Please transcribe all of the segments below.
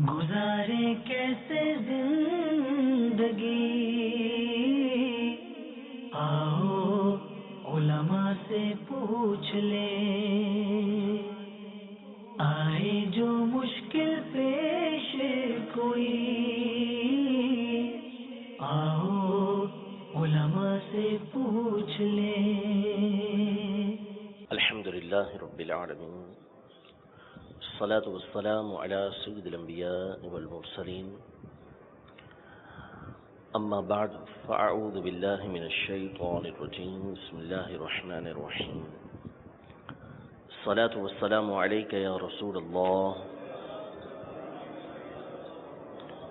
گزارے کیسے زندگی، آؤ علماء سے پوچھ لیں، آئے جو مشکل پیش کوئی، آؤ علماء سے پوچھ لیں۔ الحمدللہ رب العالمین، الصلاة والسلام على سید الانبیاء والمرسلین، اما بعد فاعوذ باللہ من الشیطان الرجیم، بسم اللہ الرحمن الرحیم۔ الصلاة والسلام علیک یا رسول اللہ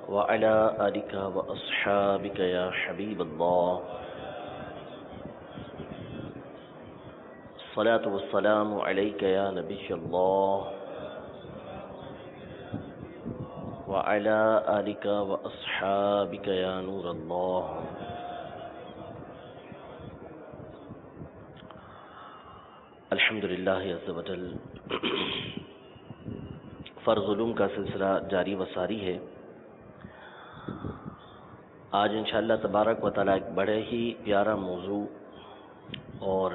وعلى آلک واصحابک یا حبیب اللہ۔ الصلاة والسلام علیک یا نبی اللہ وعلى آلک واصحابک یا نور اللہ۔ الحمدللہ عز و جل، فرض علوم کا سلسلہ جاری و ساری ہے۔ آج انشاءاللہ تبارک و تعالیٰ ایک بڑے ہی پیارا موضوع اور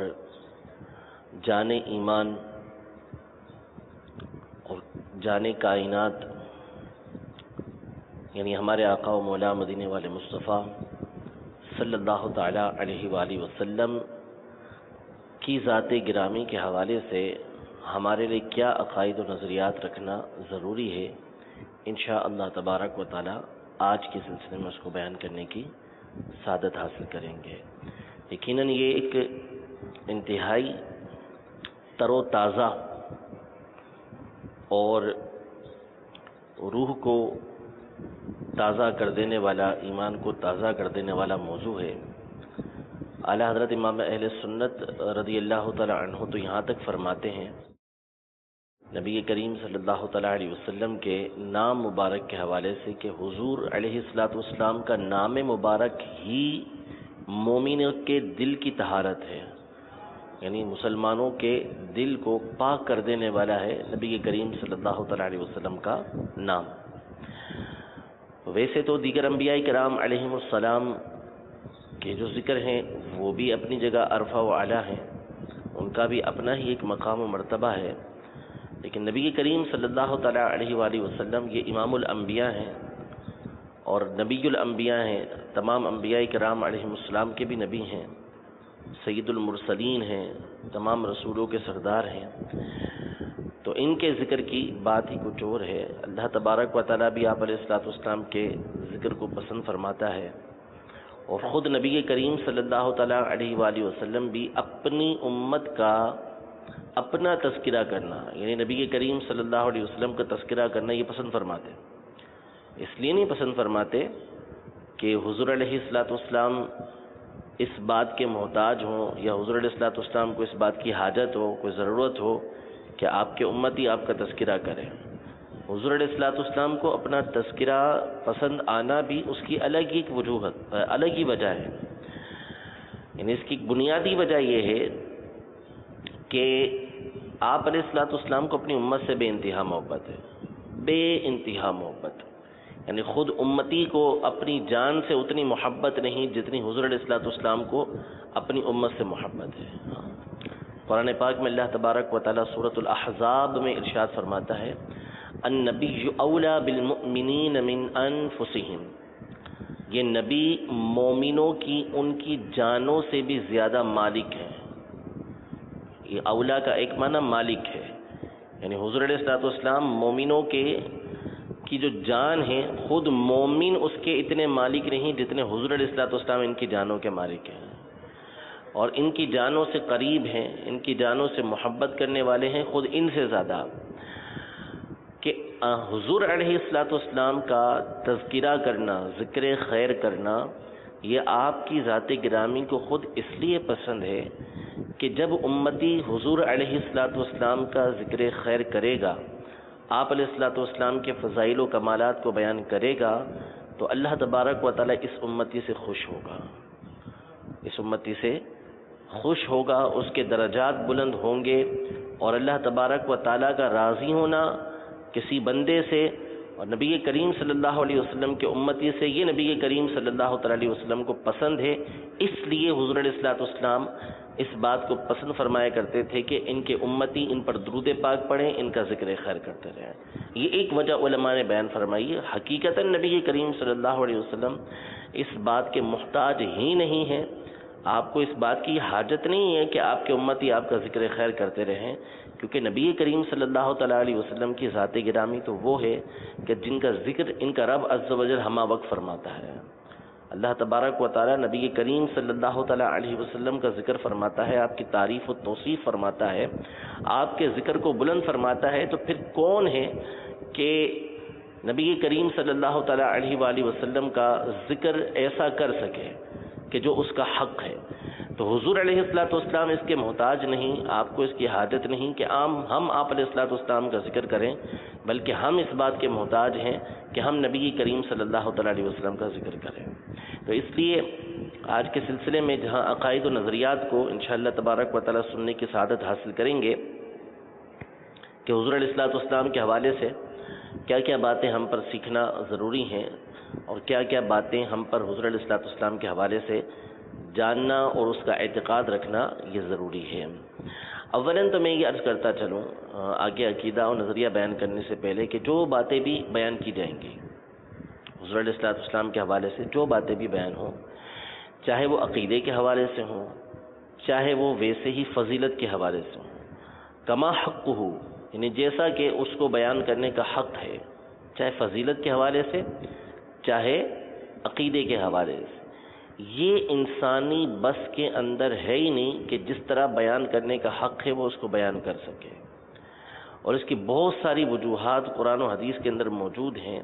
جان ایمان اور جان کائنات، یعنی ہمارے آقا و مولا مدینے والے مصطفیٰ صلی اللہ تعالیٰ علیہ وآلہ وسلم کی ذات گرامی کے حوالے سے ہمارے لیے کیا عقائد و نظریات رکھنا ضروری ہے، انشاءاللہ تبارک و تعالیٰ آج کے سلسلے میں اس کو بیان کرنے کی سعادت حاصل کریں گے۔ یقیناً یہ ایک انتہائی تر و تازہ اور روح کو تازہ کر دینے والا، ایمان کو تازہ کر دینے والا موضوع ہے۔ اعلیٰ حضرت امام اہل سنت رضی اللہ تعالیٰ عنہ تو یہاں تک فرماتے ہیں، نبی کریم صلی اللہ تعالیٰ علیہ وسلم کے نام مبارک کے حوالے سے، کہ حضور علیہ السلام کا نام مبارک ہی مومن کے دل کی طہارت ہے، یعنی مسلمانوں کے دل کو پاک کر دینے والا ہے نبی کریم صلی اللہ تعالیٰ علیہ وسلم کا نام۔ ویسے تو دیگر انبیاء کرام علیہم السلام کے جو ذکر ہیں وہ بھی اپنی جگہ عرفہ و اعلیٰ ہیں، ان کا بھی اپنا ہی ایک مقام و مرتبہ ہے، لیکن نبی کریم صلی اللہ تعالیٰ علیہ وآلہ وسلم یہ امام الانبیاء ہیں اور نبی الانبیاء ہیں، تمام انبیاء کرام علیہم السلام کے بھی نبی ہیں، سید المرسلین ہیں، تمام رسولوں کے سردار ہیں۔ تو ان کے ذکر کی بات ہی کچھ اور ہے۔ اللہ تبارک و تعالیٰ بھی آپ علیہ السلام کے ذکر کو پسند فرماتا ہے، اور خود نبی کریم صلی اللہ تعالیٰ علیہ وآلہ وسلم بھی اپنی امت کا اپنا تذکرہ کرنا، یعنی نبی کریم صلی اللہ علیہ وسلم کا تذکرہ کرنا یہ پسند فرماتے۔ اس لیے نہیں پسند فرماتے کہ حضور علیہ السلام اس بات کے محتاج ہوں، یا حضور علیہ السلام کو اس بات کی حاجت ہو، کوئی ضرورت ہو کہ آپ کے امتی آپ کا تذکرہ کریں۔ حضور علیہ السلام کو اپنا تذکرہ پسند آنا بھی اس کی الگ ہی وجوہت، الگ ہی وجہ ہے، یعنی اس کی بنیادی وجہ یہ ہے کہ آپ علیہ السلام کو اپنی امت سے بے انتہا محبت ہے، بے انتہا محبت، یعنی خود امتی کو اپنی جان سے اتنی محبت نہیں جتنی حضور علیہ السلام کو اپنی امت سے محبت ہے۔ قرآن پاک میں اللہ تبارک و تعالیٰ سورۃ الاحزاب میں ارشاد فرماتا ہے، النبی اولیٰ بالمؤمنین من انفسہم، یہ نبی مومنوں کی ان کی جانوں سے بھی زیادہ مالک ہے۔ یہ اولیٰ کا ایک معنی مالک ہے، یعنی حضور علیہ السلام مومنوں کی جو جان ہے، خود مومن اس کے اتنے مالک نہیں جتنے حضور علیہ السلام ان کی جانوں کے مالک ہیں، اور ان کی جانوں سے قریب ہیں، ان کی جانوں سے محبت کرنے والے ہیں خود ان سے زیادہ، کہ حضور علیہ السلام کا تذکرہ کرنا، ذکر خیر کرنا، یہ آپ کی ذات گرامی کو خود اس لیے پسند ہے کہ جب امتی حضور علیہ السلام کا ذکر خیر کرے گا، آپ علیہ السلام کے فضائل و کمالات کو بیان کرے گا، تو اللہ تبارک و تعالیٰ اس امتی سے خوش ہوگا، اس امتی سے خوش ہوگا، اس کے درجات بلند ہوں گے، اور اللہ تبارک و تعالیٰ کا راضی ہونا کسی بندے سے اور نبی کریم صلی اللہ علیہ وسلم کے امتی سے یہ نبی کریم صلی اللہ تعالی علیہ وسلم کو پسند ہے، اس لیے حضور علیہ الصلوۃ والسلام اس بات کو پسند فرمایا کرتے تھے کہ ان کے امتی ان پر درود پاک پڑھیں، ان کا ذکر خیر کرتے رہیں۔ یہ ایک وجہ علماء نے بیان فرمائی ہے۔ حقیقتاً نبی کریم صلی اللہ علیہ وسلم اس بات کے محتاج ہی نہیں ہیں، آپ کو اس بات کی حاجت نہیں ہے کہ آپ کے امتی آپ کا ذکر خیر کرتے رہیں، کیونکہ نبی کریم صلی اللہ تعالیٰ علیہ وسلم کی ذات گرامی تو وہ ہے کہ جن کا ذکر ان کا رب عز و جل ہمہ وقت فرماتا ہے۔ اللہ تبارک و تعالیٰ نبی کریم صلی اللہ تعالیٰ علیہ وسلم کا ذکر فرماتا ہے، آپ کی تعریف و توصیف فرماتا ہے، آپ کے ذکر کو بلند فرماتا ہے، تو پھر کون ہے کہ نبی کریم صلی اللہ تعالیٰ علیہ وآلہ وسلم کا ذکر ایسا کر سکے کہ جو اس کا حق ہے؟ تو حضور علیہ الصلوۃ والسلام اس کے محتاج نہیں، آپ کو اس کی حاجت نہیں کہ ہم آپ علیہ الصلوۃ والسلام کا ذکر کریں، بلکہ ہم اس بات کے محتاج ہیں کہ ہم نبی کریم صلی اللہ تعالیٰ علیہ وسلم کا ذکر کریں۔ تو اس لیے آج کے سلسلے میں جہاں عقائد و نظریات کو انشاءاللہ تبارک و تعالیٰ سننے کی سعادت حاصل کریں گے کہ حضور علیہ الصلوۃ والسلام کے حوالے سے کیا کیا باتیں ہم پر سیکھنا ضروری ہیں اور کیا کیا باتیں ہم پر حضور علیہ الصلوۃ والسلام کے حوالے سے جاننا اور اس کا اعتقاد رکھنا یہ ضروری ہے۔ اولاً تو میں یہ عرض کرتا چلوں آگے عقیدہ اور نظریہ بیان کرنے سے پہلے کہ جو باتیں بھی بیان کی جائیں گی حضور علیہ الصلوۃ والسلام کے حوالے سے، جو باتیں بھی بیان ہوں، چاہے وہ عقیدے کے حوالے سے ہوں، چاہے وہ ویسے ہی فضیلت کے حوالے سے ہوں، کما حق ہو، یعنی جیسا کہ اس کو بیان کرنے کا حق ہے، چاہے فضیلت کے حوالے سے چاہے عقیدے کے حوالے سے، یہ انسانی بس کے اندر ہے ہی نہیں کہ جس طرح بیان کرنے کا حق ہے وہ اس کو بیان کر سکے، اور اس کی بہت ساری وجوہات قرآن و حدیث کے اندر موجود ہیں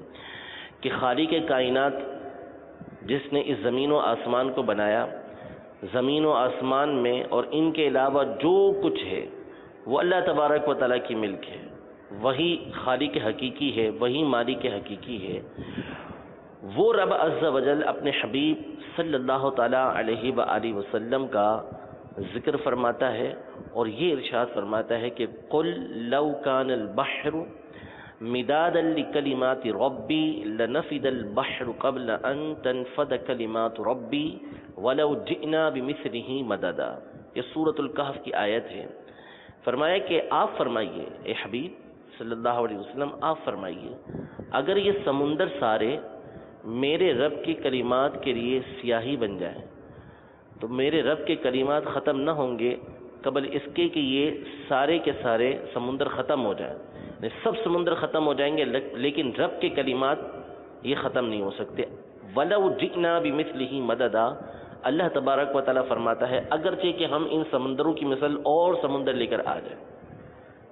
کہ خالق کائنات جس نے اس زمین و آسمان کو بنایا، زمین و آسمان میں اور ان کے علاوہ جو کچھ ہے وہ اللہ تبارک و تعالیٰ کی ملک ہے، وہی خالق حقیقی ہے، وہی مالک حقیقی ہے۔ وہ رب عز و جل اپنے حبیب صلی اللہ تعالیٰ علیہ وآلہ وسلم کا ذکر فرماتا ہے اور یہ ارشاد فرماتا ہے کہ قل لو کان البحر مدادا لکلمات ربی لنفد البحر قبل ان تنفد کلمات ربی ولو جئنا بمثلہ مددا۔ یہ سورۃ الکہف کی آیت ہے۔ فرمایا کہ آپ فرمائیے اے حبیب صلی اللہ علیہ وسلم، آپ فرمائیے اگر یہ سمندر سارے میرے رب کی کلمات کے لیے سیاہی بن جائیں تو میرے رب کے کلمات ختم نہ ہوں گے قبل اس کے کہ یہ سارے کے سارے سمندر ختم ہو جائیں، سب سمندر ختم ہو جائیں گے لیکن رب کے کلمات یہ ختم نہیں ہو سکتے۔ وَلَوْ جِئْنَا بِمِثْلِهِ مَدَدًا، اللہ تبارک و تعالیٰ فرماتا ہے اگرچہ کہ ہم ان سمندروں کی مثل اور سمندر لے کر آ جائیں،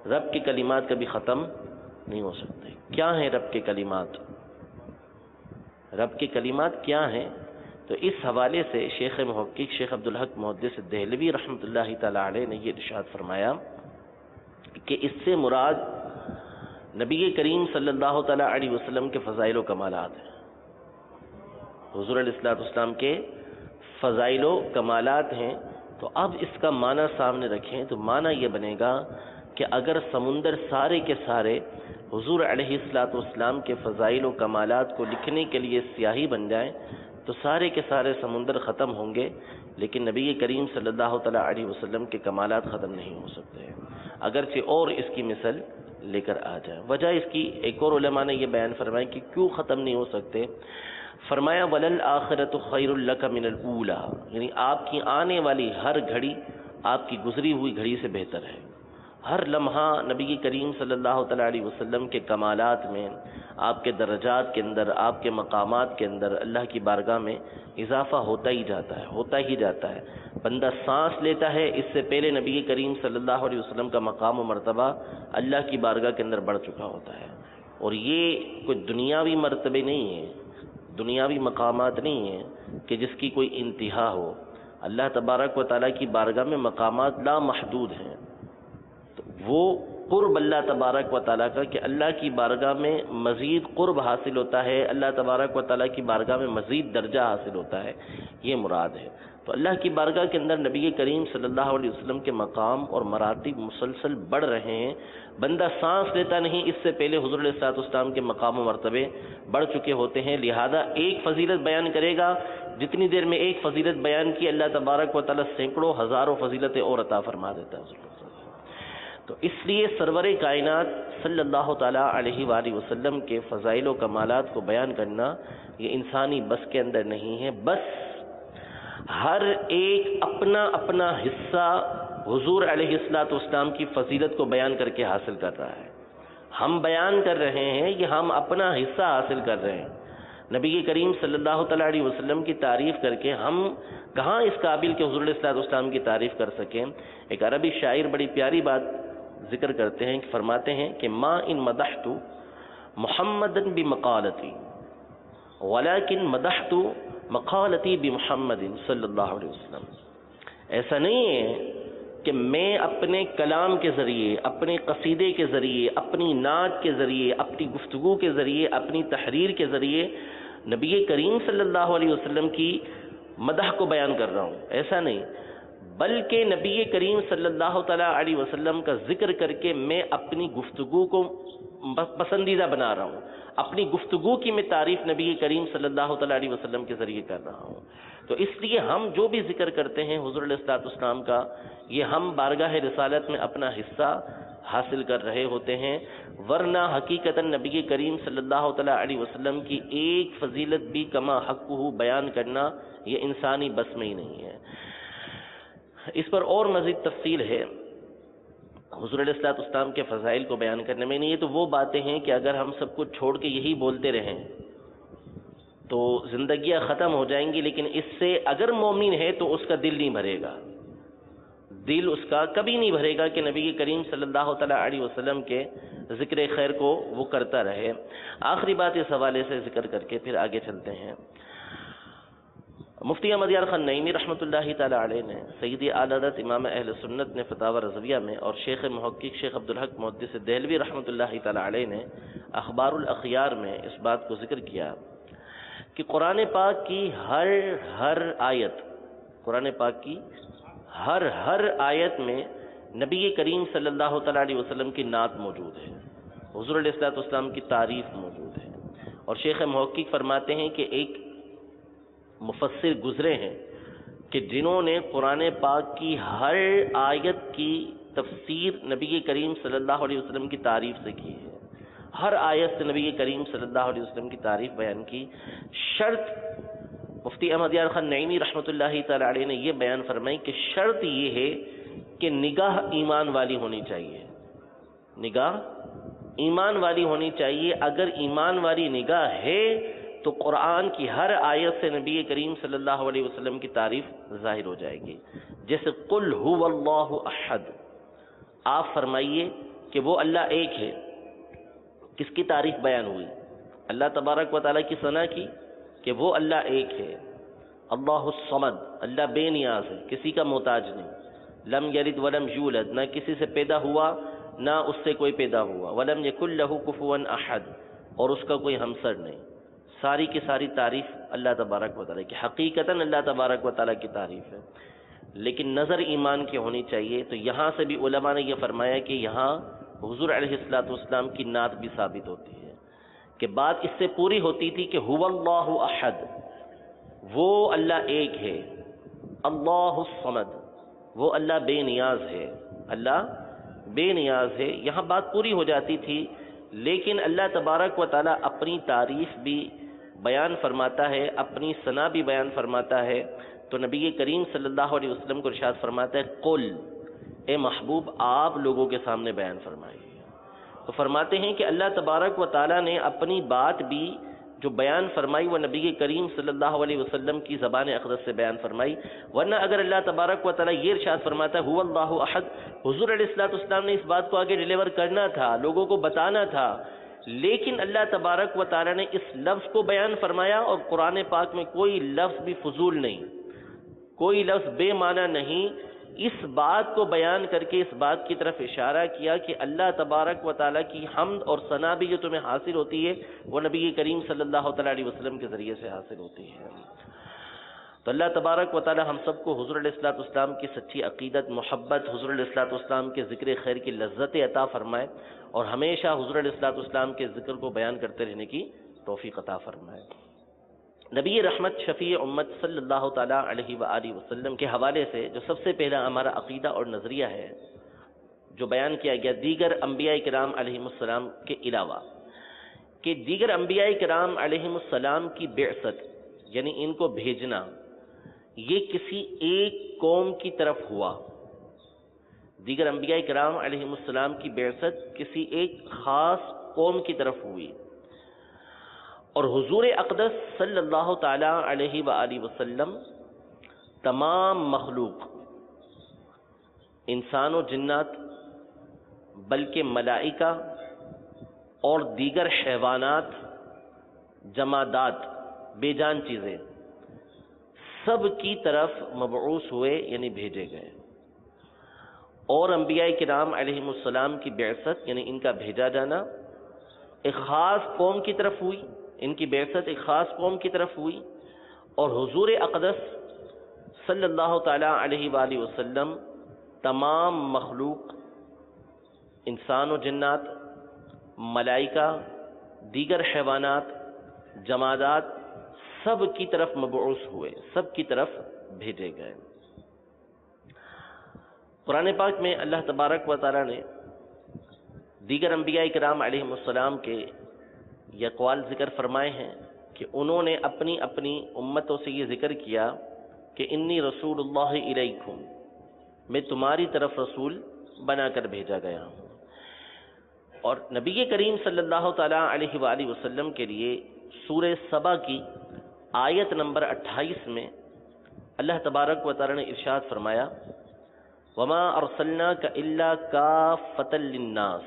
رب کے کلمات کبھی ختم نہیں ہو سکتے۔ کیا ہیں رب کے کلمات؟ رب کے کلمات کیا ہیں؟ تو اس حوالے سے شیخ محقق شیخ عبدالحق محدث دہلوی رحمۃ اللہ تعالیٰ علیہ نے یہ ارشاد فرمایا کہ اس سے مراد نبی کریم صلی اللہ تعالیٰ علیہ وسلم کے فضائل و کمالات ہیں، حضور علیہ الصلوۃ والسلام کے فضائل و کمالات ہیں۔ تو اب اس کا معنی سامنے رکھیں تو معنی یہ بنے گا کہ اگر سمندر سارے کے سارے حضور علیہ الصلوۃ والسلام کے فضائل و کمالات کو لکھنے کے لیے سیاہی بن جائیں تو سارے کے سارے سمندر ختم ہوں گے، لیکن نبی کریم صلی اللہ تعالیٰ علیہ وسلم کے کمالات ختم نہیں ہو سکتے اگرچہ اور اس کی مثل لے کر آ جائے۔ وجہ اس کی ایک اور علماء نے یہ بیان فرمایا کہ کیوں ختم نہیں ہو سکتے۔ فرمایا وَلَلْآخِرَةُ خَيْرٌ لَكَ مِنَ الْأُولَىٰ، یعنی آپ کی آنے والی ہر گھڑی آپ کی گزری ہوئی گھڑی سے بہتر ہے۔ ہر لمحہ نبی کریم صلی اللہ تعالیٰ علیہ وسلم کے کمالات میں، آپ کے درجات کے اندر، آپ کے مقامات کے اندر اللہ کی بارگاہ میں اضافہ ہوتا ہی جاتا ہے، ہوتا ہی جاتا ہے۔ بندہ سانس لیتا ہے اس سے پہلے نبی کریم صلی اللہ علیہ وسلم کا مقام و مرتبہ اللہ کی بارگاہ کے اندر بڑھ چکا ہوتا ہے، اور یہ کوئی دنیاوی مرتبے نہیں ہے، دنیاوی مقامات نہیں ہیں کہ جس کی کوئی انتہا ہو۔ اللہ تبارک و تعالیٰ کی بارگاہ میں مقامات لا محدود ہیں، تو وہ قرب اللہ تبارک و تعالیٰ کا کہ اللہ کی بارگاہ میں مزید قرب حاصل ہوتا ہے، اللہ تبارک و تعالیٰ کی بارگاہ میں مزید درجہ حاصل ہوتا ہے، یہ مراد ہے۔ تو تو اللہ کی بارگاہ کے اندر نبی کریم صلی اللہ علیہ وسلم کے مقام اور مراتب مسلسل بڑھ رہے ہیں. بندہ سانس لیتا نہیں اس سے پہلے حضور علیہ الصلوۃ والسلام کے مقام و مرتبے بڑھ چکے ہوتے ہیں. لہذا ایک فضیلت بیان کرے گا، جتنی دیر میں ایک فضیلت بیان کی اللہ تبارک و تعالیٰ سینکڑوں ہزاروں فضیلتیں اور عطا فرما دیتا ہے. تو اس لیے سرور کائنات صلی اللہ تعالیٰ علیہ وآلہ وسلم کے فضائل و کمالات کو بیان کرنا یہ انسانی بس کے اندر نہیں ہے. بس ہر ایک اپنا اپنا حصہ حضور علیہ الصلوۃ والسلام کی فضیلت کو بیان کر کے حاصل کر رہا ہے. ہم بیان کر رہے ہیں کہ ہم اپنا حصہ حاصل کر رہے ہیں. نبی کریم صلی اللہ تعالیٰ علیہ وسلم کی تعریف کر کے ہم کہاں اس قابل کہ حضور علیہ الصلوۃ والسلام کی تعریف کر سکیں. ایک عربی شاعر بڑی پیاری بات ذکر کرتے ہیں، فرماتے ہیں کہ ما ان مدحت محمدا بمقالتی ولکن مدحت مقالتی بمحمد صلی اللہ علیہ وسلم. ایسا نہیں ہے کہ میں اپنے کلام کے ذریعے، اپنے قصیدے کے ذریعے، اپنی نعت کے ذریعے، اپنی گفتگو کے ذریعے، اپنی تحریر کے ذریعے نبی کریم صلی اللہ علیہ وسلم کی مدح کو بیان کر رہا ہوں. ایسا نہیں، بلکہ نبی کریم صلی اللہ تعالیٰ علیہ وسلم کا ذکر کر کے میں اپنی گفتگو کو پسندیدہ بنا رہا ہوں. اپنی گفتگو کی میں تعریف نبی کریم صلی اللہ تعالیٰ علیہ وسلم کے ذریعے کر رہا ہوں. تو اس لیے ہم جو بھی ذکر کرتے ہیں حضور علیہ الصلوۃ والسلام کا، یہ ہم بارگاہ رسالت میں اپنا حصہ حاصل کر رہے ہوتے ہیں. ورنہ حقیقتاً نبی کریم صلی اللہ تعالیٰ علیہ وسلم کی ایک فضیلت بھی کما حقہ بیان کرنا یہ انسانی بس میں ہی نہیں ہے. اس پر اور مزید تفصیل ہے حضور علیہ الصلوۃ والسلام کے فضائل کو بیان کرنے میں. نہیں، یہ تو وہ باتیں ہیں کہ اگر ہم سب کچھ چھوڑ کے یہی بولتے رہیں تو زندگیاں ختم ہو جائیں گی، لیکن اس سے اگر مومن ہے تو اس کا دل نہیں بھرے گا. دل اس کا کبھی نہیں بھرے گا کہ نبی کریم صلی اللہ تعالیٰ علیہ وسلم کے ذکر خیر کو وہ کرتا رہے. آخری بات اس حوالے سے ذکر کر کے پھر آگے چلتے ہیں. مفتی احمد یار خان نعیمی رحمۃ اللہ تعالیٰ علیہ نے سید اعلی حضرت امام اہل سنت نے فتاوی رضویہ میں اور شیخ محقق شیخ عبدالحق محدث دہلوی رحمۃ اللہ تعالیٰ علیہ نے اخبار الاخیار میں اس بات کو ذکر کیا کہ قرآن پاک کی ہر آیت، قرآن پاک کی ہر آیت میں نبی کریم صلی اللہ تعالیٰ علیہ وسلم کی نعت موجود ہے، حضور علیہ الصلوۃ والسلام کی تعریف موجود ہے. اور شیخ محقق فرماتے ہیں کہ ایک مفسر گزرے ہیں کہ جنہوں نے قرآن پاک کی ہر آیت کی تفسیر نبی کریم صلی اللہ علیہ وسلم کی تعریف سے کی ہے. ہر آیت سے نبی کریم صلی اللہ علیہ وسلم کی تعریف بیان کی. شرط مفتی احمد یار خان نعیمی رحمۃ اللہ تعالی علیہ نے یہ بیان فرمائی کہ شرط یہ ہے کہ نگاہ ایمان والی ہونی چاہیے. نگاہ ایمان والی ہونی چاہیے. اگر ایمان والی نگاہ ہے تو قرآن کی ہر آیت سے نبی کریم صلی اللہ علیہ وسلم کی تعریف ظاہر ہو جائے گی. جیسے قل هو اللہ احد، آپ فرمائیے کہ وہ اللہ ایک ہے. کس کی تعریف بیان ہوئی؟ اللہ تبارک و تعالیٰ کی ثنا کی کہ وہ اللہ ایک ہے. اللہ الصمد، اللہ بے نیاز ہے، کسی کا محتاج نہیں. لم یلد ولم یولد، نہ کسی سے پیدا ہوا نہ اس سے کوئی پیدا ہوا. ولم یکن لہ کفوا احد، اور اس کا کوئی ہمسر نہیں. ساری کی ساری تعریف اللہ تبارک و تعالیٰ کی، حقیقتاً اللہ تبارک و تعالیٰ کی تعریف ہے، لیکن نظر ایمان کی ہونی چاہیے. تو یہاں سے بھی علماء نے یہ فرمایا کہ یہاں حضور علیہ الصلوۃ والسلام کی نعت بھی ثابت ہوتی ہے کہ بات اس سے پوری ہوتی تھی کہ هو اللہ احد، وہ اللہ ایک ہے. اللہ الصمد، وہ اللہ بے نیاز ہے، اللہ بے نیاز ہے. یہاں بات پوری ہو جاتی تھی. لیکن اللہ تبارک و تعالیٰ اپنی تعریف بھی بیان فرماتا ہے، اپنی ثنا بھی بیان فرماتا ہے. تو نبی کریم صلی اللہ علیہ وسلم کو ارشاد فرماتا ہے قل، اے محبوب آپ لوگوں کے سامنے بیان فرمائیے. تو فرماتے ہیں کہ اللہ تبارک و تعالیٰ نے اپنی بات بھی جو بیان فرمائی وہ نبی کریم صلی اللہ علیہ وسلم کی زبان اقدس سے بیان فرمائی. ورنہ اگر اللہ تبارک و تعالیٰ یہ ارشاد فرماتا ہے هو اللہ احد، حضور علیہ الصلوۃ والسلام نے اس بات کو آگے ڈیلیور کرنا تھا، لوگوں کو بتانا تھا. لیکن اللہ تبارک و تعالیٰ نے اس لفظ کو بیان فرمایا، اور قرآن پاک میں کوئی لفظ بھی فضول نہیں، کوئی لفظ بے معنی نہیں. اس بات کو بیان کر کے اس بات کی طرف اشارہ کیا کہ اللہ تبارک و تعالیٰ کی حمد اور ثنا بھی جو تمہیں حاصل ہوتی ہے وہ نبی کریم صلی اللہ تعالیٰ علیہ وسلم کے ذریعے سے حاصل ہوتی ہے. تو اللہ تبارک و تعالی ہم سب کو حضور علیہ الصلوۃ والسلام کی سچی عقیدت، محبت، حضور علیہ الصلوۃ والسلام کے ذکر خیر کی لذت عطا فرمائے، اور ہمیشہ حضور علیہ الصلوۃ والسلام کے ذکر کو بیان کرتے رہنے کی توفیق عطا فرمائے۔ نبی رحمت شفیع امت صلی اللہ تعالی علیہ وآلہ وسلم کے حوالے سے جو سب سے پہلا ہمارا عقیدہ اور نظریہ ہے جو بیان کیا گیا دیگر انبیاء کرام علیہم السلام کے علاوہ، کہ دیگر انبیاء کرام علیہم السلام کی بعثت یعنی ان کو بھیجنا یہ کسی ایک قوم کی طرف ہوا۔ دیگر انبیاء کرام علیہم السلام کی بعثت کسی ایک خاص قوم کی طرف ہوئی، اور حضور اقدس صلی اللہ تعالی علیہ وآلہ وسلم تمام مخلوق، انسان و جنات، بلکہ ملائکہ اور دیگر حیوانات، جمادات، بے جان چیزیں، سب کی طرف مبعوث ہوئے یعنی بھیجے گئے۔ اور انبیاء کرام علیہم السلام کی بعثت یعنی ان کا بھیجا جانا ایک خاص قوم کی طرف ہوئی، ان کی بعثت ایک خاص قوم کی طرف ہوئی، اور حضور اقدس صلی اللہ تعالی علیہ وآلہ وسلم تمام مخلوق، انسان و جنات، ملائکہ، دیگر حیوانات، جمادات، سب کی طرف مبعوث ہوئے، سب کی طرف بھیجے گئے۔ قرآن پاک میں اللہ تبارک و تعالی نے دیگر انبیاء کرام علیہم السلام کے یہ اقوال ذکر فرمائے ہیں کہ انہوں نے اپنی اپنی امتوں سے یہ ذکر کیا کہ انی رسول اللہ الیکم، میں تمہاری طرف رسول بنا کر بھیجا گیا ہوں۔ اور نبی کریم صلی اللہ تعالی علیہ وآلہ وسلم کے لیے سورہ سبا کی آیت نمبر 28 میں اللہ تبارک و تعالی نے ارشاد فرمایا وما ارسلناک الا کافۃ للناس،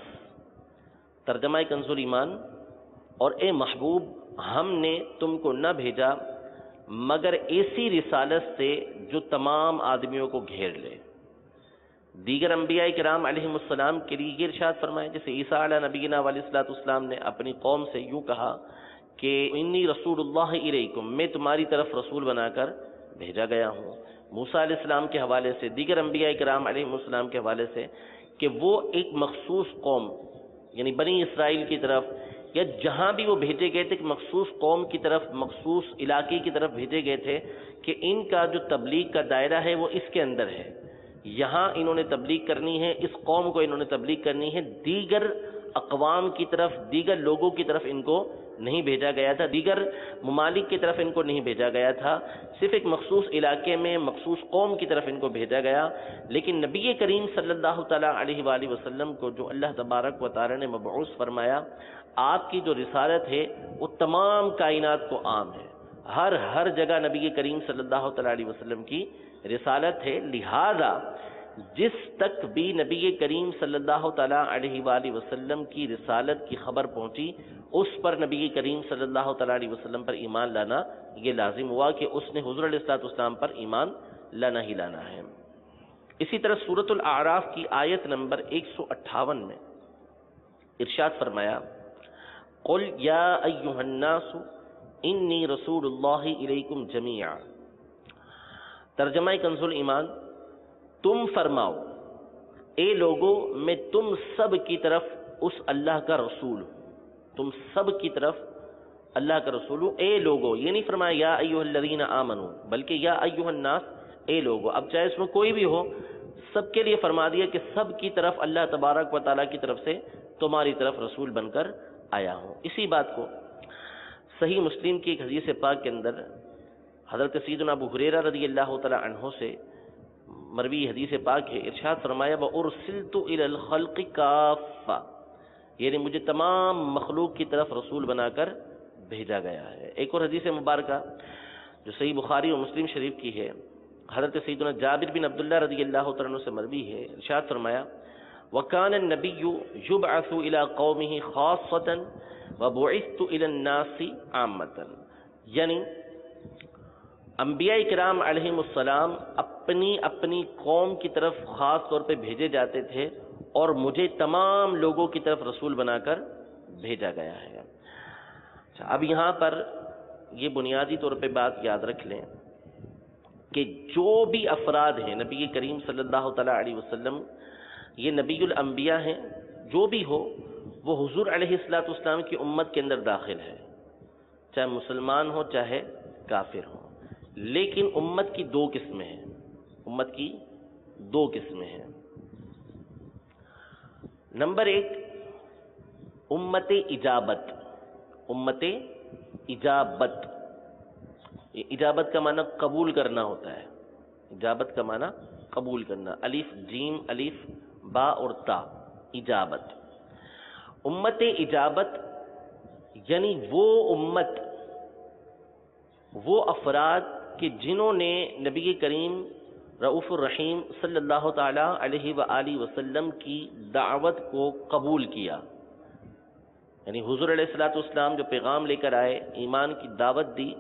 ترجمہ کنز ایمان، اور اے محبوب ہم نے تم کو نہ بھیجا مگر ایسی رسالت سے جو تمام آدمیوں کو گھیر لے۔ دیگر انبیاء کرام علیہم السلام کے لیے یہ ارشاد فرمائے، جیسے عیسیٰ علیہ نبینا علیہ الصلوۃ والسلام نے اپنی قوم سے یوں کہا کہ انی رسول اللہ الیکم، میں تمہاری طرف رسول بنا کر بھیجا گیا ہوں۔ موسیٰ علیہ السلام کے حوالے سے، دیگر انبیاء کرام علیہم السلام کے حوالے سے کہ وہ ایک مخصوص قوم یعنی بنی اسرائیل کی طرف یا جہاں بھی وہ بھیجے گئے تھے، ایک مخصوص قوم کی طرف، مخصوص علاقے کی طرف بھیجے گئے تھے کہ ان کا جو تبلیغ کا دائرہ ہے وہ اس کے اندر ہے، یہاں انہوں نے تبلیغ کرنی ہے، اس قوم کو انہوں نے تبلیغ کرنی ہے، دیگر اقوام کی طرف، دیگر لوگوں کی طرف ان کو نہیں بھیجا گیا تھا، دیگر ممالک کی طرف ان کو نہیں بھیجا گیا تھا، صرف ایک مخصوص علاقے میں مخصوص قوم کی طرف ان کو بھیجا گیا۔ لیکن نبی کریم صلی اللہ تعالی علیہ وآلہ وسلم کو جو اللہ تبارک و تعالی نے مبعوث فرمایا، آپ کی جو رسالت ہے وہ تمام کائنات کو عام ہے، ہر جگہ نبی کریم صلی اللہ تعالی علیہ وسلم کی رسالت ہے، لہذا جس تک بھی نبی کریم صلی اللہ تعالی علیہ وآلہ وسلم کی رسالت کی خبر پہنچی، اس پر نبی کریم صلی اللہ تعالی علیہ وسلم پر ایمان لانا یہ لازم ہوا کہ اس نے حضور علیہ الصلوۃ والسلام پر ایمان لانا ہی لانا ہے۔ اسی طرح سورۃ الاعراف کی آیت نمبر 158 میں ارشاد فرمایا قل یا ایھا الناس انی رسول اللہ الیکم جمیعا، ترجمہ کنز ایمان، تم فرماؤ اے لوگو میں تم سب کی طرف اس اللہ کا رسول ہوں، تم سب کی طرف اللہ کا رسول ہوں۔ اے لوگو، یہ نہیں فرمایا یا ایھا الذین آمنوا، بلکہ یا ایھا الناس، اے لوگو، اب چاہے اس میں کوئی بھی ہو سب کے لیے فرما دیا کہ سب کی طرف اللہ تبارک و تعالیٰ کی طرف سے تمہاری طرف رسول بن کر آیا ہوں۔ اسی بات کو صحیح مسلم کی ایک حدیث پاک کے اندر حضرت سیدنا ابو ہریرہ رضی اللہ تعالی عنہ سے مروی حدیث پاک ہے، ارشاد فرمایا وَأُرْسِلْتُ إِلَى الْخَلْقِ كَافَّةً، یعنی مجھے تمام مخلوق کی طرف رسول بنا کر بھیجا گیا ہے۔ ایک اور حدیث مبارکہ جو صحیح بخاری و مسلم شریف کی ہے، حضرت سیدنا جابر بن عبداللہ رضی اللہ تعالیٰ عنہ سے مروی ہے، ارشاد فرمایا وَكَانَ النَّبِيُّ يُبْعَثُ إِلَى قَوْمِهِ خَاصَّةً وَبُعِثْتُ إِلَى النَّاسِ عَامَّةً، یعنی انبیاء کرام علیہم السلام اپنی قوم کی طرف خاص طور پہ بھیجے جاتے تھے، اور مجھے تمام لوگوں کی طرف رسول بنا کر بھیجا گیا ہے۔ اب یہاں پر یہ بنیادی طور پہ بات یاد رکھ لیں کہ جو بھی افراد ہیں نبی کریم صلی اللہ تعالیٰ علیہ وسلم، یہ نبی الانبیاء ہیں، جو بھی ہو وہ حضور علیہ الصلوۃ والسلام کی امت کے اندر داخل ہے، چاہے مسلمان ہو چاہے کافر ہو۔ لیکن امت کی دو قسمیں ہیں، امت کی دو قسمیں ہیں۔ نمبر ایک، امت اجابت، امت اجابت، اجابت کا معنی قبول کرنا ہوتا ہے، اجابت کا معنی قبول کرنا، الف جیم الف با اور تا، اجابت۔ امت اجابت یعنی وہ امت، وہ افراد کہ جنہوں نے نبی کریم رؤوف الرحیم صلی اللہ تعالیٰ علیہ وآلہ وسلم کی دعوت کو قبول کیا، یعنی حضور علیہ الصلوۃ والسلام جو پیغام لے کر آئے، ایمان کی دعوت دی،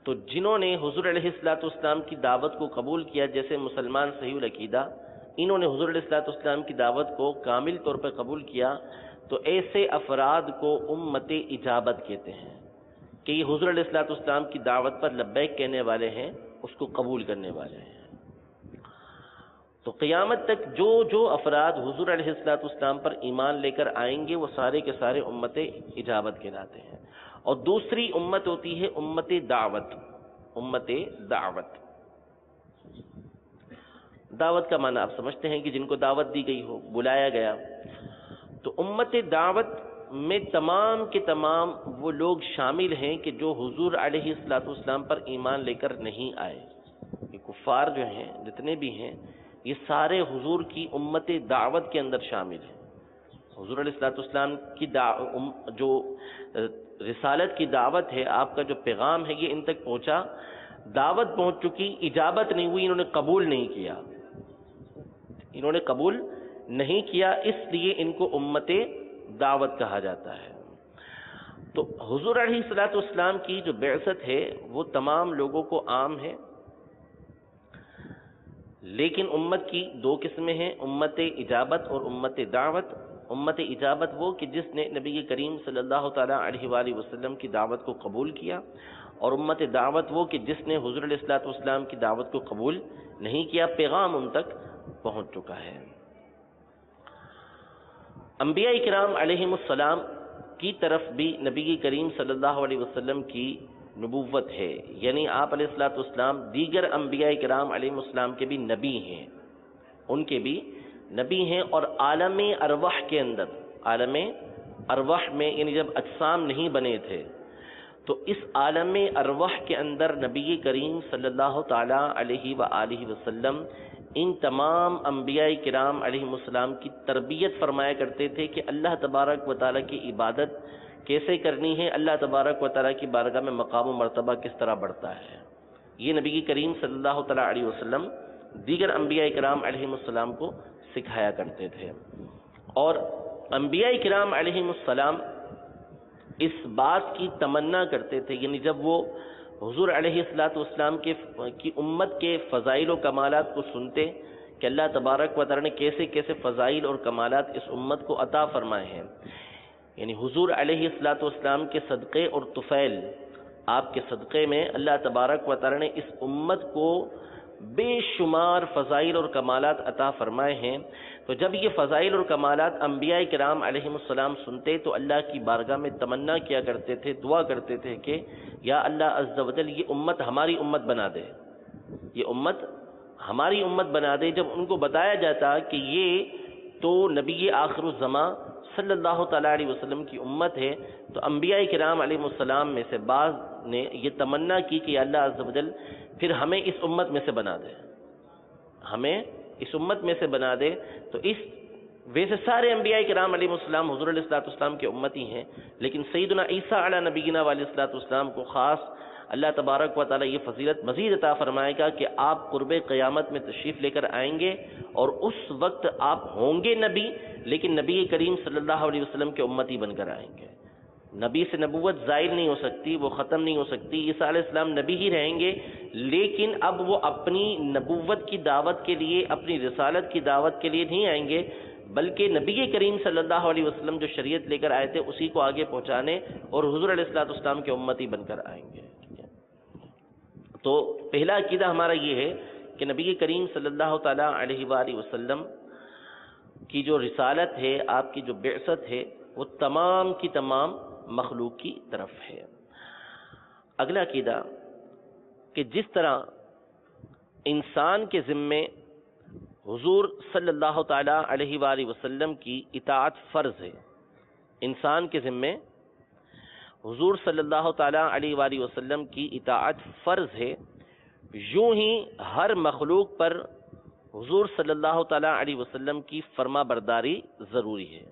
تو جنہوں نے حضور علیہ الصلوۃ والسلام کی دعوت کو قبول کیا، جیسے مسلمان صحیح العقیدہ، انہوں نے حضور علیہ الصلوۃ والسلام کی دعوت کو کامل طور پر قبول کیا، تو ایسے افراد کو امت اجابت کہتے ہیں کہ یہ حضور علیہ الصلوۃ والسلام کی دعوت پر لبیک کہنے والے ہیں، اس کو قبول کرنے والے ہیں۔ تو قیامت تک جو جو افراد حضور علیہ الصلوۃ والسلام پر ایمان لے کر آئیں گے وہ سارے کے سارے امت اجابت کہلاتے ہیں۔ اور دوسری امت ہوتی ہے امت دعوت، امت دعوت۔ دعوت کا معنی آپ سمجھتے ہیں کہ جن کو دعوت دی گئی ہو، بلایا گیا۔ تو امت دعوت میں تمام کے تمام وہ لوگ شامل ہیں کہ جو حضور علیہ الصلوۃ والسلام پر ایمان لے کر نہیں آئے۔ یہ کفار جو ہیں جتنے بھی ہیں یہ سارے حضور کی امت دعوت کے اندر شامل ہیں۔ حضور علیہ الصلوۃ والسلام کی جو رسالت کی دعوت ہے، آپ کا جو پیغام ہے، یہ ان تک پہنچا، دعوت پہنچ چکی، اجابت نہیں ہوئی، انہوں نے قبول نہیں کیا، انہوں نے قبول نہیں کیا، اس لیے ان کو امت دعوت کہا جاتا ہے۔ تو حضور علیہ الصلوۃ والسلام کی جو بعثت ہے وہ تمام لوگوں کو عام ہے، لیکن امت کی دو قسمیں ہیں، امت اجابت اور امت دعوت۔ امت اجابت وہ کہ جس نے نبی کریم صلی اللہ تعالیٰ علیہ وآلہ وسلم کی دعوت کو قبول کیا، اور امت دعوت وہ کہ جس نے حضور علیہ الصلوۃ والسلام کی دعوت کو قبول نہیں کیا، پیغام ان تک پہنچ چکا ہے۔ انبیاء کرام علیہم السلام کی طرف بھی نبی کریم صلی اللہ علیہ وسلم کی نبوت ہے، یعنی آپ علیہ الصلوۃ والسلام دیگر انبیاء کرام علیہم السلام کے بھی نبی ہیں، ان کے بھی نبی ہیں۔ اور عالم ارواح کے اندر، عالم ارواح میں یعنی جب اجسام نہیں بنے تھے، تو اس عالم ارواح کے اندر نبی کریم صلی اللہ تعالیٰ علیہ وآلہ وسلم ان تمام انبیاء کرام علیہم السلام کی تربیت فرمایا کرتے تھے کہ اللہ تبارک و تعالیٰ کی عبادت کیسے کرنی ہے، اللہ تبارک و تعالیٰ کی بارگاہ میں مقام و مرتبہ کس طرح بڑھتا ہے۔ یہ نبی کریم صلی اللہ تعالیٰ علیہ وسلم دیگر انبیاء کرام علیہم السلام کو سکھایا کرتے تھے۔ اور انبیاء کرام علیہم السلام اس بات کی تمنا کرتے تھے، یعنی جب وہ حضور علیہ الصلوۃ والسلام کی امت کے فضائل و کمالات کو سنتے کہ اللہ تبارک و تعالیٰ نے کیسے کیسے فضائل اور کمالات اس امت کو عطا فرمائے ہیں، یعنی حضور علیہ الصلوۃ والسلام کے صدقے اور طفیل، آپ کے صدقے میں اللہ تبارک و تعالیٰ نے اس امت کو بے شمار فضائل اور کمالات عطا فرمائے ہیں۔ تو جب یہ فضائل اور کمالات انبیاء کرام علیہم السلام سنتے تو اللہ کی بارگاہ میں تمنا کیا کرتے تھے، دعا کرتے تھے کہ یا اللہ عز و جل یہ امت ہماری امت بنا دے، یہ امت ہماری امت بنا دے۔ جب ان کو بتایا جاتا کہ یہ تو نبی آخر الزماں صلی اللہ تعالیٰ علیہ وسلم کی امت ہے، تو انبیاء کرام علیہ السلام میں سے بعض نے یہ تمنا کی کہ اللہ عز و جل پھر ہمیں اس امت میں سے بنا دے، ہمیں اس امت میں سے بنا دے۔ تو اس ویسے سارے انبیاء کرام علیہ السلام حضور علیہ الصلوۃ والسلام کے امتی ہیں، لیکن سیدنا عیسیٰ علیہ نبینا علیہ الصلوۃ والسلام کو خاص اللہ تبارک و تعالیٰ یہ فضیلت مزید عطا فرمائے گا کہ آپ قرب قیامت میں تشریف لے کر آئیں گے، اور اس وقت آپ ہوں گے نبی، لیکن نبی کریم صلی اللہ علیہ وسلم کے امتی بن کر آئیں گے۔ نبی سے نبوت زائل نہیں ہو سکتی، وہ ختم نہیں ہو سکتی، عیسیٰ علیہ السلام نبی ہی رہیں گے، لیکن اب وہ اپنی نبوت کی دعوت کے لیے، اپنی رسالت کی دعوت کے لیے نہیں آئیں گے، بلکہ نبی کریم صلی اللہ علیہ وسلم جو شریعت لے کر آئے تھے اسی کو آگے پہنچانے اور حضور علیہ الصلوۃ والسلام کے امتی بن کر آئیں گے۔ تو پہلا عقیدہ ہمارا یہ ہے کہ نبی کریم صلی اللہ تعالیٰ علیہ وآلہ وسلم کی جو رسالت ہے، آپ کی جو بعثت ہے، وہ تمام کی تمام مخلوق کی طرف ہے۔ اگلا عقیدہ کہ جس طرح انسان کے ذمے حضور صلی اللہ تعالیٰ علیہ وآلہ وسلم کی اطاعت فرض ہے، انسان کے ذمے حضور صلی اللہ تعالیٰ علیہ وآلہ وسلم کی اطاعت فرض ہے، یوں ہی ہر مخلوق پر حضور صلی اللہ تعالیٰ علیہ وسلم کی فرما برداری ضروری ہے۔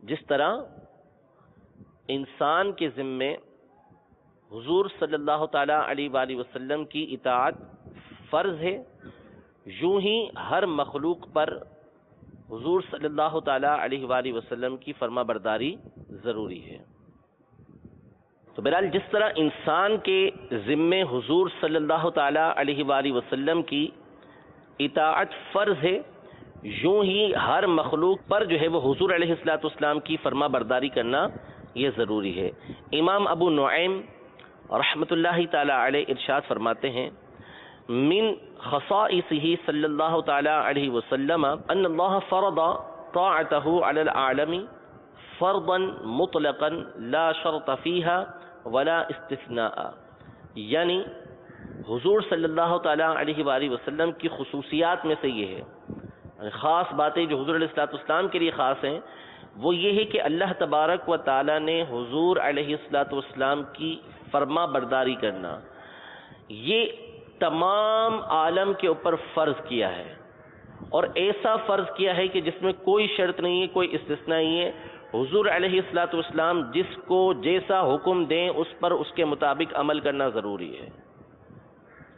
جس طرح انسان کے ذمے حضور صلی اللہ تعالیٰ علیہ وآلہ وسلم کی اطاعت فرض ہے، یوں ہی ہر مخلوق پر حضور صلی اللہ تعالیٰ علیہ وآلہ وسلم کی فرما برداری ضروری ہے۔ تو بہرحال جس طرح انسان کے ذمے حضور صلی اللہ تعالیٰ علیہ وآلہ وسلم کی اطاعت فرض ہے، یوں ہی ہر مخلوق پر جو ہے وہ حضور علیہ السلام کی فرما برداری کرنا یہ ضروری ہے۔ امام ابو نعیم رحمۃ اللہ تعالی علیہ ارشاد فرماتے ہیں، من خصائصہ صلی اللہ تعالی علیہ وسلم ان اللہ فرض طاعتہ علی العالم فرضا مطلقا لا شرط فیہا ولا استثناء، یعنی حضور صلی اللہ تعالیٰ علیہ وآلہ وسلم کی خصوصیات میں سے یہ ہے، خاص باتیں جو حضور علیہ السلام کے لیے خاص ہیں، وہ یہ ہے کہ اللہ تبارک و تعالیٰ نے حضور علیہ السلام کی فرما برداری کرنا یہ تمام عالم کے اوپر فرض کیا ہے، اور ایسا فرض کیا ہے کہ جس میں کوئی شرط نہیں ہے، کوئی استثناء نہیں ہے۔ حضور علیہ السلام جس کو جیسا حکم دیں اس پر اس کے مطابق عمل کرنا ضروری ہے۔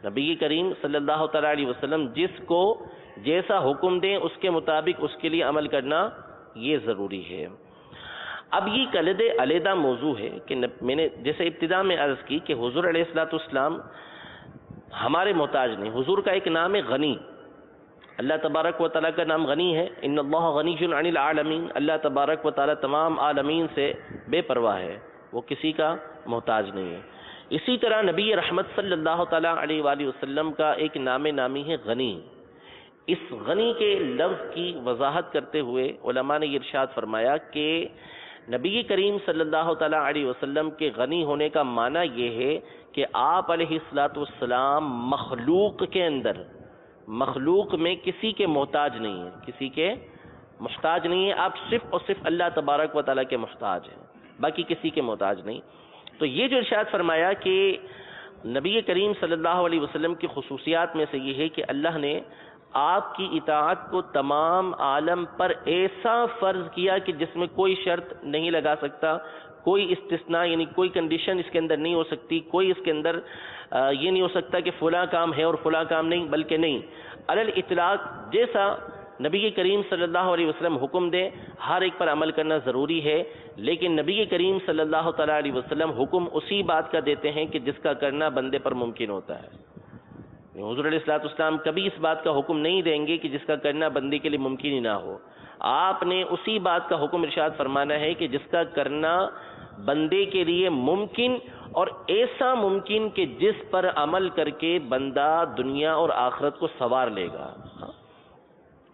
نبی کریم صلی اللہ تعالیٰ علیہ وسلم جس کو جیسا حکم دیں اس کے مطابق اس کے لیے عمل کرنا یہ ضروری ہے۔ اب یہ علیحدہ موضوع ہے کہ میں نے جیسے ابتدا میں عرض کی کہ حضور علیہ السلام ہمارے محتاج نہیں، حضور کا ایک نام ہے غنی، اللہ تبارک و تعالیٰ کا نام غنی ہے، ان اللہ غنی عن العالمین، اللہ تبارک و تعالیٰ تمام عالمین سے بے پرواہ ہے، وہ کسی کا محتاج نہیں ہے۔ اسی طرح نبی رحمت صلی اللہ تعالیٰ علیہ وآلہ وسلم کا ایک نام نامی ہے غنی۔ اس غنی کے لفظ کی وضاحت کرتے ہوئے علماء نے یہ ارشاد فرمایا کہ نبی کریم صلی اللہ تعالیٰ علیہ وسلم کے غنی ہونے کا معنی یہ ہے کہ آپ علیہ السلام مخلوق کے اندر، مخلوق میں کسی کے محتاج نہیں ہیں، کسی کے محتاج نہیں ہیں، آپ صرف اور صرف اللہ تبارک و تعالیٰ کے محتاج ہیں، باقی کسی کے محتاج نہیں۔ تو یہ جو ارشاد فرمایا کہ نبی کریم صلی اللہ علیہ وسلم کی خصوصیات میں سے یہ ہے کہ اللہ نے آپ کی اطاعت کو تمام عالم پر ایسا فرض کیا کہ جس میں کوئی شرط نہیں لگا سکتا، کوئی استثناء یعنی کوئی کنڈیشن اس کے اندر نہیں ہو سکتی، کوئی اس کے اندر یہ نہیں ہو سکتا کہ فلاں کام ہے اور فلاں کام نہیں، بلکہ نہیں، علی الاطلاق جیسا نبی کریم صلی اللہ علیہ وسلم حکم دے ہر ایک پر عمل کرنا ضروری ہے، لیکن نبی کریم صلی اللہ تعالیٰ علیہ وسلم حکم اسی بات کا دیتے ہیں کہ جس کا کرنا بندے پر ممکن ہوتا ہے۔ حضور علیہ السلام کبھی اس بات کا حکم نہیں دیں گے کہ جس کا کرنا بندے کے لیے ممکن ہی نہ ہو، آپ نے اسی بات کا حکم ارشاد فرمانا ہے کہ جس کا کرنا بندے کے لیے ممکن، اور ایسا ممکن کہ جس پر عمل کر کے بندہ دنیا اور آخرت کو سنوار لے گا۔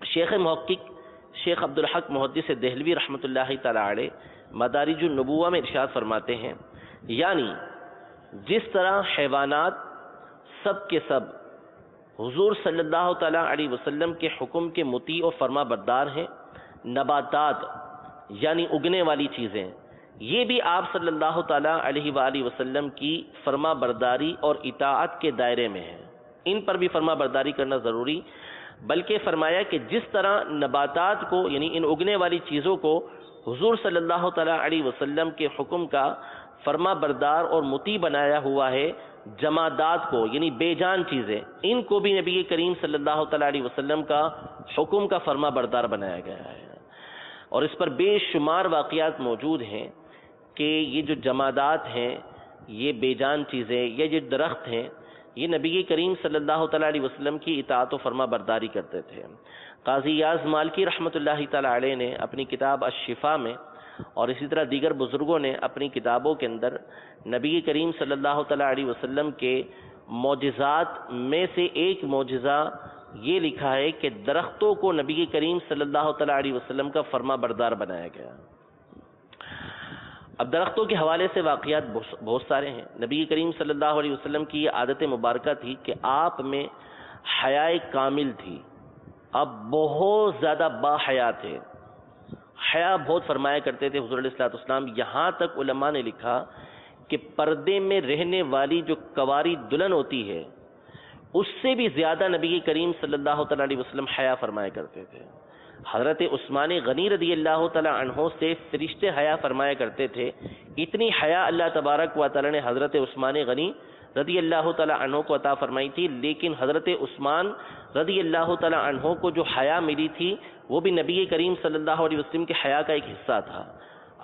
شیخ محقق شیخ عبدالحق محدث دہلوی رحمۃ اللہ تعالی علیہ مدارج النبوہ میں ارشاد فرماتے ہیں، یعنی جس طرح حیوانات سب کے سب حضور صلی اللہ تعالیٰ علیہ وسلم کے حکم کے مطیع و فرما بردار ہیں، نباتات یعنی اگنے والی چیزیں یہ بھی آپ صلی اللہ تعالیٰ علیہ وآلہ وسلم کی فرما برداری اور اطاعت کے دائرے میں ہیں، ان پر بھی فرما برداری کرنا ضروری، بلکہ فرمایا کہ جس طرح نباتات کو یعنی ان اگنے والی چیزوں کو حضور صلی اللہ تعالیٰ علیہ وسلم کے حکم کا فرما بردار اور مطیع بنایا ہوا ہے، جمادات کو یعنی بے جان چیزیں ان کو بھی نبی کریم صلی اللہ تعالیٰ علیہ وسلم کا حکم کا فرما بردار بنایا گیا ہے۔ اور اس پر بے شمار واقعات موجود ہیں کہ یہ جو جمادات ہیں، یہ بے جان چیزیں، یہ جو درخت ہیں، یہ نبی کریم صلی اللہ تعالیٰ علیہ وسلم کی اطاعت و فرما برداری کرتے تھے۔ قاضی یاز مالکی رحمۃ اللہ تعالیٰ علیہ نے اپنی کتاب الشفا میں اور اسی طرح دیگر بزرگوں نے اپنی کتابوں کے اندر نبی کریم صلی اللہ تعالیٰ علیہ وسلم کے معجزات میں سے ایک معجزہ یہ لکھا ہے کہ درختوں کو نبی کریم صلی اللہ تعالیٰ علیہ وسلم کا فرما بردار بنایا گیا۔ اب درختوں کے حوالے سے واقعات بہت سارے ہیں۔ نبی کریم صلی اللہ علیہ وسلم کی یہ عادت مبارکہ تھی کہ آپ میں حیا کامل تھی، اب بہت زیادہ با حیا تھے، حیا بہت فرمایا کرتے تھے حضور علیہ الصلوۃ والسلام۔ یہاں تک علماء نے لکھا کہ پردے میں رہنے والی جو کنواری دلہن ہوتی ہے اس سے بھی زیادہ نبی کریم صلی اللہ تعالیٰ علیہ وسلم حیا فرمایا کرتے تھے۔ حضرت عثمان غنی رضی اللہ تعالیٰ عنہ سے فرشتے حیا فرمایا کرتے تھے، اتنی حیا اللہ تبارک و تعالیٰ نے حضرت عثمان غنی رضی اللہ تعالیٰ عنہ کو عطا فرمائی تھی، لیکن حضرت عثمان رضی اللہ تعالیٰ عنہ کو جو حیا ملی تھی وہ بھی نبی کریم صلی اللہ علیہ وسلم کے حیا کا ایک حصہ تھا۔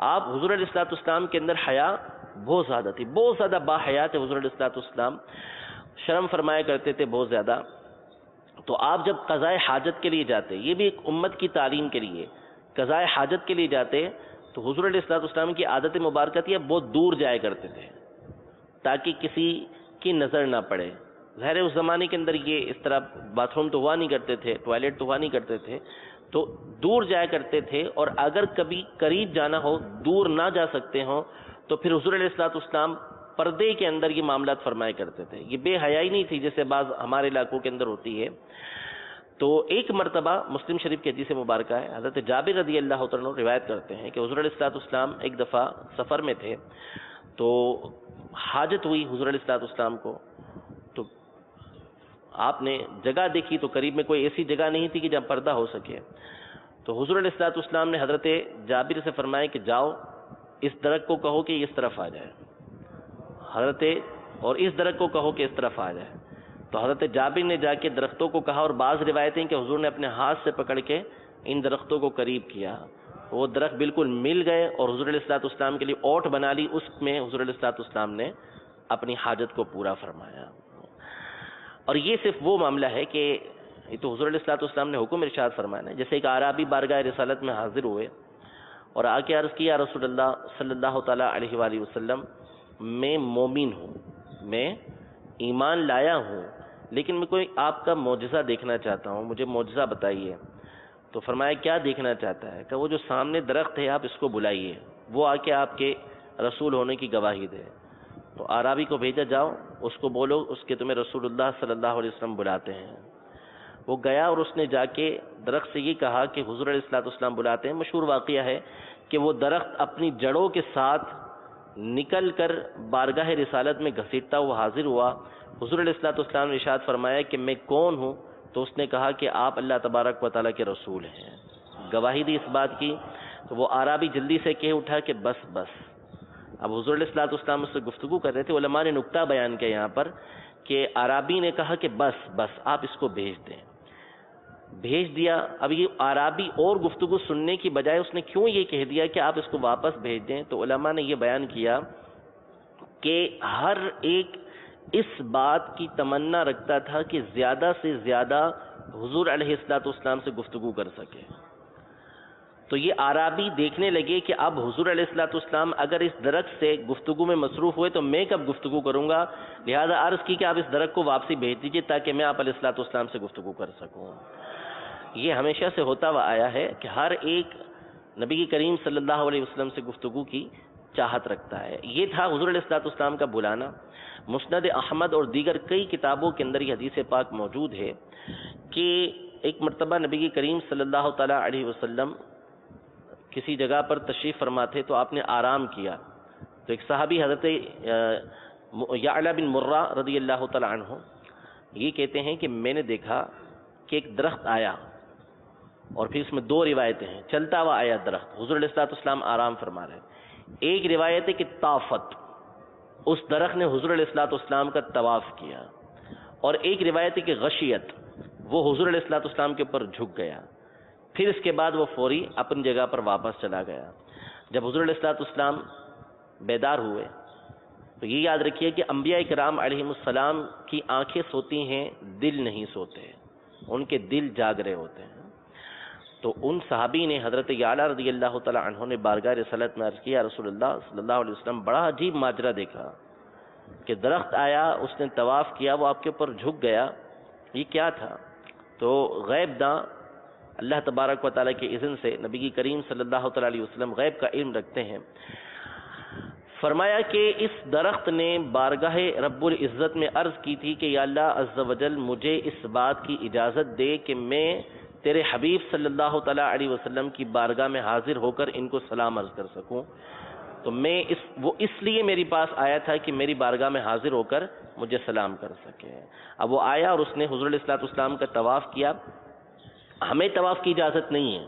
آپ حضور علیہ الصلوۃ والسلام کے اندر حیا بہت زیادہ تھی، بہت زیادہ با حیا تھے حضور علیہ الصلوۃ والسلام، شرم فرمایا کرتے تھے بہت زیادہ۔ تو آپ جب قضاء حاجت کے لیے جاتے، یہ بھی ایک امت کی تعلیم کے لیے، قضاء حاجت کے لیے جاتے تو حضور علیہ الصلوۃ والسلام کی عادت مبارکہ تھی، اب بہت دور جایا کرتے تھے تاکہ کسی کی نظر نہ پڑے۔ ظاہر اس زمانے کے اندر یہ اس طرح باتھ روم تو ہوا نہیں کرتے تھے، ٹوائلٹ تو ہوا نہیں کرتے تھے، تو دور جایا کرتے تھے، اور اگر کبھی قریب جانا ہو، دور نہ جا سکتے ہوں، تو پھر حضور علیہ الصلوۃ والسلام پردے کے اندر یہ معاملات فرمایا کرتے تھے۔ یہ بے حیائی نہیں تھی جیسے بعض ہمارے علاقوں کے اندر ہوتی ہے۔ تو ایک مرتبہ مسلم شریف کی حدیث مبارکہ ہے، حضرت جابر رضی اللہ عنہ روایت کرتے ہیں کہ حضور علیہ الصلوۃ والسلام ایک دفعہ سفر میں تھے، تو حاجت ہوئی حضور علیہ الصلوۃ والسلام کو، تو آپ نے جگہ دیکھی تو قریب میں کوئی ایسی جگہ نہیں تھی کہ جہاں پردہ ہو سکے، تو حضور علیہ الصلوۃ والسلام نے حضرت جابر سے فرمایا کہ جاؤ اس درخت کو کہو کہ اس طرف آ جائے، اور اس درخت کو کہو کہ اس طرف آ جائے۔ تو حضرت جابر نے جا کے درختوں کو کہا، اور بعض روایتیں کہ حضور نے اپنے ہاتھ سے پکڑ کے ان درختوں کو قریب کیا، وہ درخت بالکل مل گئے، اور حضور علیہ الصلوۃ والسلام کے لیے اوٹ بنا لی، اس میں حضور علیہ الصلوۃ والسلام نے اپنی حاجت کو پورا فرمایا۔ اور یہ صرف وہ معاملہ ہے کہ یہ تو حضور علیہ الصلوۃ والسلام نے حکم ارشاد فرمایا نا، جیسے ایک اعرابی بارگاہ رسالت میں حاضر ہوئے اور آ کے عرض کیا، رسول اللہ صلی اللہ تعالیٰ علیہ وآلہ وسلم، میں مومن ہوں، میں ایمان لایا ہوں، لیکن میں کوئی آپ کا معجزہ دیکھنا چاہتا ہوں، مجھے معجزہ بتائیے۔ تو فرمایا کیا دیکھنا چاہتا ہے؟ کہ وہ جو سامنے درخت ہے آپ اس کو بلائیے، وہ آ کے آپ کے رسول ہونے کی گواہی دے۔ تو اعرابی کو بھیجا، جاؤ اس کو بولو اس کے تمہیں رسول اللہ صلی اللہ علیہ وسلم بلاتے ہیں۔ وہ گیا اور اس نے جا کے درخت سے یہ کہا کہ حضور علیہ الصلوۃ والسلام بلاتے ہیں۔ مشہور واقعہ ہے کہ وہ درخت اپنی جڑوں کے ساتھ نکل کر بارگاہ رسالت میں گھسیٹتا ہوا حاضر ہوا۔ حضور علیہ الصلوۃ والسلام نے ارشاد فرمایا کہ میں کون ہوں؟ تو اس نے کہا کہ آپ اللہ تبارک و تعالیٰ کے رسول ہیں، گواہی دی اس بات کی۔ تو وہ اعرابی جلدی سے کہہ اٹھا کہ بس بس۔ اب حضور علیہ الصلوۃ والسلام اس سے گفتگو کر رہے تھے، علماء نے نکتہ بیان کیا یہاں پر کہ اعرابی نے کہا کہ بس بس آپ اس کو بھیج دیں، بھیج دیا۔ اب یہ اعرابی اور گفتگو سننے کی بجائے اس نے کیوں یہ کہہ دیا کہ آپ اس کو واپس بھیج دیں؟ تو علماء نے یہ بیان کیا کہ ہر ایک اس بات کی تمنا رکھتا تھا کہ زیادہ سے زیادہ حضور علیہ الصلوۃ والسلام سے گفتگو کر سکے۔ تو یہ اعرابی دیکھنے لگے کہ اب حضور علیہ الصلوۃ والسلام اگر اس درخت سے گفتگو میں مصروف ہوئے تو میں کب گفتگو کروں گا، لہذا عرض کی کہ آپ اس درخت کو واپسی بھیج دیجیے تاکہ میں آپ علیہ الصلوۃ والسلام سے گفتگو کر سکوں۔ یہ ہمیشہ سے ہوتا ہوا آیا ہے کہ ہر ایک نبی کریم صلی اللہ علیہ وسلم سے گفتگو کی چاہت رکھتا ہے۔ یہ تھا حضور علیہ الصلوۃ والسلام کا بلانا۔ مسند احمد اور دیگر کئی کتابوں کے اندر یہ حدیث پاک موجود ہے کہ ایک مرتبہ نبی کریم صلی اللہ تعالیٰ علیہ وسلم کسی جگہ پر تشریف فرما تھے تو آپ نے آرام کیا، تو ایک صحابی حضرت یعلا بن مرہ رضی اللہ تعالیٰ عنہ یہ کہتے ہیں کہ میں نے دیکھا کہ ایک درخت آیا، اور پھر اس میں دو روایتیں ہیں، چلتا ہوا آیا درخت، حضور علیہ الصلوۃ والسلام آرام فرما رہے۔ ایک روایت ہے کہ طافت، اس درخت نے حضور علیہ الصلوۃ والسلام کا طواف کیا، اور ایک روایت ہے کہ غشیت، وہ حضور علیہ الصلوۃ والسلام کے اوپر جھک گیا، پھر اس کے بعد وہ فوری اپنی جگہ پر واپس چلا گیا۔ جب حضور علیہ الصلوۃ والسلام بیدار ہوئے تو یہ یاد رکھیے کہ انبیاء کرام علیہم السلام کی آنکھیں سوتی ہیں، دل نہیں سوتے، ان کے دل جاگ رہے ہوتے ہیں۔ تو ان صحابی نے حضرت یعلا رضی اللہ تعالی عنہ نے بارگاہ رسالت میں عرض کیا رسول اللہ صلی اللہ علیہ وسلم بڑا عجیب ماجرا دیکھا کہ درخت آیا، اس نے طواف کیا، وہ آپ کے اوپر جھک گیا، یہ کیا تھا؟ تو غیب داں اللہ تبارک و تعالیٰ کے اذن سے نبی کریم صلی اللہ تعالیٰ علیہ وسلم غیب کا علم رکھتے ہیں، فرمایا کہ اس درخت نے بارگاہ رب العزت میں عرض کی تھی کہ یا اللہ عز و جل مجھے اس بات کی اجازت دے کہ میں تیرے حبیب صلی اللہ تعالیٰ علیہ وسلم کی بارگاہ میں حاضر ہو کر ان کو سلام عرض کر سکوں، تو میں وہ اس لیے میری پاس آیا تھا کہ میری بارگاہ میں حاضر ہو کر مجھے سلام کر سکے۔ اب وہ آیا اور اس نے حضور علیہ الصلوۃ والسلام کا طواف کیا۔ ہمیں طواف کی اجازت نہیں ہے،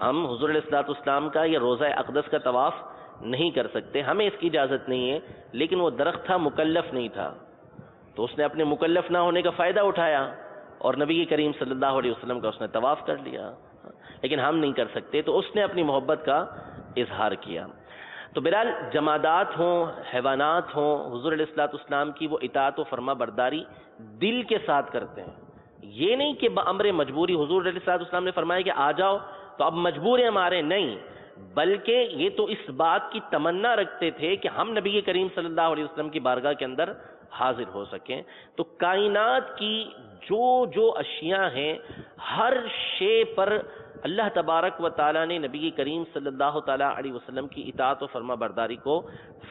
ہم حضور علیہ الصلوۃ والسلام کا یا روضہ اقدس کا طواف نہیں کر سکتے، ہمیں اس کی اجازت نہیں ہے، لیکن وہ درخت تھا، مکلف نہیں تھا، تو اس نے اپنے مکلف نہ ہونے کا فائدہ اٹھایا اور نبی کریم صلی اللہ علیہ وسلم کا اس نے طواف کر لیا، لیکن ہم نہیں کر سکتے، تو اس نے اپنی محبت کا اظہار کیا۔ تو بہرحال جمادات ہوں، حیوانات ہوں، حضور علیہ الصلوۃ والسلام کی وہ اطاعت و فرما برداری دل کے ساتھ کرتے ہیں، یہ نہیں کہ بامر مجبوری حضور علیہ الصلوۃ والسلام نے فرمایا کہ آ جاؤ تو اب مجبور ہیں ہمارے، نہیں، بلکہ یہ تو اس بات کی تمنا رکھتے تھے کہ ہم نبی کریم صلی اللہ علیہ وسلم کی بارگاہ کے اندر حاضر ہو سکیں۔ تو کائنات کی جو اشیاء ہیں، ہر شے پر اللہ تبارک و تعالیٰ نے نبی کریم صلی اللہ تعالیٰ علیہ وسلم کی اطاعت و فرما برداری کو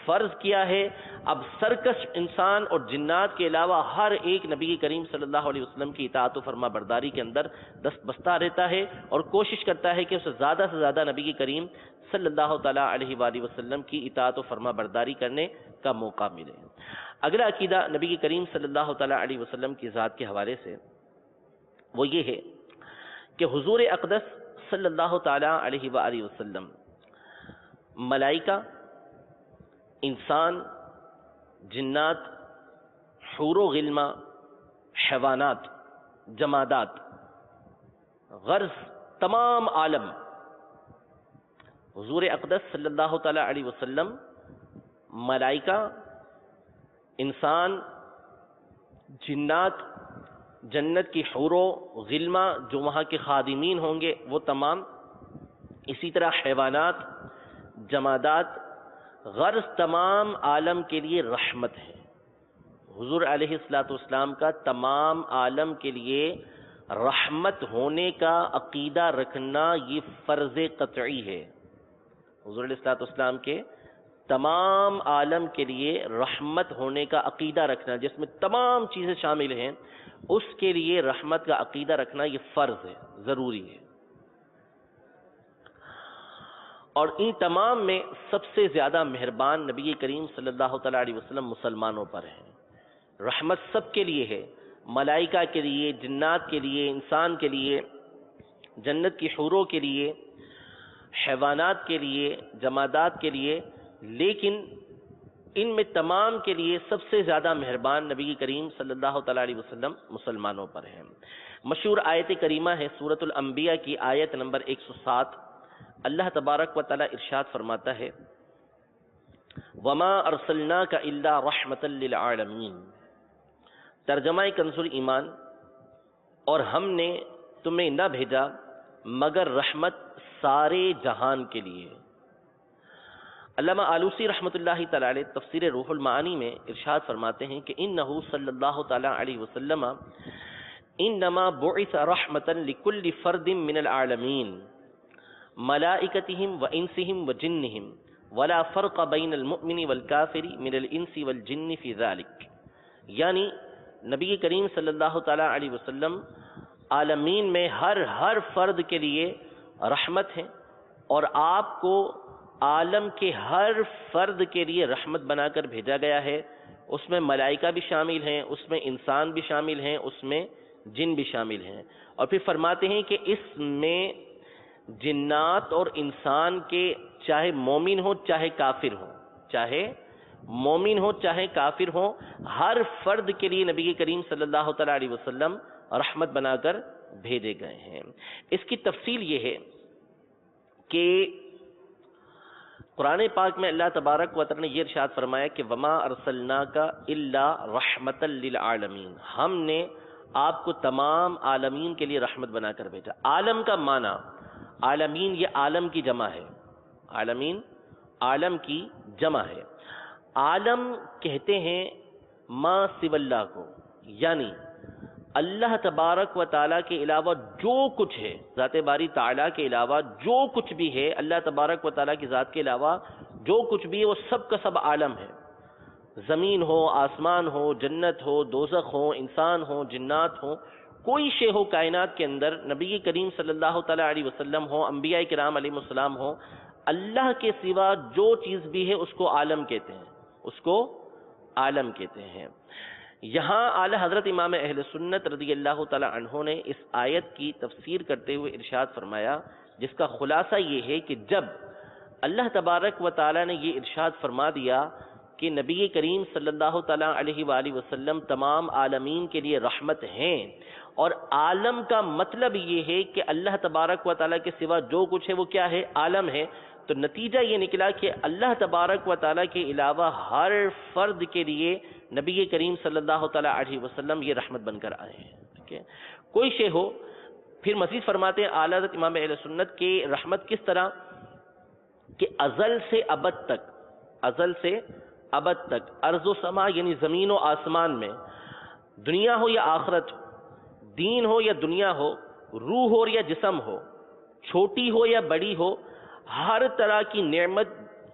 فرض کیا ہے۔ اب سرکش انسان اور جنات کے علاوہ ہر ایک نبی کریم صلی اللہ علیہ وسلم کی اطاعت و فرما برداری کے اندر دست بستہ رہتا ہے اور کوشش کرتا ہے کہ اسے زیادہ سے زیادہ نبی کریم صلی اللہ تعالیٰ علیہ وآلہ وسلم کی اطاعت و فرما برداری کرنے کا موقع ملے۔ اگلا عقیدہ نبی کریم صلی اللہ تعالیٰ علیہ وسلم کی ذات کے حوالے سے وہ یہ ہے کہ حضور اقدس صلی اللہ تعالیٰ علیہ وآلہ وسلم ملائکہ، انسان، جنات، حور و غلمہ، حیوانات، جمادات، غرض تمام عالم، حضور اقدس صلی اللہ تعالیٰ علیہ وسلم ملائکہ، انسان، جنات، جنت کی حور و غلمہ جو وہاں کے خادمین ہوں گے وہ تمام، اسی طرح حیوانات، جمادات، غرض تمام عالم کے لیے رحمت ہے۔ حضور علیہ الصلوۃ والسلام کا تمام عالم کے لیے رحمت ہونے کا عقیدہ رکھنا یہ فرض قطعی ہے۔ حضور علیہ الصلوۃ والسلام کے تمام عالم کے لیے رحمت ہونے کا عقیدہ رکھنا، جس میں تمام چیزیں شامل ہیں، اس کے لیے رحمت کا عقیدہ رکھنا یہ فرض ہے، ضروری ہے۔ اور ان تمام میں سب سے زیادہ مہربان نبی کریم صلی اللہ تعالیٰ علیہ وسلم مسلمانوں پر ہیں۔ رحمت سب کے لیے ہے، ملائکہ کے لیے، جنات کے لیے، انسان کے لیے، جنت کی حوروں کے لیے، حیوانات کے لیے، جمادات کے لیے، لیکن ان میں تمام کے لیے سب سے زیادہ مہربان نبی کریم صلی اللہ تعالیٰ علیہ وسلم مسلمانوں پر ہیں۔ مشہور آیت کریمہ ہے سورۃ الانبیاء کی آیت نمبر 107، اللہ تبارک و تعالیٰ ارشاد فرماتا ہے وَمَا أَرْسَلْنَاكَ إِلَّا رَحْمَةً لِّلْعَالَمِينَ، ترجمہ کنز الایمان، اور ہم نے تمہیں نہ بھیجا مگر رحمت سارے جہان کے لیے۔ علامہ آلوسی رحمۃ اللہ تعالی علیہ تفسیر روح المعانی میں ارشاد فرماتے ہیں کہ انہ صلی اللہ تعالی علیہ وسلم انما بعث رحمۃ لکل فرد من العالمین ملائکتہم وانسہم وجنہم ولا فرق بین المؤمن والکافر من الانس والجن فی ذلک، یعنی نبی کریم صلی اللہ تعالی علیہ وسلم عالمین میں ہر فرد کے لیے رحمت ہے، اور آپ کو عالم کے ہر فرد کے لیے رحمت بنا کر بھیجا گیا ہے۔ اس میں ملائکہ بھی شامل ہیں، اس میں انسان بھی شامل ہیں، اس میں جن بھی شامل ہیں۔ اور پھر فرماتے ہیں کہ اس میں جنات اور انسان کے چاہے مومن ہو چاہے کافر ہو، چاہے مومن ہو چاہے کافر ہو، ہر فرد کے لیے نبی کریم صلی اللہ تعالیٰ علیہ وسلم رحمت بنا کر بھیجے گئے ہیں۔ اس کی تفصیل یہ ہے کہ قرآن پاک میں اللہ تبارک و تعالی نے یہ ارشاد فرمایا کہ وما ارسلناک الا رحمتا للعالمین، ہم نے آپ کو تمام عالمین کے لیے رحمت بنا کر بھیجا۔ عالم کا معنی، عالمین یہ عالم کی جمع ہے، عالمین عالم کی جمع ہے۔ عالم کہتے ہیں ما سوی اللہ کو، یعنی اللہ تبارک و تعالیٰ کے علاوہ جو کچھ ہے، ذات باری تعالیٰ کے علاوہ جو کچھ بھی ہے، اللہ تبارک و تعالیٰ کی ذات کے علاوہ جو کچھ بھی ہے وہ سب کا سب عالم ہے۔ زمین ہو، آسمان ہو، جنت ہو، دوزخ ہو، انسان ہو، جنات ہو، کوئی شے ہو کائنات کے اندر، نبی کریم صلی اللہ تعالیٰ علیہ وسلم ہو، انبیاء کرام علیہ السلام ہو، اللہ کے سوا جو چیز بھی ہے اس کو عالم کہتے ہیں، اس کو عالم کہتے ہیں۔ یہاں اعلی حضرت امام اہل سنت رضی اللہ تعالیٰ عنہ نے اس آیت کی تفسیر کرتے ہوئے ارشاد فرمایا، جس کا خلاصہ یہ ہے کہ جب اللہ تبارک و تعالیٰ نے یہ ارشاد فرما دیا کہ نبی کریم صلی اللہ تعالیٰ علیہ وآلہ وسلم تمام عالمین کے لیے رحمت ہیں، اور عالم کا مطلب یہ ہے کہ اللہ تبارک و تعالیٰ کے سوا جو کچھ ہے وہ کیا ہے؟ عالم ہے، تو نتیجہ یہ نکلا کہ اللہ تبارک و تعالیٰ کے علاوہ ہر فرد کے لیے نبی کریم صلی اللہ تعالیٰ علیہ وسلم یہ رحمت بن کر آئے ہیں۔ ٹھیک ہے، کوئی شے ہو۔ پھر مزید فرماتے ہیں اعلیٰ حضرت امام اہل سنت کے رحمت کس طرح کہ ازل سے ابد تک، ازل سے ابد تک، ارض و سما یعنی زمین و آسمان میں، دنیا ہو یا آخرت، دین ہو یا دنیا ہو، روح ہو یا جسم ہو، چھوٹی ہو یا بڑی ہو، ہر طرح کی نعمت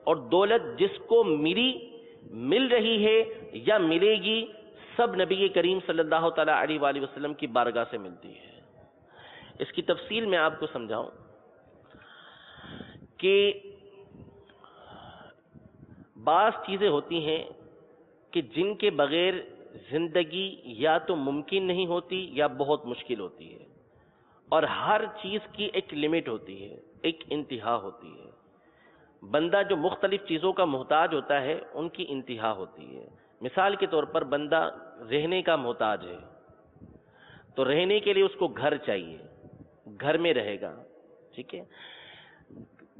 اور دولت جس کو مل رہی ہے یا ملے گی، سب نبی کریم صلی اللہ تعالیٰ علیہ وآلہ وسلم کی بارگاہ سے ملتی ہے۔ اس کی تفصیل میں آپ کو سمجھاؤں کہ بعض چیزیں ہوتی ہیں کہ جن کے بغیر زندگی یا تو ممکن نہیں ہوتی یا بہت مشکل ہوتی ہے، اور ہر چیز کی ایک لمٹ ہوتی ہے، ایک انتہا ہوتی ہے۔ بندہ جو مختلف چیزوں کا محتاج ہوتا ہے ان کی انتہا ہوتی ہے۔ مثال کے طور پر بندہ رہنے کا محتاج ہے، تو رہنے کے لیے اس کو گھر چاہیے، گھر میں رہے گا، ٹھیک ہے،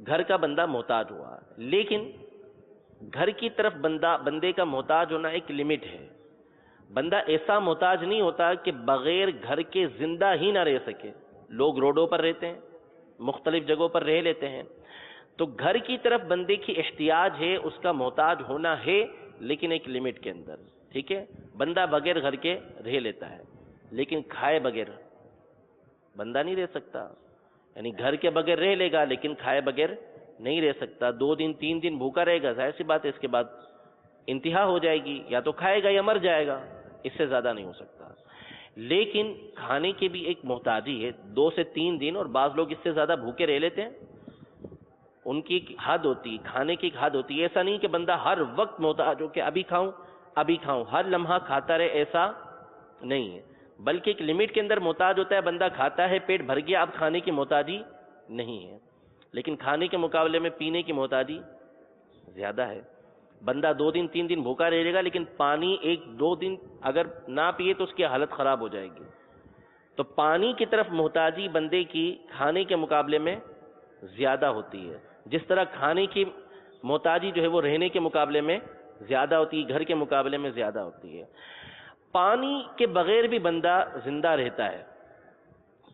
گھر کا بندہ محتاج ہوا، لیکن گھر کی طرف بندے کا محتاج ہونا ایک لمٹ ہے۔ بندہ ایسا محتاج نہیں ہوتا کہ بغیر گھر کے زندہ ہی نہ رہ سکے۔ لوگ روڈوں پر رہتے ہیں، مختلف جگہوں پر رہ لیتے ہیں، تو گھر کی طرف بندے کی احتیاج ہے، اس کا محتاج ہونا ہے، لیکن ایک لمٹ کے اندر، ٹھیک ہے۔ بندہ بغیر گھر کے رہ لیتا ہے، لیکن کھائے بغیر بندہ نہیں رہ سکتا، یعنی گھر کے بغیر رہ لے گا لیکن کھائے بغیر نہیں رہ سکتا۔ 2 دن 3 دن بھوکا رہے گا، ظاہر سی بات ہے اس کے بعد انتہا ہو جائے گی، یا تو کھائے گا یا مر جائے گا، اس سے زیادہ نہیں ہو سکتا۔ لیکن کھانے کی بھی ایک محتاجی ہے، 2 سے 3 دن، اور بعض لوگ اس سے زیادہ بھوکے رہ لیتے ہیں، ان کی ایک حد ہوتی ہے، کھانے کی ایک حد ہوتی ہے۔ ایسا نہیں کہ بندہ ہر وقت محتاج ہو کہ ابھی کھاؤں، ہر لمحہ کھاتا رہے، ایسا نہیں ہے، بلکہ ایک لمٹ کے اندر محتاج ہوتا ہے۔ بندہ کھاتا ہے، پیٹ بھر گیا، اب کھانے کی محتاجی نہیں ہے، لیکن کھانے کے مقابلے میں پینے کی محتاجی زیادہ ہے۔ بندہ 2 دن 3 دن بھوکا رہے گا، لیکن پانی 1-2 دن اگر نہ پیے تو اس کی حالت خراب ہو جائے گی۔ تو پانی کی طرف محتاجی بندے کی کھانے کے مقابلے میں زیادہ ہوتی ہے، جس طرح کھانے کی محتاجی جو ہے وہ رہنے کے مقابلے میں زیادہ ہوتی ہے، گھر کے مقابلے میں زیادہ ہوتی ہے۔ پانی کے بغیر بھی بندہ زندہ رہتا ہے،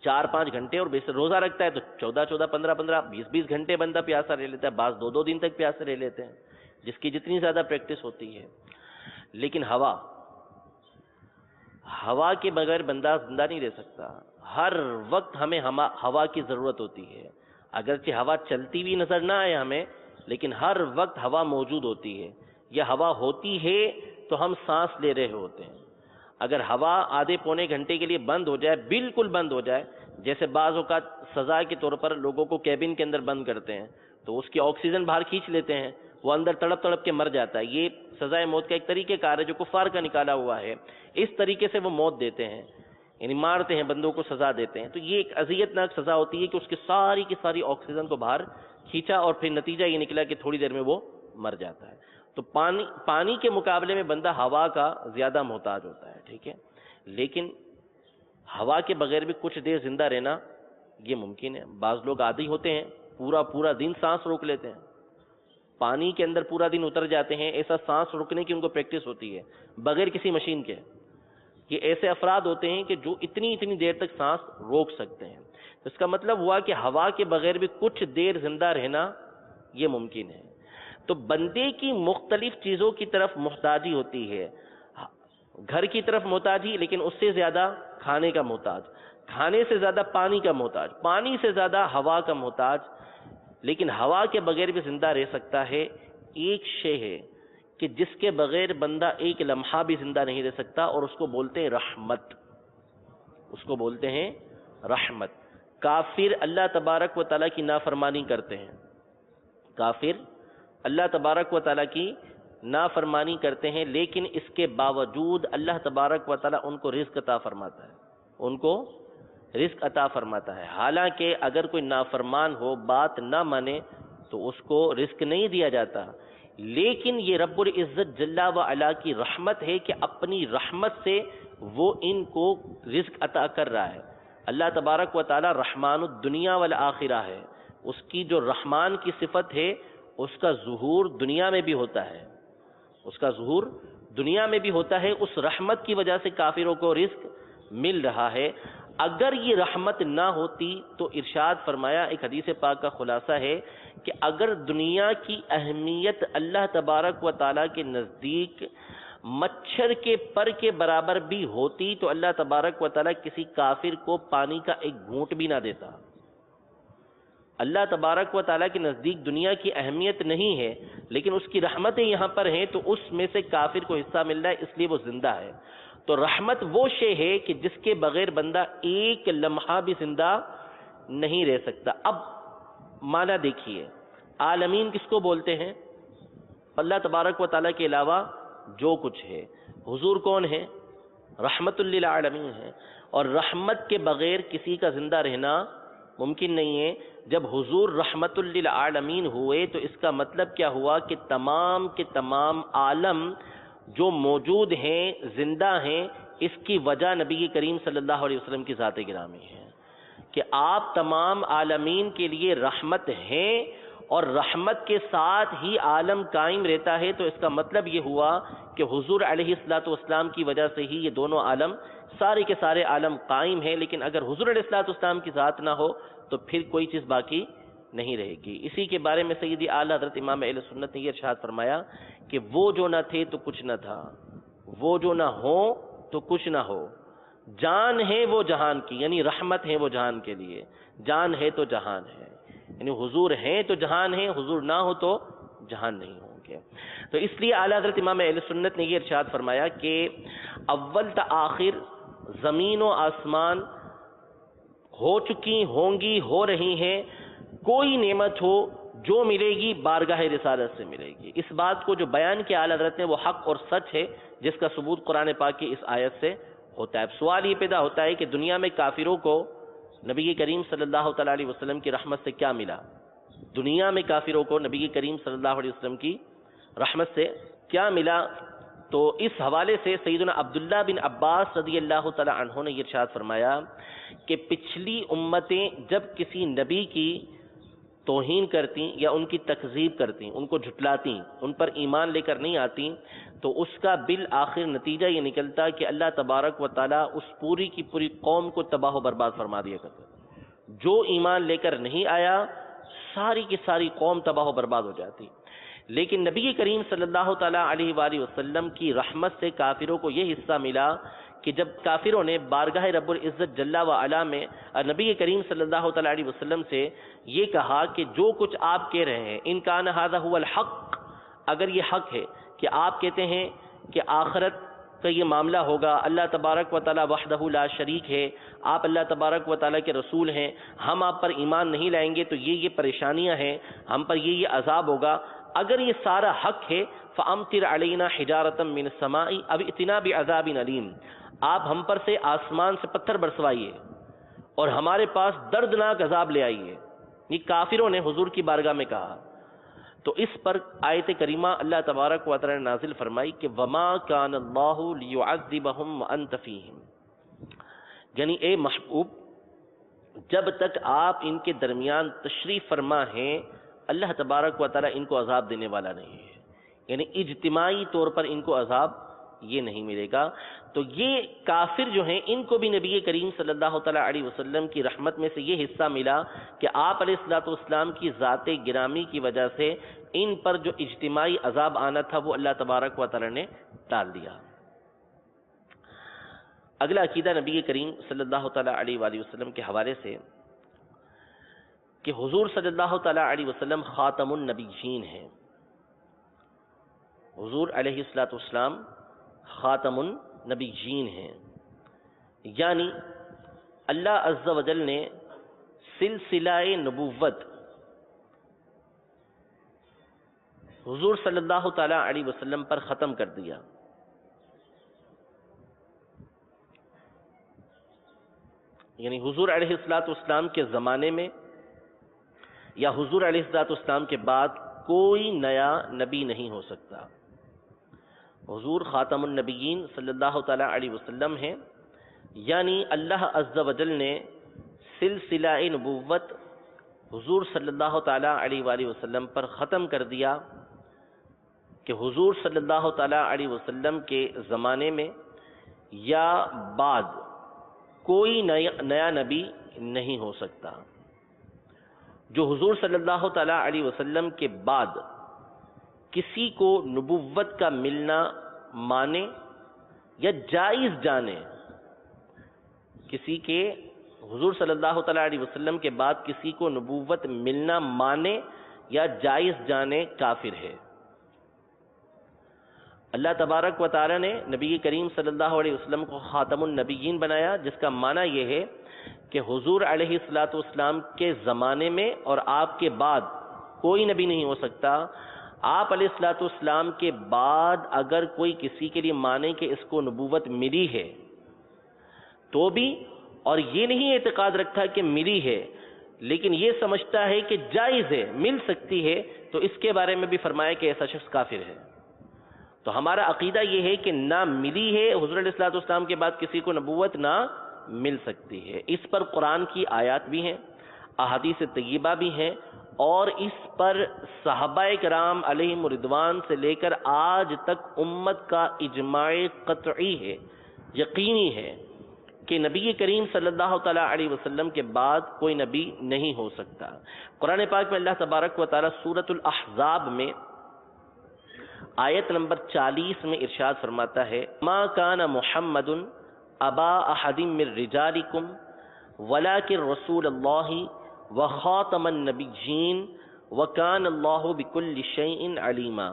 4-5 گھنٹے، اور روزہ رکھتا ہے تو 14-14, 15-15, 20-20 گھنٹے بندہ پیاسا رہ لیتا ہے، بعض 2-2 دن تک پیاسے رہ لیتے ہیں، جس کی جتنی زیادہ پریکٹس ہوتی ہے۔ لیکن ہوا کے بغیر بندہ زندہ نہیں رہ سکتا۔ ہر وقت ہمیں ہوا کی ضرورت ہوتی ہے، اگرچہ ہوا چلتی ہوئی نظر نہ آئے ہمیں، لیکن ہر وقت ہوا موجود ہوتی ہے۔ یہ ہوا ہوتی ہے تو ہم سانس لے رہے ہوتے ہیں۔ اگر ہوا آدھے پونے گھنٹے کے لیے بند ہو جائے، بالکل بند ہو جائے، جیسے بعض اوقات سزا کے طور پر لوگوں کو کیبن کے اندر بند کرتے ہیں تو اس کی آکسیجن باہر کھینچ لیتے ہیں، وہ اندر تڑپ تڑپ کے مر جاتا ہے۔ یہ سزائے موت کا ایک طریقہ کار ہے جو کفار کا نکالا ہوا ہے، اس طریقے سے وہ موت دیتے ہیں، یعنی مارتے ہیں، بندوں کو سزا دیتے ہیں۔ تو یہ ایک اذیت ناک سزا ہوتی ہے کہ اس کی ساری آکسیجن کو باہر کھینچا، اور پھر نتیجہ یہ نکلا کہ تھوڑی دیر میں وہ مر جاتا ہے۔ تو پانی کے مقابلے میں بندہ ہوا کا زیادہ محتاج ہوتا ہے، ٹھیک ہے۔ لیکن ہوا کے بغیر بھی کچھ دیر زندہ رہنا یہ ممکن ہے۔ بعض لوگ عادی ہوتے ہیں، پورا دن سانس روک لیتے ہیں، پانی کے اندر پورا دن اتر جاتے ہیں، ایسا سانس روکنے کی ان کو پریکٹس ہوتی ہے بغیر کسی مشین کے۔ یہ ایسے افراد ہوتے ہیں کہ جو اتنی دیر تک سانس روک سکتے ہیں. تو اس کا مطلب ہوا کہ ہوا کے بغیر بھی کچھ دیر زندہ رہنا یہ ممکن ہے. تو بندے کی مختلف چیزوں کی طرف محتاجی ہوتی ہے. گھر کی طرف محتاجی، لیکن اس سے زیادہ کھانے کا محتاج، کھانے سے زیادہ پانی کا محتاج، پانی سے زیادہ ہوا کا محتاج. لیکن ہوا کے بغیر بھی زندہ رہ سکتا ہے. ایک شے ہے کہ جس کے بغیر بندہ ایک لمحہ بھی زندہ نہیں رہ سکتا، اور اس کو بولتے ہیں رحمت. اس کو بولتے ہیں رحمت. کافر اللہ تبارک و تعالیٰ کی نافرمانی کرتے ہیں. کافر اللہ تبارک و تعالیٰ کی نافرمانی کرتے ہیں، لیکن اس کے باوجود اللہ تبارک و تعالیٰ ان کو رزق عطا فرماتا ہے. ان کو رزق عطا فرماتا ہے. حالانکہ اگر کوئی نافرمان ہو، بات نہ مانے، تو اس کو رزق نہیں دیا جاتا. لیکن یہ رب العزت جل و علا کی رحمت ہے کہ اپنی رحمت سے وہ ان کو رزق عطا کر رہا ہے. اللہ تبارک و تعالی رحمان الدنیا والآخرہ ہے. اس کی جو رحمان کی صفت ہے اس کا ظہور دنیا میں بھی ہوتا ہے. اس کا ظہور دنیا میں بھی ہوتا ہے. اس رحمت کی وجہ سے کافروں کو رزق مل رہا ہے. اگر یہ رحمت نہ ہوتی تو ارشاد فرمایا، ایک حدیث پاک کا خلاصہ ہے کہ اگر دنیا کی اہمیت اللہ تبارک و تعالیٰ کے نزدیک مچھر کے پر کے برابر بھی ہوتی تو اللہ تبارک و تعالیٰ کسی کافر کو پانی کا ایک گھونٹ بھی نہ دیتا. اللہ تبارک و تعالیٰ کے نزدیک دنیا کی اہمیت نہیں ہے، لیکن اس کی رحمتیں یہاں پر ہیں تو اس میں سے کافر کو حصہ مل رہا ہے، اس لیے وہ زندہ ہے. تو رحمت وہ شے ہے کہ جس کے بغیر بندہ ایک لمحہ بھی زندہ نہیں رہ سکتا. اب معنی دیکھیے، عالمین کس کو بولتے ہیں؟ اللہ تبارک و تعالیٰ کے علاوہ جو کچھ ہے. حضور کون ہے؟ رحمت للعالمین ہے. اور رحمت کے بغیر کسی کا زندہ رہنا ممکن نہیں ہے. جب حضور رحمت للعالمین ہوئے تو اس کا مطلب کیا ہوا کہ تمام کے تمام عالم جو موجود ہیں، زندہ ہیں، اس کی وجہ نبی کریم صلی اللہ علیہ وسلم کی ذات گرامی ہے کہ آپ تمام عالمین کے لیے رحمت ہیں، اور رحمت کے ساتھ ہی عالم قائم رہتا ہے. تو اس کا مطلب یہ ہوا کہ حضور علیہ الصلوۃ والسلام کی وجہ سے ہی یہ دونوں عالم، سارے کے سارے عالم قائم ہیں. لیکن اگر حضور علیہ الصلوۃ والسلام کی ذات نہ ہو تو پھر کوئی چیز باقی نہیں رہے گی. اسی کے بارے میں سیدی اعلیٰ حضرت امام اہل سنت نے یہ ارشاد فرمایا کہ وہ جو نہ تھے تو کچھ نہ تھا، وہ جو نہ ہو تو کچھ نہ ہو. جان ہے وہ جہان کی، یعنی رحمت ہے وہ جہان کے لیے. جان ہے تو جہان ہے، یعنی حضور ہیں تو جہان ہے، حضور نہ ہو تو جہان نہیں ہوں گے. تو اس لیے اعلیٰ حضرت امام اہل سنت نے یہ ارشاد فرمایا کہ اول تا آخر زمین و آسمان ہو چکی، ہوں گی، ہو رہی ہیں. کوئی نعمت ہو جو ملے گی بارگاہ رسالت سے ملے گی. اس بات کو جو بیان کیا اعلیٰ حضرت نے وہ حق اور سچ ہے، جس کا ثبوت قرآن پاک کی اس آیت سے ہوتا ہے. اب سوال یہ پیدا ہوتا ہے کہ دنیا میں کافروں کو نبی کریم صلی اللہ تعالیٰ علیہ وسلم کی رحمت سے کیا ملا؟ دنیا میں کافروں کو نبی کریم صلی اللہ علیہ وسلم کی رحمت سے کیا ملا؟ تو اس حوالے سے سیدنا عبداللہ بن عباس رضی اللہ تعالیٰ عنہ نے یہ ارشاد فرمایا کہ پچھلی امتیں جب کسی نبی کی توہین کرتی یا ان کی تکذیب کرتی، ان کو جھٹلاتی، ان پر ایمان لے کر نہیں آتی، تو اس کا بالآخر نتیجہ یہ نکلتا کہ اللہ تبارک و تعالیٰ اس پوری کی پوری قوم کو تباہ و برباد فرما دیا کرتا. جو ایمان لے کر نہیں آیا ساری کی ساری قوم تباہ و برباد ہو جاتی. لیکن نبی کریم صلی اللہ تعالیٰ علیہ وآلہ وسلم کی رحمت سے کافروں کو یہ حصہ ملا کہ جب کافروں نے بارگاہ رب العزت جل و علا میں نبی کریم صلی اللہ تعالیٰ علیہ وسلم سے یہ کہا کہ جو کچھ آپ کہہ رہے ہیں ان کان ھذا ھو الحق، اگر یہ حق ہے کہ آپ کہتے ہیں کہ آخرت کا یہ معاملہ ہوگا، اللہ تبارک و تعالیٰ وحدہ لا شریک ہے، آپ اللہ تبارک و تعالیٰ کے رسول ہیں، ہم آپ پر ایمان نہیں لائیں گے تو یہ پریشانیاں ہیں، ہم پر یہ عذاب ہوگا. اگر یہ سارا حق ہے فَأَمْطِرْ عَلَيْنَا حِجَارَةً مِّنَ السَّمَاءِ أَوْ ائْتِنَا بِعَذَابٍ أَلِيمٍ، آپ ہم پر سے آسمان سے پتھر برسوائیے اور ہمارے پاس دردناک عذاب لے آئیے. یہ کافروں نے حضور کی بارگاہ میں کہا. تو اس پر آیت کریمہ اللہ تبارک و تعالی نے نازل فرمائی کہ وَمَا كَانَ اللَّهُ لِيُعَذِّبَهُمْ وَأَنْتَ فِيهِمْ، یعنی اے محبوب جب تک آپ ان کے درمیان تشریف فرما ہیں اللہ تبارک و تعالی ان کو عذاب دینے والا نہیں ہے، یعنی اجتماعی طور پر ان کو عذاب یہ نہیں ملے گا۔ تو یہ کافر جو ہیں ان کو بھی نبی کریم صلی اللہ تعالیٰ علیہ وسلم کی رحمت میں سے یہ حصہ ملا کہ آپ علیہ الصلوۃ والسلام کی ذات گرامی کی وجہ سے ان پر جو اجتماعی عذاب آنا تھا وہ اللہ تبارک و تعالیٰ نے ٹال دیا۔ اگلا عقیدہ نبی کریم صلی اللہ تعالیٰ علیہ وآلہ وسلم کے حوالے سے کہ حضور صلی اللہ تعالیٰ علیہ وسلم خاتم النبیین ہیں۔ حضور علیہ الصلوۃ والسلام خاتم النبیین ہیں، یعنی اللہ عز و جل نے سلسلہ نبوت حضور صلی اللہ تعالیٰ علیہ وسلم پر ختم کر دیا۔ یعنی حضور علیہ الصلوۃ والسلام کے زمانے میں یا حضور علیہ الصلوۃ والسلام کے بعد کوئی نیا نبی نہیں ہو سکتا۔ حضور خاتم النبیین صلی اللہ تعالیٰ علیہ وسلم ہیں، یعنی اللہ عز و جل نے سلسلہ نبوت حضور صلی اللہ تعالیٰ علیہ وآلہ وسلم پر ختم کر دیا کہ حضور صلی اللہ تعالیٰ علیہ وسلم کے زمانے میں یا بعد کوئی نیا نبی نہیں ہو سکتا۔ جو حضور صلی اللہ تعالیٰ علیہ وسلم کے بعد کسی کو نبوت کا ملنا مانے یا جائز جانے، کسی کے حضور صلی اللہ تعالیٰ علیہ وسلم کے بعد کسی کو نبوت ملنا مانے یا جائز جانے کافر ہے۔ اللہ تبارک و تعالیٰ نے نبی کریم صلی اللہ علیہ وسلم کو خاتم النبیین بنایا، جس کا معنی یہ ہے کہ حضور علیہ الصلوۃ والسلام کے زمانے میں اور آپ کے بعد کوئی نبی نہیں ہو سکتا۔ آپ علیہ الصلوۃ والسلام کے بعد اگر کوئی کسی کے لیے مانے کہ اس کو نبوت ملی ہے تو بھی، اور یہ نہیں اعتقاد رکھتا کہ ملی ہے لیکن یہ سمجھتا ہے کہ جائز ہے، مل سکتی ہے، تو اس کے بارے میں بھی فرمایا کہ ایسا شخص کافر ہے۔ تو ہمارا عقیدہ یہ ہے کہ نہ ملی ہے، حضور علیہ الصلوۃ والسلام کے بعد کسی کو نبوت نہ مل سکتی ہے۔ اس پر قرآن کی آیات بھی ہیں، احادیث طیبہ بھی ہیں، اور اس پر صحابہ کرام علیہم رضوان سے لے کر آج تک امت کا اجماع قطعی ہے، یقینی ہے کہ نبی کریم صلی اللہ تعالیٰ علیہ وسلم کے بعد کوئی نبی نہیں ہو سکتا۔ قرآن پاک میں اللہ تبارک و تعالیٰ سورۃ الاحزاب میں آیت نمبر 40 میں ارشاد فرماتا ہے، ما کان محمد ابا احد من رجالکم ولکن رسول اللہ وخاتم النبیین وکان اللہ بکل شیء علیما۔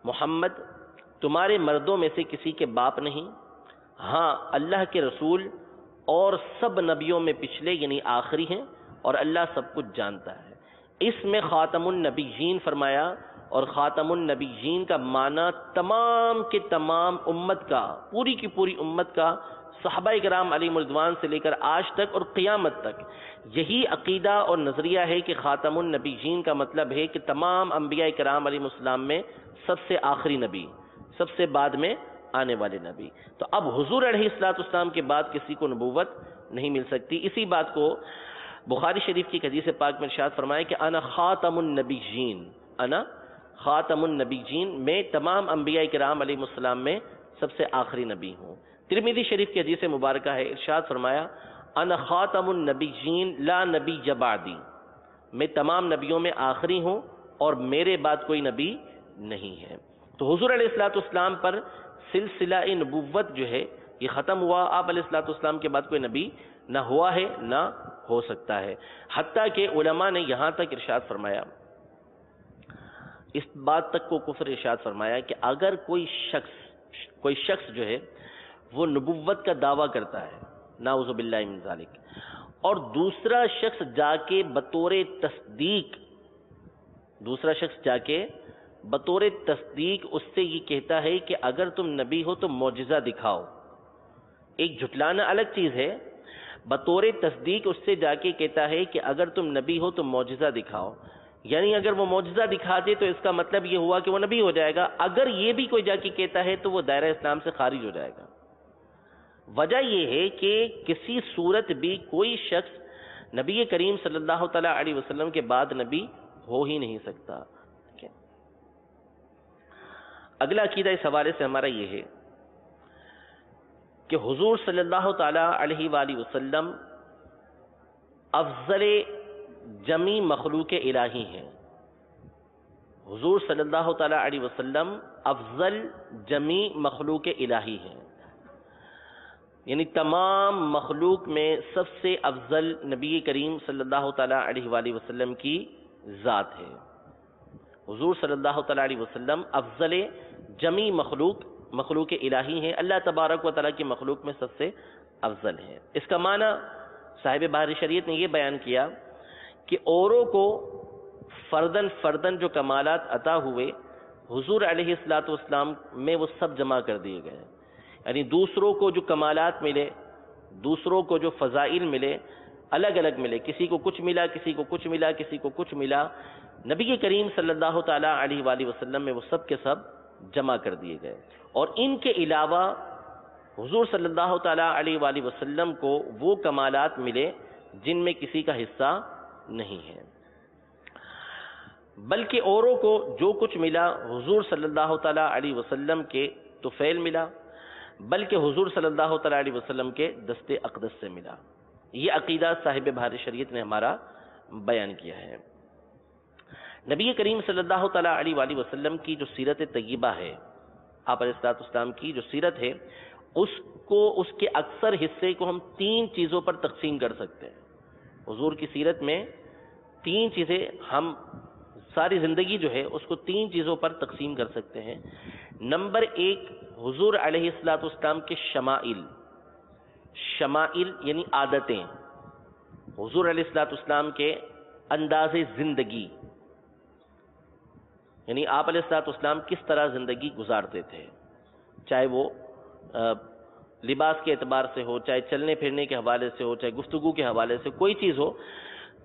محمد تمہارے مردوں میں سے کسی کے باپ نہیں، ہاں اللہ کے رسول اور سب نبیوں میں پچھلے یعنی آخری ہیں، اور اللہ سب کچھ جانتا ہے۔ اس میں خاتم النبیین فرمایا، اور خاتم النبیین کا معنی تمام کے تمام امت کا، پوری کی پوری امت کا، صحابہ کرام علیہم رضوان سے لے کر آج تک اور قیامت تک یہی عقیدہ اور نظریہ ہے کہ خاتم النبیین کا مطلب ہے کہ تمام انبیاء کرام علیہم السلام میں سب سے آخری نبی، سب سے بعد میں آنے والے نبی۔ تو اب حضور علیہ الصلوۃ والسلام کے بعد کسی کو نبوت نہیں مل سکتی۔ اسی بات کو بخاری شریف کی حدیث پاک میں ارشاد فرمایا کہ انا خاتم النبیین، انا خاتم النبیین، میں تمام انبیاء کرام علیہ السلام میں سب سے آخری نبی ہوں۔ ترمذی شریف کی حدیث مبارکہ ہے، ارشاد فرمایا انا خاتم النبیین لا نبی بعدی، میں تمام نبیوں میں آخری ہوں اور میرے بعد کوئی نبی نہیں ہے۔ تو حضور علیہ الصلوۃ والسلام پر سلسلہ نبوت جو ہے یہ ختم ہوا، آپ علیہ الصلوۃ والسلام کے بعد کوئی نبی نہ ہوا ہے نہ ہو سکتا ہے۔ حتیٰ کہ علماء نے یہاں تک ارشاد فرمایا، اس بات تک کو کفر ارشاد فرمایا کہ اگر کوئی شخص جو ہے وہ نبوت کا دعویٰ کرتا ہے، نعوذ باللہ من ذالک، اور دوسرا شخص جا کے بطور تصدیق اس سے یہ کہتا ہے کہ اگر تم نبی ہو تو معجزہ دکھاؤ، ایک جھٹلانا الگ چیز ہے، بطور تصدیق اس سے جا کے کہتا ہے کہ اگر تم نبی ہو تو معجزہ دکھاؤ، یعنی اگر وہ معجزہ دکھا دے تو اس کا مطلب یہ ہوا کہ وہ نبی ہو جائے گا۔ اگر یہ بھی کوئی جا کے کہتا ہے تو وہ دائرہ اسلام سے خارج ہو جائے گا۔ وجہ یہ ہے کہ کسی صورت بھی کوئی شخص نبی کریم صلی اللہ تعالیٰ علیہ وسلم کے بعد نبی ہو ہی نہیں سکتا۔ اگلا عقیدہ اس حوالے سے ہمارا یہ ہے کہ حضور صلی اللہ تعالی علیہ وآلہ وسلم افضل جمی مخلوق الہی ہیں. حضور صلی اللہ تعالی علیہ وسلم افضل جمی مخلوق الہی ہیں، یعنی تمام مخلوق میں سب سے افضل نبی کریم صلی اللہ تعالی علیہ وآلہ وسلم کی ذات ہے. حضور صلی اللہ تعالی علیہ وسلم افضل جمی مخلوق الہی ہیں، اللہ تبارک و تعالیٰ کی مخلوق میں سب سے افضل ہیں. اس کا معنی صاحب بحر شریعت نے یہ بیان کیا کہ اوروں کو فردن جو کمالات عطا ہوئے حضور علیہ السلام میں وہ سب جمع کر دیے گئے. یعنی دوسروں کو جو کمالات ملے، دوسروں کو جو فضائل ملے، الگ الگ ملے، کسی کو کچھ ملا، کسی کو کچھ ملا، کسی کو کچھ ملا، نبی کریم صلی اللہ تعالی علیہ وآلہ وسلم میں وہ سب کے سب جمع کر دیے گئے. اور ان کے علاوہ حضور صلی اللہ تعالی علیہ وآلہ وسلم کو وہ کمالات ملے جن میں کسی کا حصہ نہیں ہے، بلکہ اوروں کو جو کچھ ملا حضور صلی اللہ تعالی علیہ وسلم کے طفیل ملا، بلکہ حضور صلی اللہ تعالی علیہ وسلم کے دست اقدس سے ملا. یہ عقیدہ صاحب بحر شریعت نے ہمارا بیان کیا ہے. نبی کریم صلی اللہ تعالی علیہ وآلہ وسلم کی جو سیرت طیبہ ہے، آپ علیہ السلام کی جو سیرت ہے، اس کے اکثر حصے کو ہم 3 چیزوں پر تقسیم کر سکتے ہیں. حضور کی سیرت میں 3 چیزیں، ہم ساری زندگی جو ہے اس کو 3 چیزوں پر تقسیم کر سکتے ہیں. نمبر 1، حضور علیہ السلام کے شمائل یعنی عادتیں، حضور علیہ السلام کے انداز زندگی، یعنی آپ علیہ السلام کس طرح زندگی گزارتے تھے، چاہے وہ لباس کے اعتبار سے ہو، چاہے چلنے پھرنے کے حوالے سے ہو، چاہے گفتگو کے حوالے سے، کوئی چیز ہو.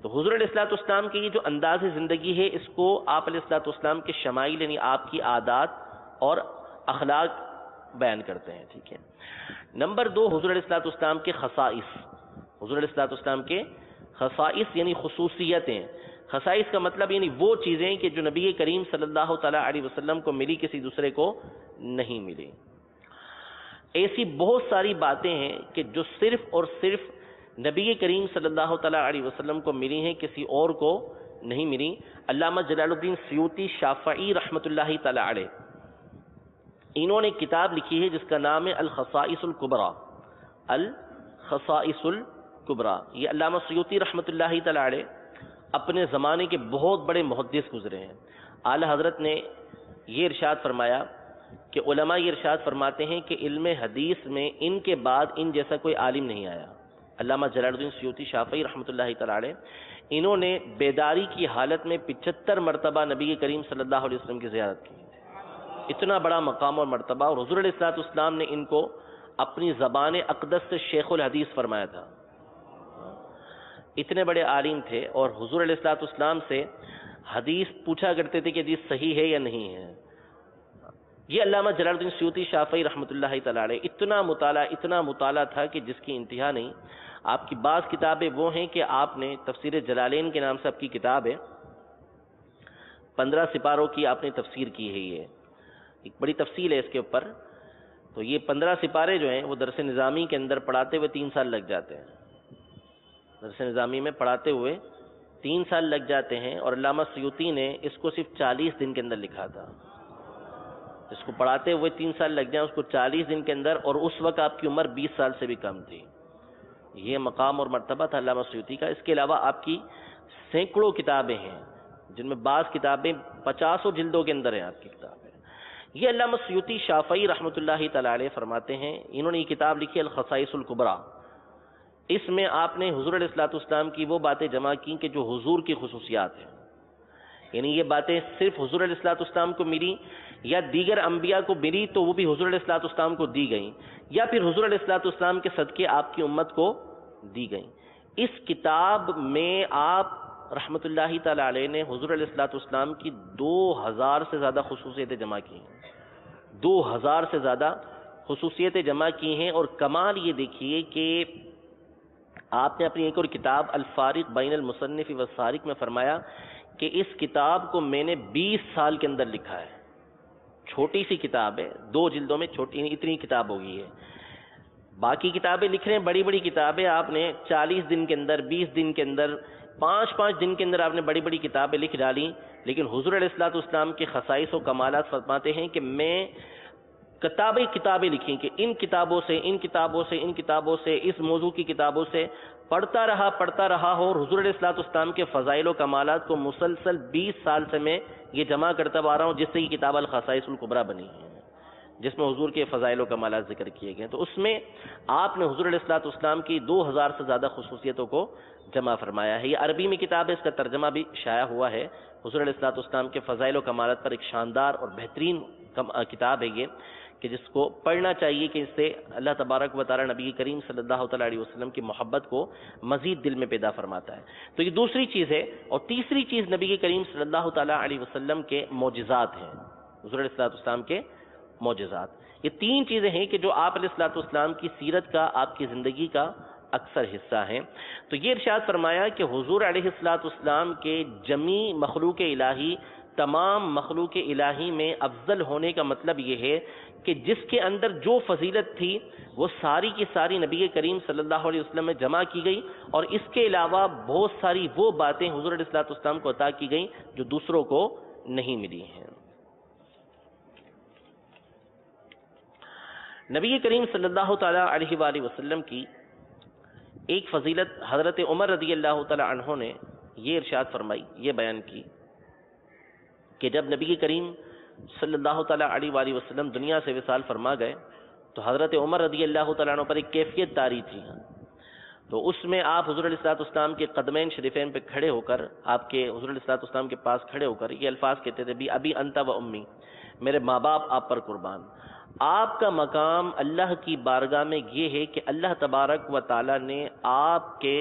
تو حضور علیہ السلام کی یہ جو انداز زندگی ہے، اس کو آپ علیہ السلام کے شمائل یعنی آپ کی عادات اور اخلاق بیان کرتے ہیں. ٹھیک ہے. نمبر 2، حضور علیہ السلام کے خصائص. حضور علیہ السلام کے خصائص یعنی خصوصیتیں. خصائص کا مطلب یعنی وہ چیزیں کہ جو نبی کریم صلی اللہ تعالی علیہ وسلم کو ملی، کسی دوسرے کو نہیں ملی. ایسی بہت ساری باتیں ہیں کہ جو صرف اور صرف نبی کریم صلی اللہ تعالی علیہ وسلم کو ملی ہیں، کسی اور کو نہیں ملی. علامہ جلال الدین سیوطی شافعی رحمۃ اللہ تعالی علیہ، انہوں نے کتاب لکھی ہے جس کا نام ہے الخصائص الکبریٰ. الخصائص الکبریٰ. یہ علامہ سیوطی رحمۃ اللہ تعالی علیہ اپنے زمانے کے بہت بڑے محدث گزرے ہیں. اعلی حضرت نے یہ ارشاد فرمایا کہ علماء یہ ارشاد فرماتے ہیں کہ علم حدیث میں ان کے بعد ان جیسا کوئی عالم نہیں آیا. علامہ جلال الدین سیوطی شافعی رحمۃ اللہ تعالی علیہ، انہوں نے بیداری کی حالت میں 75 مرتبہ نبی کریم صلی اللہ علیہ وسلم کی زیارت کی. اتنا بڑا مقام اور مرتبہ. اور حضور علیہ السلام نے ان کو اپنی زبان اقدس سے شیخ الحدیث فرمایا تھا. اتنے بڑے عالم تھے اور حضور علیہ السلام سے حدیث پوچھا کرتے تھے کہ حدیث صحیح ہے یا نہیں ہے. یہ علامہ جلال الدین سیوطی شافعی رحمۃ اللہ تعالی علیہ اتنا مطالعہ تھا کہ جس کی انتہا نہیں. آپ کی بعض کتابیں وہ ہیں کہ آپ نے تفسیر جلالین کے نام سے آپ کی کتاب ہے، 15 سپاروں کی آپ نے تفسیر کی ہے. یہ ایک بڑی تفصیل ہے اس کے اوپر. تو یہ 15 سپارے جو ہیں وہ درس نظامی کے اندر پڑھاتے ہوئے 3 سال لگ جاتے ہیں. درس نظامی میں پڑھاتے ہوئے 3 سال لگ جاتے ہیں، اور علامہ سیوطی نے اس کو صرف 40 دن کے اندر لکھا تھا. اس کو پڑھاتے ہوئے 3 سال لگ جائیں، اس کو 40 دن کے اندر، اور اس وقت آپ کی عمر 20 سال سے بھی کم تھی. یہ مقام اور مرتبہ تھا علامہ سیوطی کا. اس کے علاوہ آپ کی سینکڑوں کتابیں ہیں، جن میں بعض کتابیں 50 جلدوں کے اندر ہیں آپ کی کتابیں. یہ علامہ سیوطی شافعی رحمۃ اللہ تعالی علیہ فرماتے ہیں، انہوں نے یہ کتاب لکھی الخصائص الکبریٰ. اس میں آپ نے حضور علیہ السلام کی وہ باتیں جمع کی کہ جو حضور کی خصوصیات ہیں. یعنی یہ باتیں صرف حضور علیہ السلام کو ملی، یا دیگر انبیاء کو ملی تو وہ بھی حضور علیہ السلام کو دی گئیں، یا پھر حضور علیہ السلام کے صدقے آپ کی امت کو دی گئیں. اس کتاب میں آپ رحمۃ اللہ تعالی علیہ نے حضور علیہ السلام کی 2000 سے زیادہ خصوصیتیں جمع کی ہیں. 2000 سے زیادہ خصوصیتیں جمع کی ہیں. اور کمال یہ دیکھیے کہ آپ نے اپنی ایک اور کتاب الفارق بین المصنف والسارق میں فرمایا کہ اس کتاب کو میں نے 20 سال کے اندر لکھا ہے. چھوٹی سی کتاب ہے، 2 جلدوں میں چھوٹی اتنی کتاب ہوگی ہے. باقی کتابیں لکھ رہے ہیں، بڑی بڑی کتابیں آپ نے 40 دن کے اندر، 20 دن کے اندر، 5 دن کے اندر آپ نے بڑی بڑی کتابیں لکھ ڈالی، لیکن حضور علیہ الصلوۃ والسلام کے خصائص و کمالات فرماتے ہیں کہ میں کتابیں لکھیں کہ ان کتابوں سے اس موضوع کی کتابوں سے پڑھتا رہا ہو، اور حضور علیہ الصلوۃ والسلام کے فضائل و کمالات کو مسلسل 20 سال سے میں یہ جمع کرتا آ رہا ہوں، جس سے یہ کتاب الخصائص الکبریٰ بنی ہے، جس میں حضور کے فضائل و کمالات ذکر کیے گئے. تو اس میں آپ نے حضور علیہ الصلوۃ والسلام کی 2000 سے زیادہ خصوصیتوں کو جمع فرمایا ہے. یہ عربی میں کتاب ہے، اس کا ترجمہ بھی شائع ہوا ہے. حضور علیہ الصلوۃ والسلام کے فضائل و کمالات پر ایک شاندار اور بہترین کتاب ہے یہ، کہ جس کو پڑھنا چاہیے، کہ اس سے اللہ تبارک و تعالی نبی کریم صلی اللہ تعالی علیہ وسلم کی محبت کو مزید دل میں پیدا فرماتا ہے. تو یہ دوسری چیز ہے. اور تیسری چیز نبی کریم صلی اللہ تعالی علیہ وسلم کے معجزات ہیں، حضور علیہ الصلوۃ والسلام کے معجزات. یہ 3 چیزیں ہیں کہ جو آپ علیہ الصلوۃ والسلام کی سیرت کا، آپ کی زندگی کا اکثر حصہ ہیں. تو یہ ارشاد فرمایا کہ حضور علیہ الصلوۃ والسلام کے جمیع مخلوق الہی، تمام مخلوق الہی میں افضل ہونے کا مطلب یہ ہے کہ جس کے اندر جو فضیلت تھی وہ ساری کی ساری نبی کریم صلی اللہ علیہ وسلم میں جمع کی گئی، اور اس کے علاوہ بہت ساری وہ باتیں حضور علیہ الصلوۃ والسلام کو عطا کی گئیں جو دوسروں کو نہیں ملی ہیں. نبی کریم صلی اللہ تعالی علیہ وآلہ وسلم کی ایک فضیلت حضرت عمر رضی اللہ تعالی عنہ نے یہ ارشاد فرمائی، یہ بیان کی کہ جب نبی کریم صلی اللہ تعالی علیہ وآلہ وسلم دنیا سے وصال فرما گئے تو حضرت عمر رضی اللہ تعالیٰ عنہ پر ایک کیفیت طاری تھی. تو اس میں آپ حضور علیہ الصلوۃ والسلام کے قدمین شریفین پہ کھڑے ہو کر، آپ کے حضور علیہ الصلوۃ والسلام کے پاس کھڑے ہو کر یہ الفاظ کہتے تھے، ابی انت و امی، میرے ماں باپ آپ پر قربان. آپ کا مقام اللہ کی بارگاہ میں یہ ہے کہ اللہ تبارک و تعالیٰ نے آپ کے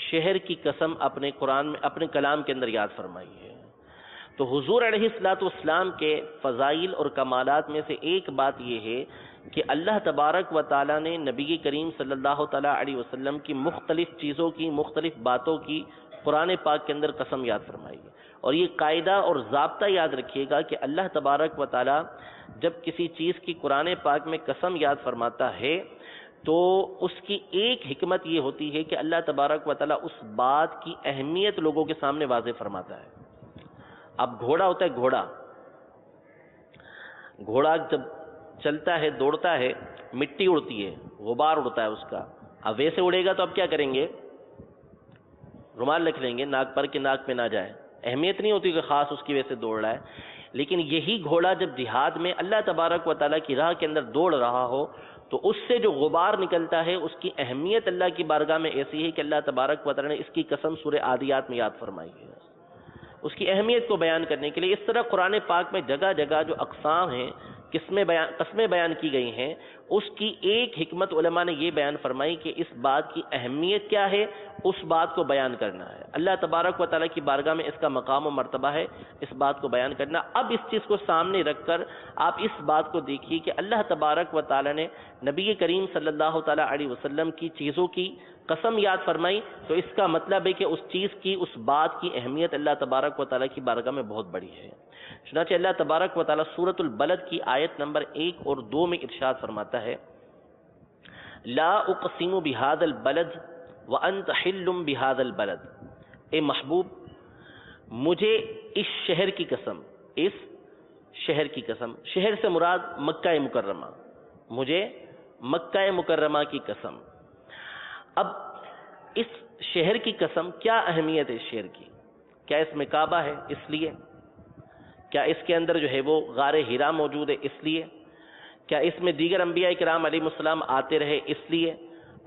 شہر کی قسم اپنے قرآن میں، اپنے کلام کے اندر یاد فرمائی ہے. تو حضور علیہ الصلوۃ والسلام کے فضائل اور کمالات میں سے ایک بات یہ ہے کہ اللہ تبارک و تعالیٰ نے نبی کریم صلی اللہ تعالیٰ علیہ وسلم کی مختلف چیزوں کی، مختلف باتوں کی قرآن پاک کے اندر قسم یاد فرمائی ہے. اور یہ قاعدہ اور ضابطہ یاد رکھیے گا کہ اللہ تبارک و تعالیٰ جب کسی چیز کی قرآن پاک میں قسم یاد فرماتا ہے تو اس کی ایک حکمت یہ ہوتی ہے کہ اللہ تبارک و تعالیٰ اس بات کی اہمیت لوگوں کے سامنے واضح فرماتا ہے. اب گھوڑا ہوتا ہے، گھوڑا جب چلتا ہے، دوڑتا ہے، مٹی اڑتی ہے، غبار اڑتا ہے اس کا. اب ویسے اڑے گا تو اب کیا کریں گے؟ رومال رکھ لیں گے ناک پر کہ ناک پہ نہ جائے. اہمیت نہیں ہوتی کہ خاص اس کی وجہ سے دوڑ رہا ہے. لیکن یہی گھوڑا جب جہاد میں اللہ تبارک و تعالیٰ کی راہ کے اندر دوڑ رہا ہو تو اس سے جو غبار نکلتا ہے اس کی اہمیت اللہ کی بارگاہ میں ایسی ہے کہ اللہ تبارک و تعالیٰ نے اس کی قسم سورہ عادیات میں یاد فرمائی ہے، اس کی اہمیت کو بیان کرنے کے لیے. اس طرح قرآن پاک میں جگہ جگہ جو اقسام ہیں، قسمیں بیان کی گئی ہیں، اس کی ایک حکمت علماء نے یہ بیان فرمائی کہ اس بات کی اہمیت کیا ہے، اس بات کو بیان کرنا ہے. اللہ تبارک و تعالیٰ کی بارگاہ میں اس کا مقام و مرتبہ ہے، اس بات کو بیان کرنا. اب اس چیز کو سامنے رکھ کر آپ اس بات کو دیکھیے کہ اللہ تبارک و تعالیٰ نے نبی کریم صلی اللہ تعالیٰ علیہ وسلم کی چیزوں کی قسم یاد فرمائی، تو اس کا مطلب ہے کہ اس چیز کی، اس بات کی اہمیت اللہ تبارک و تعالیٰ کی بارگاہ میں بہت بڑی ہے. چنانچہ اللہ تبارک و تعالیٰ سورۃ البلد کی آیت نمبر 1 اور 2 میں ارشاد فرماتا ہے، لا اقسم بہذا البلد وانت حل بہذا البلد. اے محبوب، مجھے اس شہر کی قسم، اس شہر کی قسم، شہر سے مراد مکہ مکرمہ، مجھے مکہ مکرمہ کی قسم. اب اس شہر کی قسم، کیا اہمیت ہے اس شہر کی؟ کیا اس میں کعبہ ہے؟ اس لیے. کیا اس کے اندر جو ہے وہ غار ہرا موجود ہے؟ اس لیے. کیا اس میں دیگر انبیاء کرام علیہ السلام آتے رہے؟ اس لیے.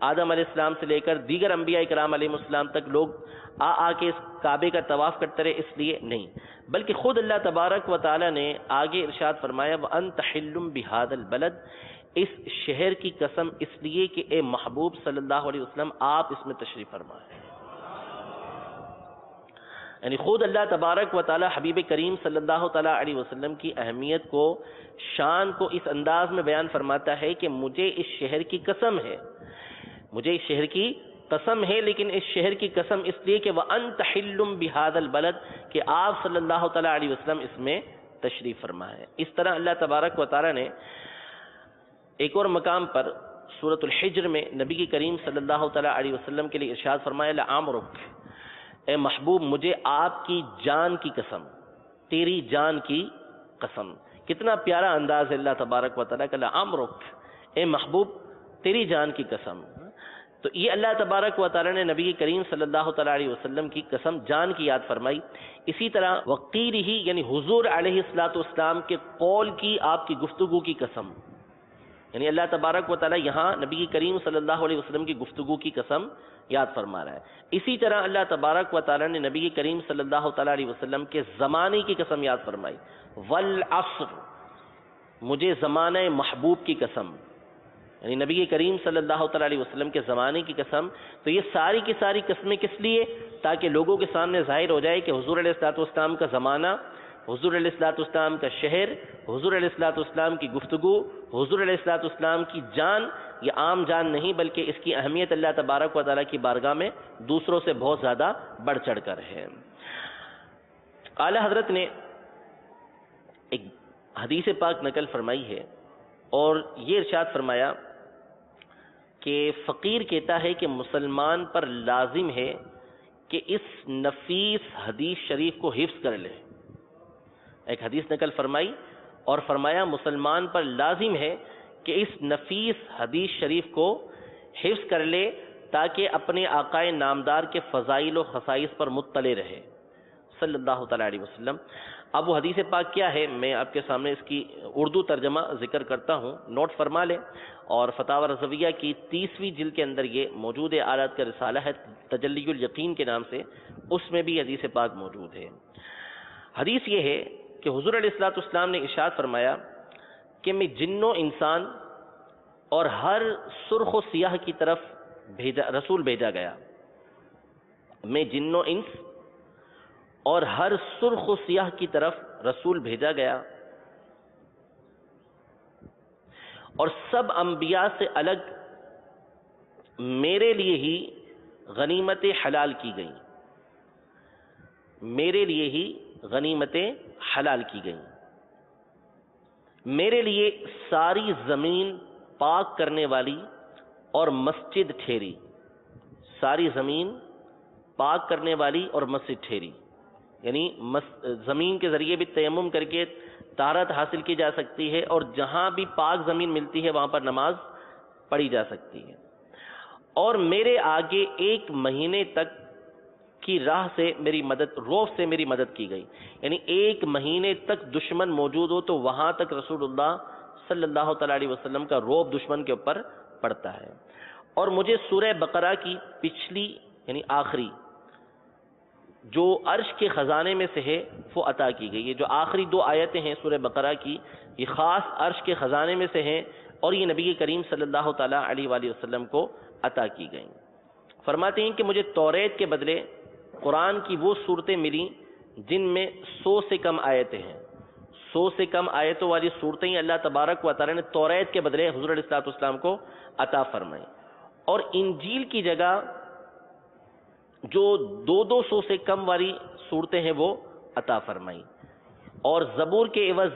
آدم علیہ السلام سے لے کر دیگر انبیاء کرام علیہ السلام تک لوگ آ کے اس کعبے کا طواف کرتے رہے؟ اس لیے نہیں، بلکہ خود اللہ تبارک و تعالیٰ نے آگے ارشاد فرمایا وَأَنْتَ حِلٌّ بِهَذَا الْبَلَدِ، اس شہر کی قسم اس لیے کہ اے محبوب صلی اللہ علیہ وسلم آپ اس میں تشریف فرما ہے. یعنی خود اللہ تبارک و تعالیٰ حبیب کریم صلی اللہ تعالیٰ علیہ وسلم کی اہمیت کو، شان کو اس انداز میں بیان فرماتا ہے کہ مجھے اس شہر کی قسم ہے، مجھے اس شہر کی قسم ہے، لیکن اس شہر کی قسم اس لیے کہ وَأَنْتَ حِلٌّ بِهَذَا الْبَلَدِ، کہ آپ صلی اللہ تعالیٰ علیہ وسلم اس میں تشریف فرما ہے. اس طرح اللہ تبارک و تعالیٰ نے ایک اور مقام پر سورۃ الحجر میں نبی کی کریم صلی اللہ تعالیٰ علیہ وسلم کے لیے ارشاد فرمایا لعمرک، اے محبوب مجھے آپ کی جان کی قسم، تیری جان کی قسم۔ کتنا پیارا انداز ہے اللہ تبارک و تعالیٰ کا، لعمرک، اے محبوب تیری جان کی قسم۔ تو یہ اللہ تبارک و تعالیٰ نے نبی کریم صلی اللہ تعالیٰ علیہ وسلم کی قسم جان کی یاد فرمائی۔ اسی طرح وقیرہ، یعنی حضور علیہ السلام کے قول کی، آپ کی گفتگو کی قسم، یعنی اللہ تبارک و تعالیٰ یہاں نبی کریم صلی اللہ علیہ وسلم کی گفتگو کی قسم یاد فرما رہا ہے۔ اسی طرح اللہ تبارک و تعالیٰ نے نبی کریم صلی اللہ تعالیٰ علیہ وسلم کے زمانے کی قسم یاد فرمائی، والعصر، مجھے زمانہ محبوب کی قسم، یعنی نبی کریم صلی اللہ تعالیٰ علیہ وسلم کے زمانے کی قسم۔ تو یہ ساری کی ساری قسمیں کس لیے؟ تاکہ لوگوں کے سامنے ظاہر ہو جائے کہ حضور علیہ السلام کا زمانہ، حضور علیہ السلام کا شہر، حضور علیہ السلام کی گفتگو، حضور علیہ السلام کی جان، یہ عام جان نہیں بلکہ اس کی اہمیت اللہ تبارک و تعالیٰ کی بارگاہ میں دوسروں سے بہت زیادہ بڑھ چڑھ کر ہے۔ اعلی حضرت نے ایک حدیث پاک نقل فرمائی ہے اور یہ ارشاد فرمایا کہ فقیر کہتا ہے کہ مسلمان پر لازم ہے کہ اس نفیس حدیث شریف کو حفظ کر لے۔ ایک حدیث نقل فرمائی اور فرمایا مسلمان پر لازم ہے کہ اس نفیس حدیث شریف کو حفظ کر لے تاکہ اپنے آقا نامدار کے فضائل و خصائص پر مطلع رہے صلی اللہ تعالیٰ علیہ وسلم۔ اب وہ حدیث پاک کیا ہے میں آپ کے سامنے اس کی اردو ترجمہ ذکر کرتا ہوں، نوٹ فرما لیں۔ اور فتاوی رضویہ کی 30ویں جلد کے اندر یہ موجود ہے، آلات کا رسالہ ہے تجلی الیقین کے نام سے، اس میں بھی حدیث پاک موجود ہے۔ حدیث یہ ہے کہ حضور علیہ السلام نے ارشاد فرمایا کہ میں جن و انسان اور ہر سرخ و سیاہ کی طرف رسول بھیجا گیا، میں جن و انس اور ہر سرخ و سیاہ کی طرف رسول بھیجا گیا، اور سب انبیاء سے الگ میرے لیے ہی غنیمتیں حلال کی گئیں، میرے لیے ہی غنیمتیں حلال کی گئیں، میرے لیے ساری زمین پاک کرنے والی اور مسجد ٹھہری، ساری زمین پاک کرنے والی اور مسجد ٹھہری، یعنی زمین کے ذریعے بھی تیمم کر کے طہارت حاصل کی جا سکتی ہے اور جہاں بھی پاک زمین ملتی ہے وہاں پر نماز پڑھی جا سکتی ہے، اور میرے آگے 1 مہینے تک کی راہ سے میری مدد، روف سے میری مدد کی گئی، یعنی 1 مہینے تک دشمن موجود ہو تو وہاں تک رسول اللہ صلی اللہ تعالیٰ علیہ وسلم کا روب دشمن کے اوپر پڑتا ہے۔ اور مجھے سورہ بقرہ کی پچھلی یعنی آخری جو عرش کے خزانے میں سے ہے وہ عطا کی گئی ہے، جو آخری 2 آیتیں ہیں سورہ بقرہ کی یہ خاص عرش کے خزانے میں سے ہیں اور یہ نبی کریم صلی اللہ تعالیٰ علیہ وآلہ وسلم کو عطا کی گئیں۔ فرماتے ہیں کہ مجھے توریت کے بدلے قرآن کی وہ صورتیں ملیں جن میں 100 سے کم آیتیں ہیں، 100 سے کم آیتوں والی صورتیں اللہ تبارک و تعالیٰ نے توریت کے بدلے حضور علیہ السلام کو عطا فرمائیں، اور انجیل کی جگہ جو 200 سے کم والی صورتیں ہیں وہ عطا فرمائیں، اور زبور کے عوض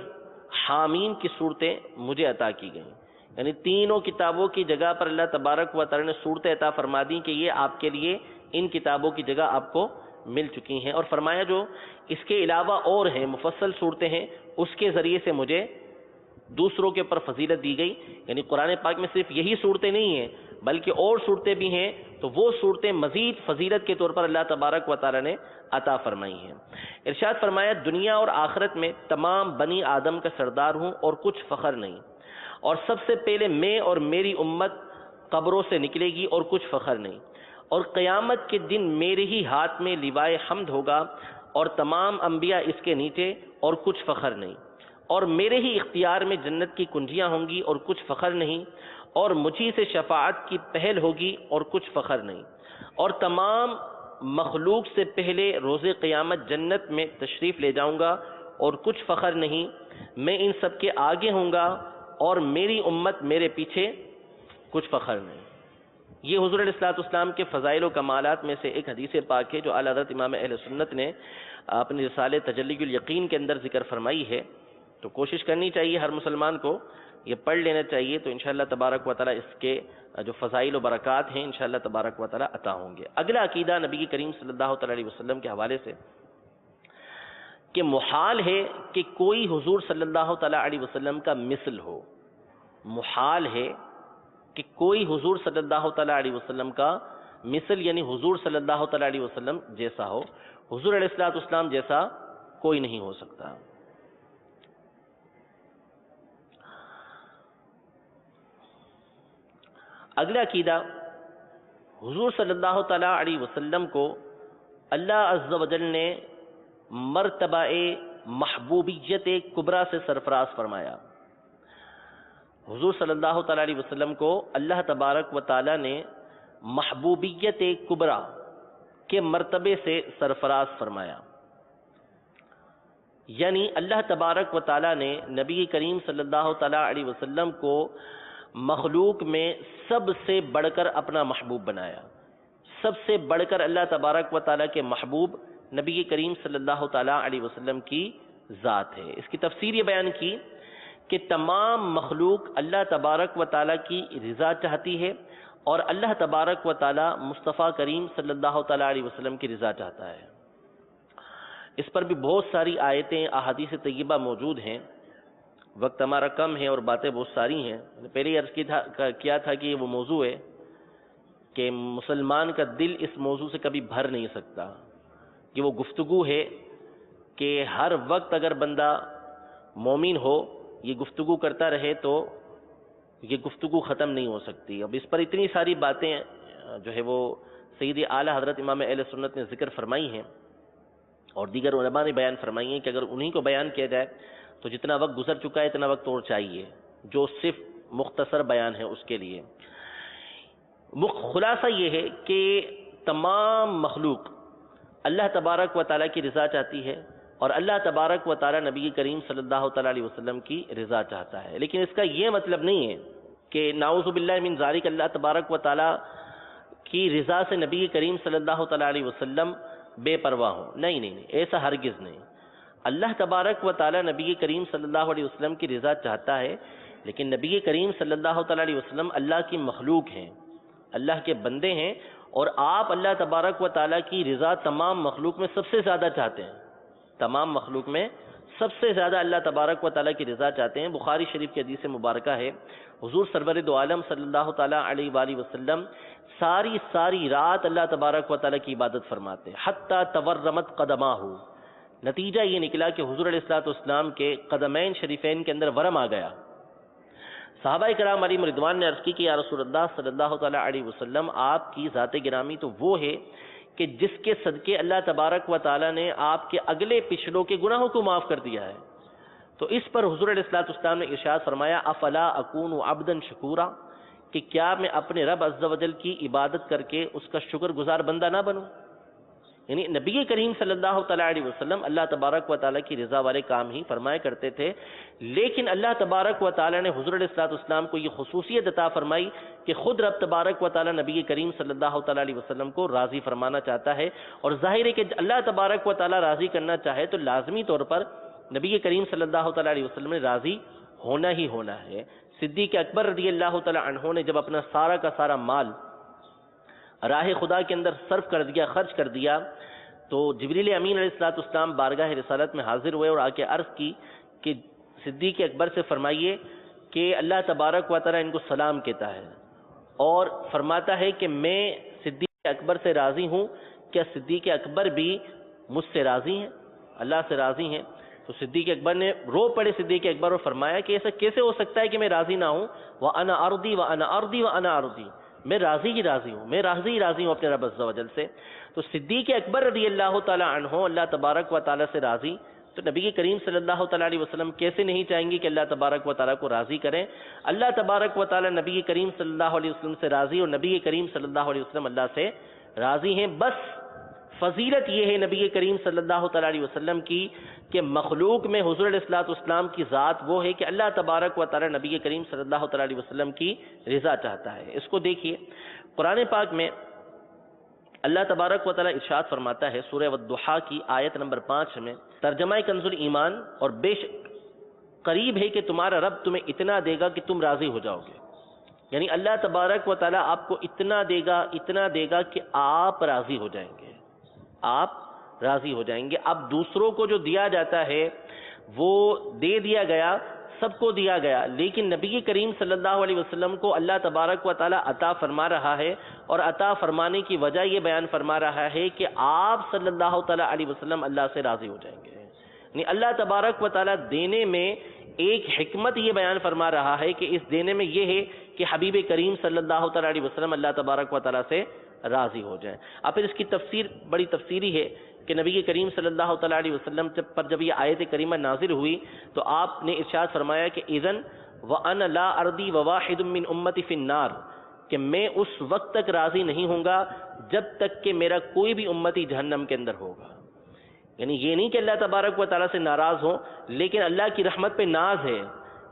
حامیم کی صورتیں مجھے عطا کی گئیں، یعنی تینوں کتابوں کی جگہ پر اللہ تبارک و تعالیٰ نے صورتیں عطا فرما دیں کہ یہ آپ کے لیے ان کتابوں کی جگہ آپ کو مل چکی ہیں، اور فرمایا جو اس کے علاوہ اور ہیں مفصل صورتیں ہیں اس کے ذریعے سے مجھے دوسروں کے اوپر فضیلت دی گئی، یعنی قرآن پاک میں صرف یہی صورتیں نہیں ہیں بلکہ اور صورتیں بھی ہیں، تو وہ صورتیں مزید فضیلت کے طور پر اللہ تبارک و تعالیٰ نے عطا فرمائی ہیں۔ ارشاد فرمایا دنیا اور آخرت میں تمام بنی آدم کا سردار ہوں اور کچھ فخر نہیں، اور سب سے پہلے میں اور میری امت قبروں سے نکلے گی اور کچھ فخر نہیں، اور قیامت کے دن میرے ہی ہاتھ میں لوائے حمد ہوگا اور تمام انبیاء اس کے نیچے اور کچھ فخر نہیں، اور میرے ہی اختیار میں جنت کی کنجیاں ہوں گی اور کچھ فخر نہیں، اور مجھی سے شفاعت کی پہل ہوگی اور کچھ فخر نہیں، اور تمام مخلوق سے پہلے روز قیامت جنت میں تشریف لے جاؤں گا اور کچھ فخر نہیں، میں ان سب کے آگے ہوں گا اور میری امت میرے پیچھے، کچھ فخر نہیں۔ یہ حضور علیہ السلام کے فضائل و کمالات میں سے ایک حدیث پاک ہے جو اعلیٰ حضرت امام اہل سنت نے اپنی رسالہ تجلی الیقین کے اندر ذکر فرمائی ہے، تو کوشش کرنی چاہیے ہر مسلمان کو، یہ پڑھ لینا چاہیے، تو انشاءاللہ تبارک و تعالیٰ اس کے جو فضائل و برکات ہیں انشاءاللہ تبارک و تعالیٰ عطا ہوں گے۔ اگلا عقیدہ نبی کریم صلی اللہ تعالیٰ علیہ وسلم کے حوالے سے کہ محال ہے کہ کوئی حضور صلی اللہ تعالیٰ علیہ وسلم کا مثل ہو، محال ہے کہ کوئی حضور صلی اللہ تعالیٰ علیہ وسلم کا مثل یعنی حضور صلی اللہ تعالیٰ علیہ وسلم جیسا ہو، حضور علیہ الصلوۃ والسلام جیسا کوئی نہیں ہو سکتا۔ اگلا عقیدہ، حضور صلی اللہ تعالیٰ علیہ وسلم کو اللہ عز و جل نے مرتبہ محبوبیت کبریٰ سے سرفراز فرمایا۔ حضور صلی اللہ تعالیٰ علیہ وسلم کو اللہ تبارک و تعالیٰ نے محبوبیت کبریٰ کے مرتبے سے سرفراز فرمایا، یعنی اللہ تبارک و تعالیٰ نے نبی کریم صلی اللہ تعالیٰ علیہ وسلم کو مخلوق میں سب سے بڑھ کر اپنا محبوب بنایا۔ سب سے بڑھ کر اللہ تبارک و تعالیٰ کے محبوب نبی کریم صلی اللہ تعالیٰ علیہ وسلم کی ذات ہے۔ اس کی تفسیر یہ بیان کی کہ تمام مخلوق اللہ تبارک و تعالیٰ کی رضا چاہتی ہے اور اللہ تبارک و تعالیٰ مصطفیٰ کریم صلی اللہ تعالیٰ علیہ وسلم کی رضا چاہتا ہے۔ اس پر بھی بہت ساری آیتیں احادیث طیبہ موجود ہیں، وقت ہمارا کم ہے اور باتیں بہت ساری ہیں۔ پہلے ہی عرض کیا تھا کہ یہ وہ موضوع ہے کہ مسلمان کا دل اس موضوع سے کبھی بھر نہیں سکتا، کہ وہ گفتگو ہے کہ ہر وقت اگر بندہ مومن ہو یہ گفتگو کرتا رہے تو یہ گفتگو ختم نہیں ہو سکتی۔ اب اس پر اتنی ساری باتیں جو ہے وہ سید اعلیٰ حضرت امام اہل سنت نے ذکر فرمائی ہیں اور دیگر علماء نے بیان فرمائی ہیں کہ اگر انہی کو بیان کیا جائے تو جتنا وقت گزر چکا ہے اتنا وقت اور چاہیے، جو صرف مختصر بیان ہے اس کے لیے۔ خلاصہ یہ ہے کہ تمام مخلوق اللہ تبارک و تعالیٰ کی رضا چاہتی ہے اور اللہ تبارک و تعالیٰ نبی کریم صلی اللہ تعالیٰ علیہ وسلم کی رضا چاہتا ہے، لیکن اس کا یہ مطلب نہیں ہے کہ نعوذ باللہ من ذالک اللہ تبارک و تعالیٰ کی رضا سے نبی کریم صلی اللہ تعالیٰ علیہ وسلم بے پرواہ ہوں۔ نہیں، ایسا ہرگز نہیں۔ اللہ تبارک و تعالیٰ نبی کریم صلی اللہ علیہ وسلم کی رضا چاہتا ہے، لیکن نبی کریم صلی اللہ تعالیٰ علیہ وسلم اللہ کی مخلوق ہیں، اللہ کے بندے ہیں، اور آپ اللہ تبارک و تعالیٰ کی رضا تمام مخلوق میں سب سے زیادہ چاہتے ہیں۔ تمام مخلوق میں سب سے زیادہ اللہ تبارک و تعالیٰ کی رضا چاہتے ہیں۔ بخاری شریف کی حدیث مبارکہ ہے، حضور سرور دو عالم صلی اللہ تعالیٰ علیہ وآلہ وسلم ساری رات اللہ تبارک و تعالیٰ کی عبادت فرماتے حتیٰ تورمت قدماہ۔ نتیجہ یہ نکلا کہ حضور علیہ الصلوۃ والسلام کے قدمین شریفین کے اندر ورم آ گیا۔ صحابہ کرام علیہم رضوان نے عرض کی کہ یا رسول اللہ صلی اللہ تعالیٰ علیہ وسلم، آپ کی ذات گرامی تو وہ ہے کہ جس کے صدقے اللہ تبارک و تعالیٰ نے آپ کے اگلے پچھلوں کے گناہوں کو معاف کر دیا ہے۔ تو اس پر حضور علیہ الصلوۃ والسلام نے ارشاد فرمایا افلا اکون عبدا شکورا، کہ کیا میں اپنے رب عز و جل کی عبادت کر کے اس کا شکر گزار بندہ نہ بنوں؟ یعنی نبی کریم صلی اللہ تعالیٰ علیہ وسلم اللہ تبارک و تعالیٰ کی رضا والے کام ہی فرمایا کرتے تھے، لیکن اللہ تبارک و تعالیٰ نے حضور علیہ الصلوۃ والسلام کو یہ خصوصیت عطا فرمائی کہ خود رب تبارک و تعالیٰ نبی کریم صلی اللہ تعالیٰ علیہ وسلم کو راضی فرمانا چاہتا ہے، اور ظاہر ہے کہ اللہ تبارک و تعالیٰ راضی کرنا چاہے تو لازمی طور پر نبی کریم صلی اللہ تعالیٰ علیہ وسلم نے راضی ہونا ہی ہونا ہے۔ صدیق اکبر رضی اللہ تعالیٰ عنہ نے جب اپنا سارا کا سارا مال راہ خدا کے اندر صرف کر دیا، خرچ کر دیا، تو جبریل امین علیہ الصلوۃ والسلام بارگاہ رسالت میں حاضر ہوئے اور آ کے عرض کی کہ صدیق اکبر سے فرمائیے کہ اللہ تبارک و تعالیٰ ان کو سلام کہتا ہے اور فرماتا ہے کہ میں صدیق اکبر سے راضی ہوں، کیا صدیق اکبر بھی مجھ سے راضی ہیں، اللہ سے راضی ہیں؟ تو صدیق اکبر نے رو پڑے صدیق اکبر اور فرمایا کہ ایسا کیسے ہو سکتا ہے کہ میں راضی نہ ہوں؟ وَأَنَا أَرْضِي وَأَنَا أَرْضِي وَأَنَا أَرْضِي، میں راضی ہی راضی ہوں، میں راضی ہوں اپنے رب عز و جل سے۔ تو صدیق اکبر رضی اللہ تعالیٰ عنہ اللہ تبارک و تعالیٰ سے راضی، تو نبی کریم صلی اللہ تعالیٰ علیہ وسلم کیسے نہیں چاہیں گے کہ اللہ تبارک و تعالیٰ کو راضی کریں؟ اللہ تبارک و تعالیٰ نبی کریم صلی اللہ علیہ وسلم سے راضی اور نبی کریم صلی اللہ علیہ وسلم اللہ سے راضی ہیں۔ بس فضیلت یہ ہے نبی کریم صلی اللہ تعالیٰ علیہ وسلم کی کہ مخلوق میں حضور علیہ الصلوۃ والسلام کی ذات وہ ہے کہ اللہ تبارک و تعالیٰ نبی کریم صلی اللہ تعالیٰ علیہ وسلم کی رضا چاہتا ہے۔ اس کو دیکھیے قرآن پاک میں اللہ تبارک و تعالیٰ ارشاد فرماتا ہے سورہ والضحیٰ کی آیت نمبر 5 میں، ترجمہ کنز الایمان، اور بے شک قریب ہے کہ تمہارا رب تمہیں اتنا دے گا کہ تم راضی ہو جاؤ گے. یعنی اللہ تبارک و تعالیٰ آپ کو اتنا دے گا کہ آپ راضی ہو جائیں گے، آپ راضی ہو جائیں گے. اب دوسروں کو جو دیا جاتا ہے وہ دے دیا گیا، سب کو دیا گیا، لیکن نبی کریم صلی اللہ علیہ وسلم کو اللہ تبارک و تعالیٰ عطا فرما رہا ہے، اور عطا فرمانے کی وجہ یہ بیان فرما رہا ہے کہ آپ صلی اللہ تعالیٰ علیہ وسلم اللہ سے راضی ہو جائیں گے. یعنی اللہ تبارک و تعالیٰ دینے میں ایک حکمت یہ بیان فرما رہا ہے کہ اس دینے میں یہ ہے کہ حبیب کریم صلی اللہ تعالیٰ علیہ وسلم اللہ تبارک و تعالیٰ سے راضی ہو جائیں. اب پھر اس کی تفسیر بڑی تفصیلی ہے کہ نبی کریم صلی اللہ تعالیٰ علیہ وسلم پر جب یہ آیت کریمہ نازل ہوئی تو آپ نے ارشاد فرمایا کہ اذن وَأَنَا لَا أَرْضِي وَوَاحِدٌ مِّنْ أُمَّتِي فِي النَّارِ، کہ میں اس وقت تک راضی نہیں ہوں گا جب تک کہ میرا کوئی بھی امتی جہنم کے اندر ہوگا. یعنی یہ نہیں کہ اللہ تبارک و تعالیٰ سے ناراض ہو، لیکن اللہ کی رحمت پہ ناز ہے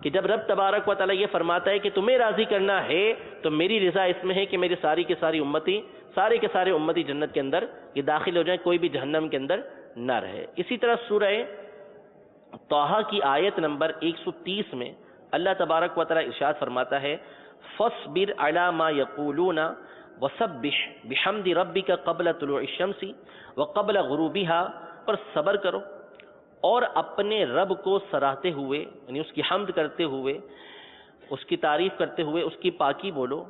کہ جب رب تبارک و تعالیٰ یہ فرماتا ہے کہ تمہیں راضی کرنا ہے تو میری رضا اس میں ہے کہ میری ساری کی ساری امتی، سارے کے سارے امتی جنت کے اندر یہ داخل ہو جائیں، کوئی بھی جہنم کے اندر نہ رہے. اسی طرح سورہ طٰہٰ کی آیت نمبر 130 میں اللہ تبارک و تعالیٰ ارشاد فرماتا ہے فَاصْبِرْ عَلَىٰ مَا يَقُولُونَ وَسَبِّحْ بِحَمْدِ رَبِّكَ قَبْلَ طُلُوعِ الشَّمْسِ وَقَبْلَ غُرُوبِهَا، پر صبر کرو اور اپنے رب کو سراہتے ہوئے، یعنی اس کی حمد کرتے ہوئے، اس کی تعریف کرتے ہوئے اس کی پاکی بولو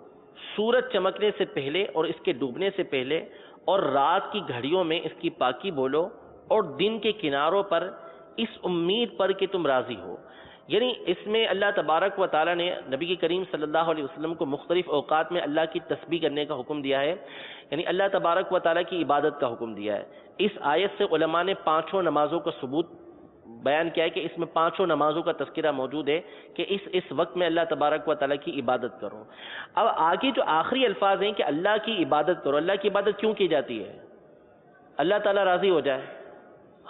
سورج چمکنے سے پہلے اور اس کے ڈوبنے سے پہلے، اور رات کی گھڑیوں میں اس کی پاکی بولو، اور دن کے کناروں پر اس امید پر کہ تم راضی ہو. یعنی اس میں اللہ تبارک و تعالیٰ نے نبی کریم صلی اللہ علیہ وسلم کو مختلف اوقات میں اللہ کی تسبیح کرنے کا حکم دیا ہے، یعنی اللہ تبارک و تعالیٰ کی عبادت کا حکم دیا ہے. اس آیت سے علماء نے 5 نمازوں کا ثبوت بیان کیا ہے کہ اس میں 5 نمازوں کا تذکرہ موجود ہے کہ اس وقت میں اللہ تبارک و تعالیٰ کی عبادت کرو. اب آگے جو آخری الفاظ ہیں کہ اللہ کی عبادت کرو، اللہ کی عبادت کیوں کی جاتی ہے؟ اللہ تعالیٰ راضی ہو جائے.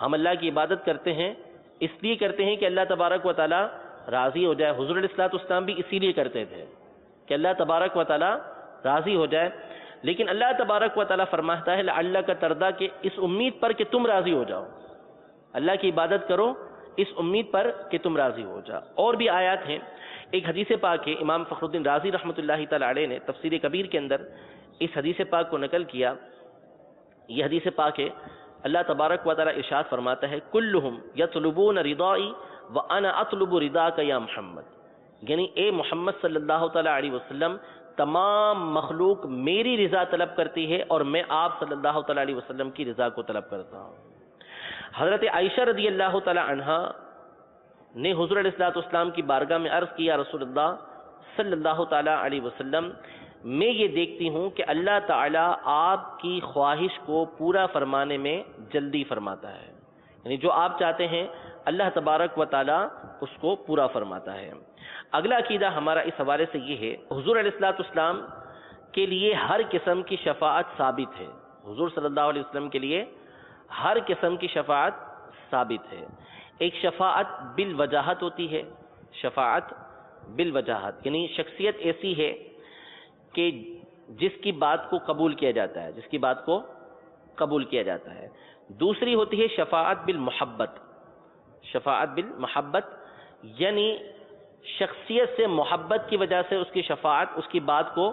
ہم اللہ کی عبادت کرتے ہیں اس لیے کرتے ہیں کہ اللہ تبارک و تعالیٰ راضی ہو جائے. حضور علیہ الصلوۃ والسلام بھی اسی لیے کرتے تھے کہ اللہ تبارک و تعالیٰ راضی ہو جائے. لیکن اللہ تبارک و تعالیٰ فرماتا ہے لعلک ترضیٰ، کہ اس امید پر کہ تم راضی ہو جاؤ. اللہ کی عبادت کرو اس امید پر کہ تم راضی ہو جاؤ. اور بھی آیات ہیں. ایک حدیث پاک ہے، امام فخر الدین رازی رحمۃ اللہ تعالی علیہ نے تفسیر کبیر کے اندر اس حدیث پاک کو نقل کیا. یہ حدیث پاک ہے، اللہ تبارک و تعالیٰ ارشاد فرماتا ہے کلہم یطلبون رضائی وانا اطلب رضاک یا محمد. یعنی اے محمد صلی اللہ تعالیٰ علیہ وسلم، تمام مخلوق میری رضا طلب کرتی ہے اور میں آپ صلی اللہ تعالیٰ علیہ وسلم کی رضا کو طلب کرتا ہوں. حضرت عائشہ رضی اللہ تعالیٰ عنہا نے حضور علیہ الصلوۃ والسلام کی بارگاہ میں عرض کیا رسول اللہ صلی اللہ تعالیٰ علیہ وسلم، میں یہ دیکھتی ہوں کہ اللہ تعالیٰ آپ کی خواہش کو پورا فرمانے میں جلدی فرماتا ہے. یعنی جو آپ چاہتے ہیں اللہ تبارک و تعالیٰ اس کو پورا فرماتا ہے. اگلا عقیدہ ہمارا اس حوالے سے یہ ہے، حضور علیہ الصلوۃ والسلام کے لیے ہر قسم کی شفاعت ثابت ہے. حضور صلی اللہ علیہ وسلم کے لیے ہر قسم کی شفاعت ثابت ہے. ایک شفاعت بالوجاہت ہوتی ہے، شفاعت بالوجاہت یعنی شخصیت ایسی ہے کہ جس کی بات کو قبول کیا جاتا ہے، جس کی بات کو قبول کیا جاتا ہے. دوسری ہوتی ہے شفاعت بالمحبت. شفاعت بالمحبت یعنی شخصیت سے محبت کی وجہ سے اس کی شفاعت، اس کی بات کو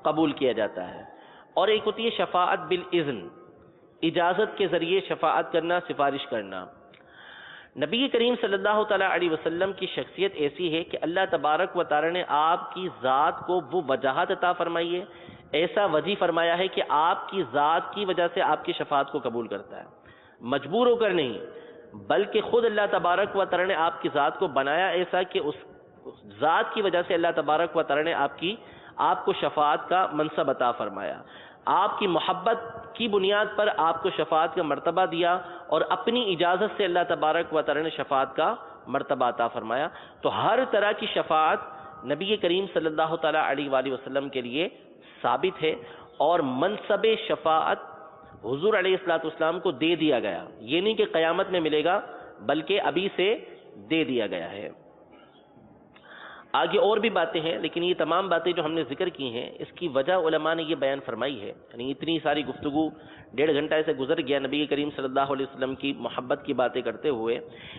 قبول کیا جاتا ہے. اور ایک ہوتی ہے شفاعت بالاذن، اجازت کے ذریعے شفاعت کرنا، سفارش کرنا. نبی کریم صلی اللہ تعالیٰ علیہ وسلم کی شخصیت ایسی ہے کہ اللہ تبارک و تعالیٰ نے آپ کی ذات کو وہ وجاہت عطا فرمائی ہے، ایسا وجی فرمایا ہے کہ آپ کی ذات کی وجہ سے آپ کی شفاعت کو قبول کرتا ہے، مجبور ہو کر نہیں، بلکہ خود اللہ تبارک و تعالیٰ نے آپ کی ذات کو بنایا ایسا کہ اس ذات کی وجہ سے اللہ تبارک و تعالیٰ نے آپ کو شفاعت کا منصب عطا فرمایا. آپ کی محبت کی بنیاد پر آپ کو شفاعت کا مرتبہ دیا اور اپنی اجازت سے اللہ تبارک و تعالیٰ نے شفاعت کا مرتبہ عطا فرمایا. تو ہر طرح کی شفاعت نبی کریم صلی اللہ تعالیٰ علیہ وآلہ وسلم کے لیے ثابت ہے، اور منصب شفاعت حضور علیہ الصلوۃ والسلام کو دے دیا گیا. یہ نہیں کہ قیامت میں ملے گا، بلکہ ابھی سے دے دیا گیا ہے. آگے اور بھی باتیں ہیں، لیکن یہ تمام باتیں جو ہم نے ذکر کی ہیں اس کی وجہ علماء نے یہ بیان فرمائی ہے. یعنی اتنی ساری گفتگو 1.5 گھنٹہ ایسے گزر گیا نبی کریم صلی اللہ علیہ وسلم کی محبت کی باتیں کرتے ہوئے.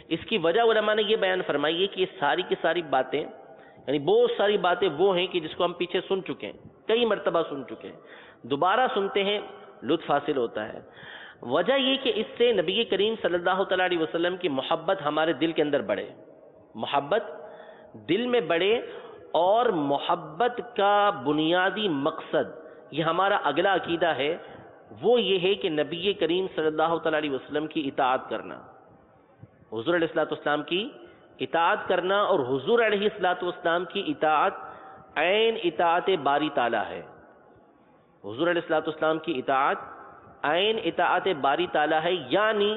اس کی وجہ علماء نے یہ بیان فرمائی ہے کہ یہ ساری کی ساری باتیں، یعنی بہت ساری باتیں وہ ہیں کہ جس کو ہم پیچھے سن چکے ہیں، کئی مرتبہ سن چکے ہیں، دوبارہ سنتے ہیں لطف حاصل ہوتا ہے. وجہ یہ کہ اس سے نبی کریم صلی اللہ تعالیٰ علیہ وسلم کی محبت ہمارے دل کے اندر بڑھے، محبت دل میں بڑھے. اور محبت کا بنیادی مقصد، یہ ہمارا اگلا عقیدہ ہے، وہ یہ ہے کہ نبی کریم صلی اللہ تعالیٰ علیہ وسلم کی اطاعت کرنا، حضور علیہ الصلوۃ والسلام کی اطاعت کرنا. اور حضور علیہ الصلوۃ والسلام کی اطاعت عین اطاعت باری تعالیٰ ہے. حضور علیہ الصلوۃ والسلام کی اطاعت عین اطاعت باری تعالیٰ ہے، یعنی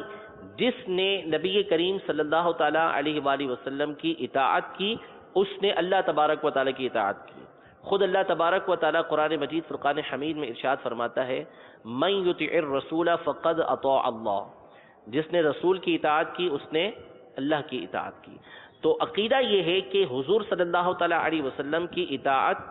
جس نے نبی کریم صلی اللہ تعالیٰ علیہ وآلہ وسلم کی اطاعت کی اس نے اللہ تبارک و تعالیٰ کی اطاعت کی. خود اللہ تبارک و تعالیٰ قرآن مجید فرقان حمید میں ارشاد فرماتا ہے من یطع الرسول فقد اطاع اللہ، جس نے رسول کی اطاعت کی اس نے اللہ کی اطاعت کی. تو عقیدہ یہ ہے کہ حضور صلی اللہ تعالیٰ علیہ وسلم کی اطاعت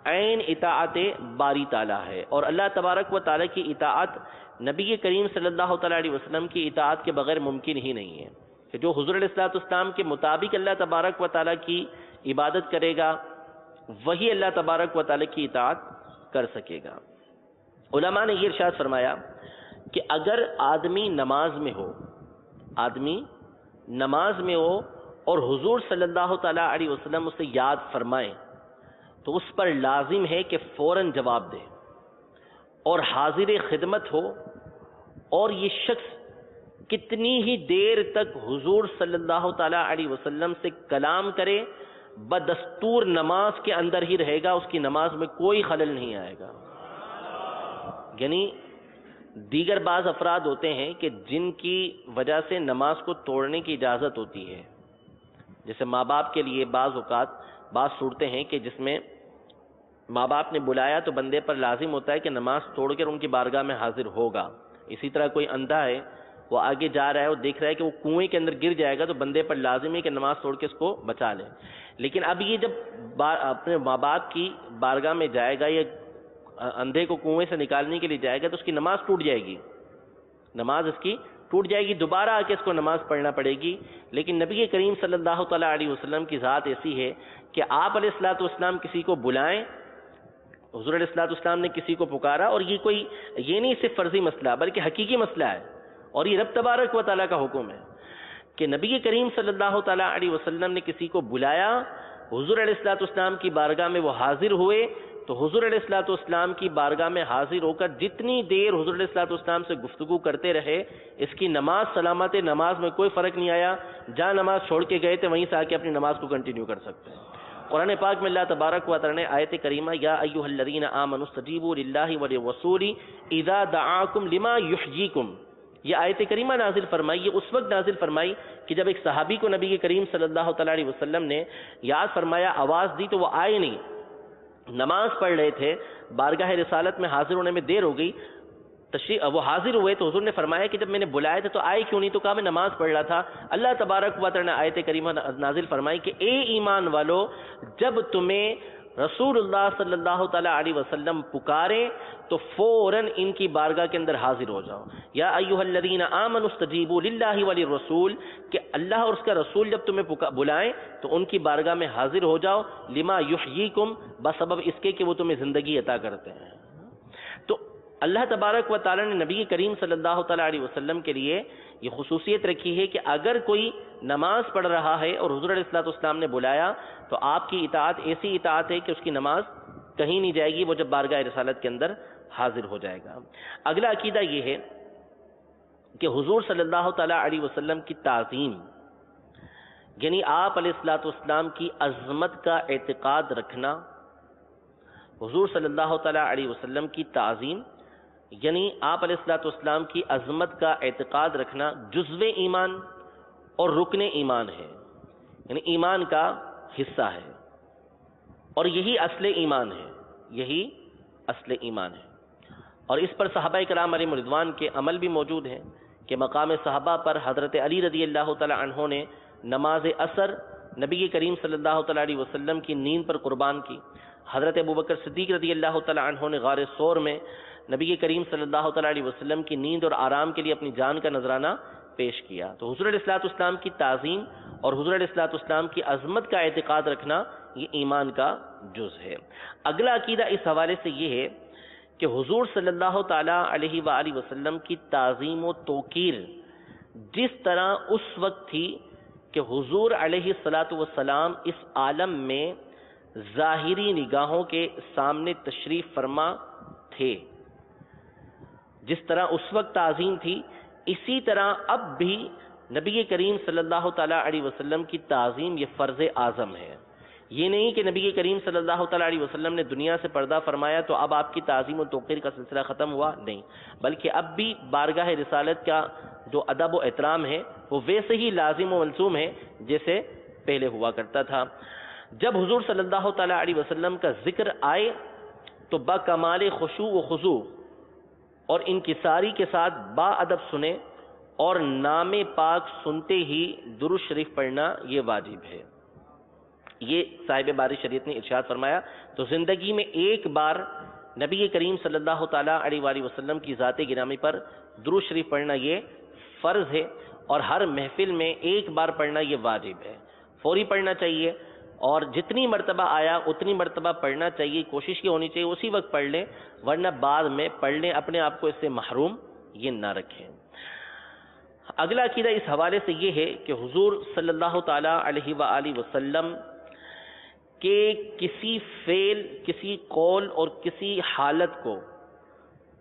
عین اطاعت باری تعالیٰ ہے، اور اللہ تبارک و تعالیٰ کی اطاعت نبی کریم صلی اللہ تعالیٰ علیہ وسلم کی اطاعت کے بغیر ممکن ہی نہیں ہے. کہ جو حضور علیہ الصلوۃ والسلام کے مطابق اللہ تبارک و تعالیٰ کی عبادت کرے گا وہی اللہ تبارک و تعالیٰ کی اطاعت کر سکے گا. علماء نے یہ ارشاد فرمایا کہ اگر آدمی نماز میں ہو، آدمی نماز میں ہو اور حضور صلی اللہ تعالیٰ علیہ وسلم اسے یاد فرمائے تو اس پر لازم ہے کہ فوراً جواب دے اور حاضر خدمت ہو، اور یہ شخص کتنی ہی دیر تک حضور صلی اللہ تعالیٰ علیہ وسلم سے کلام کرے بدستور نماز کے اندر ہی رہے گا، اس کی نماز میں کوئی خلل نہیں آئے گا. یعنی دیگر بعض افراد ہوتے ہیں کہ جن کی وجہ سے نماز کو توڑنے کی اجازت ہوتی ہے، جیسے ماں باپ کے لیے بعض اوقات بعض صورتیں ہیں کہ جس میں ماں باپ نے بلایا تو بندے پر لازم ہوتا ہے کہ نماز توڑ کر ان کی بارگاہ میں حاضر ہوگا. اسی طرح کوئی اندھا ہے، وہ آگے جا رہا ہے اور دیکھ رہا ہے کہ وہ کنویں کے اندر گر جائے گا تو بندے پر لازم ہے کہ نماز توڑ کے اس کو بچا لے. لیکن اب یہ جب اپنے ماں باپ کی بارگاہ میں جائے گا یا اندھے کو کنویں سے نکالنے کے لیے جائے گا تو اس کی نماز ٹوٹ جائے گی، نماز اس کی ٹوٹ جائے گی، دوبارہ آ کے اس کو نماز پڑھنا پڑے گی. لیکن نبی کریم صلی اللہ تعالیٰ علیہ وسلم کی ذات ایسی ہے کہ آپ علیہ الصلوۃ والسلام کسی کو بلائیں، حضور علیہ الصلوۃ والسلام نے کسی کو پکارا، اور یہ نہیں صرف فرضی مسئلہ بلکہ حقیقی مسئلہ ہے، اور یہ رب تبارک و تعالیٰ کا حکم ہے کہ نبی کریم صلی اللہ تعالیٰ علیہ وسلم نے کسی کو بلایا، حضور علیہ الصلوۃ والسلام کی بارگاہ میں وہ حاضر ہوئے، تو حضور علیہ الصلوۃ والسلام کی بارگاہ میں حاضر ہو کر جتنی دیر حضور علیہ الصلوۃ والسلام سے گفتگو کرتے رہے اس کی نماز سلامت، نماز میں کوئی فرق نہیں آیا. جہاں نماز چھوڑ کے گئے تھے وہیں سے آ کے اپنی نماز کو کنٹینیو کر سکتے ہیں. قرآن پاک میں اللہ تبارک و تعالی نے آیت کریمہ یا ایھا الذین آمنوا استجیبوا للہ وللرسول اذا دعاکم لما یحییکم، یہ آیت کریمہ نازل فرمائی، یہ اس وقت نازل فرمائی کہ جب ایک صحابی کو نبی کریم صلی اللہ تعالیٰ علیہ وسلم نے یاد فرمایا، آواز دی تو وہ آئے نہیں، نماز پڑھ رہے تھے، بارگاہ رسالت میں حاضر ہونے میں دیر ہو گئی، وہ حاضر ہوئے تو حضور نے فرمایا کہ جب میں نے بلایا تھا تو آئے کیوں نہیں؟ تو کہا میں نماز پڑھ رہا تھا. اللہ تبارک و تعالی نے آیت کریمہ نازل فرمائی کہ اے ایمان والو، جب تمہیں رسول اللہ صلی اللہ تعالیٰ علیہ وسلم پکارے تو فوراً ان کی بارگاہ کے اندر حاضر ہو جاؤ. یا ایھا الذین آمنوا استجیبوا للہ وللرسول، کہ اللہ اور اس کا رسول جب تمہیں بلائیں تو ان کی بارگاہ میں حاضر ہو جاؤ، لما یحییکم، بسبب اس کے کہ وہ تمہیں زندگی عطا کرتے ہیں. تو اللہ تبارک و تعالی نے نبی کریم صلی اللہ تعالیٰ علیہ وسلم کے لیے یہ خصوصیت رکھی ہے کہ اگر کوئی نماز پڑھ رہا ہے اور حضور علیہ الصلوۃ والسلام نے بلایا تو آپ کی اطاعت ایسی اطاعت ہے کہ اس کی نماز کہیں نہیں جائے گی، وہ جب بارگاہ رسالت کے اندر حاضر ہو جائے گا. اگلا عقیدہ یہ ہے کہ حضور صلی اللہ تعالیٰ علیہ وسلم کی تعظیم، یعنی آپ علیہ الصلوۃ والسلام کی عظمت کا اعتقاد رکھنا، حضور صلی اللہ تعالیٰ علیہ وسلم کی تعظیم یعنی آپ علیہ الصلوۃ والسلام کی عظمت کا اعتقاد رکھنا جزو ایمان اور رکن ایمان ہے، یعنی ایمان کا حصہ ہے، اور یہی اصل ایمان ہے، یہی اصل ایمان ہے. اور اس پر صحابہ کرام علیہم رضوان کے عمل بھی موجود ہیں کہ مقام صحابہ پر حضرت علی رضی اللہ تعالی عنہ نے نماز عصر نبی کریم صلی اللہ تعالیٰ علیہ وسلم کی نیند پر قربان کی۔ حضرت ابوبکر صدیق رضی اللہ تعالیٰ عنہ نے غار ثور میں نبی کریم صلی اللہ تعالیٰ علیہ وسلم کی نیند اور آرام کے لیے اپنی جان کا نذرانہ پیش کیا۔ تو حضور علیہ الصلوۃ والسلام کی تعظیم اور حضور علیہ الصلوۃ والسلام کی عظمت کا اعتقاد رکھنا یہ ایمان کا جز ہے۔ اگلا عقیدہ اس حوالے سے یہ ہے کہ حضور صلی اللہ تعالیٰ علیہ وآلہ وسلم کی تعظیم و توقیر جس طرح اس وقت تھی کہ حضور علیہ الصلوۃ والسلام اس عالم میں ظاہری نگاہوں کے سامنے تشریف فرما تھے، جس طرح اس وقت تعظیم تھی، اسی طرح اب بھی نبی کریم صلی اللہ تعالیٰ علیہ وسلم کی تعظیم یہ فرض اعظم ہے۔ یہ نہیں کہ نبی کریم صلی اللہ تعالیٰ علیہ وسلم نے دنیا سے پردہ فرمایا تو اب آپ کی تعظیم و توقیر کا سلسلہ ختم ہوا، نہیں، بلکہ اب بھی بارگاہ رسالت کا جو ادب و احترام ہے وہ ویسے ہی لازم و ملزوم ہے جیسے پہلے ہوا کرتا تھا۔ جب حضور صلی اللہ تعالیٰ علیہ وسلم کا ذکر آئے تو با کمال خشوع و خضوع اور انکساری کے ساتھ با ادب سنیں اور نام پاک سنتے ہی درود شریف پڑھنا یہ واجب ہے۔ یہ صاحب باری شریعت نے ارشاد فرمایا۔ تو زندگی میں ایک بار نبی کریم صلی اللہ تعالیٰ علیہ وآلہ وسلم کی ذات گرامی پر درود شریف پڑھنا یہ فرض ہے، اور ہر محفل میں ایک بار پڑھنا یہ واجب ہے، فوری پڑھنا چاہیے، اور جتنی مرتبہ آیا اتنی مرتبہ پڑھنا چاہیے۔ کوشش یہ ہونی چاہیے اسی وقت پڑھ لیں، ورنہ بعد میں پڑھ لیں، اپنے آپ کو اس سے محروم یہ نہ رکھیں۔ اگلا عقیدہ اس حوالے سے یہ ہے کہ حضور صلی اللہ تعالیٰ علیہ وآلہ وسلم کہ کسی فعل، کسی قول اور کسی حالت کو،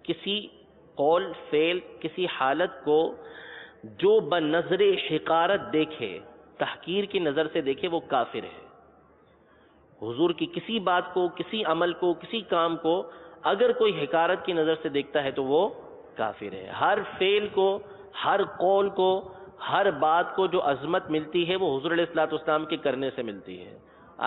کسی قول، فعل، کسی حالت کو جو بنظر حقارت دیکھے، تحقیر کی نظر سے دیکھے، وہ کافر ہے۔ حضور کی کسی بات کو، کسی عمل کو، کسی کام کو اگر کوئی حقارت کی نظر سے دیکھتا ہے تو وہ کافر ہے۔ ہر فعل کو، ہر قول کو، ہر بات کو جو عظمت ملتی ہے وہ حضور علیہ الصلوۃ والسلام کے کرنے سے ملتی ہے،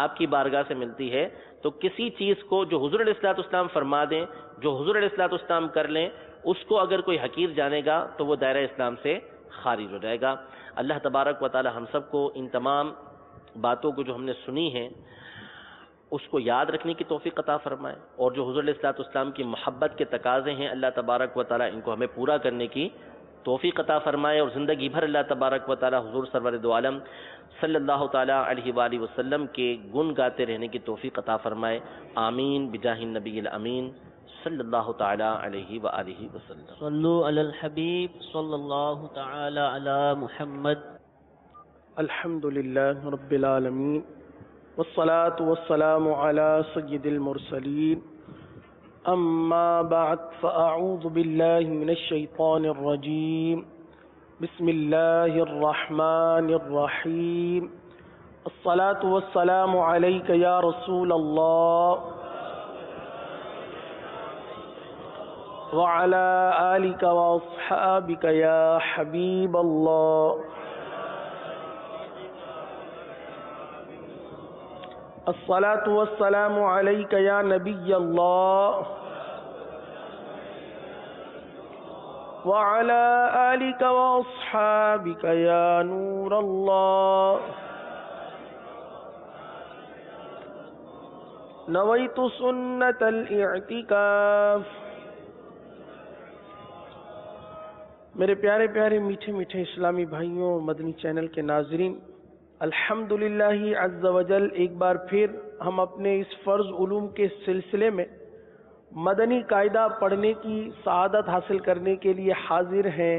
آپ کی بارگاہ سے ملتی ہے۔ تو کسی چیز کو جو حضور علیہ الصلوۃ والسلام فرما دیں، جو حضور علیہ الصلوۃ والسلام کر لیں، اس کو اگر کوئی حقیر جانے گا تو وہ دائرہ اسلام سے خارج ہو جائے گا۔ اللہ تبارک و تعالی ہم سب کو ان تمام باتوں کو جو ہم نے سنی ہیں اس کو یاد رکھنے کی توفیق عطا فرمائے، اور جو حضور علیہ الصلوۃ والسلام کی محبت کے تقاضے ہیں اللہ تبارک و تعالی ان کو ہمیں پورا کرنے کی توفیق عطا فرمائے، اور زندگی بھر اللہ تبارک و تعالی حضور سرور دو عالم صلی اللہ تعالیٰ علیہ وآلہ وسلم کے گن گاتے رہنے کی توفیق عطا فرمائے۔ آمین بجاہ النبی الامین صلی اللہ تعالیٰ علیہ وآلہ وسلم۔ صلو علی الحبیب صلی اللہ تعالی علی محمد۔ الحمد للہ رب العالمین والصلاة والسلام علی سید المرسلین، اما بعد فاعوذ باللہ من الشیطان الرجیم، بسم اللہ الرحمن الرحیم، الصلاة والسلام علیک یا رسول اللہ وعلی آلک واصحابک یا حبیب اللہ، الصلاة والسلام علیک یا نبی اللہ وعلی آلک واصحابک یا نور اللہ، نویت سنت الاعتکاف۔ میرے پیارے پیارے میٹھے میٹھے اسلامی بھائیوں، مدنی چینل کے ناظرین، الحمدللہ عز وجل ایک بار پھر ہم اپنے اس فرض علوم کے سلسلے میں مدنی قاعدہ پڑھنے کی سعادت حاصل کرنے کے لیے حاضر ہیں،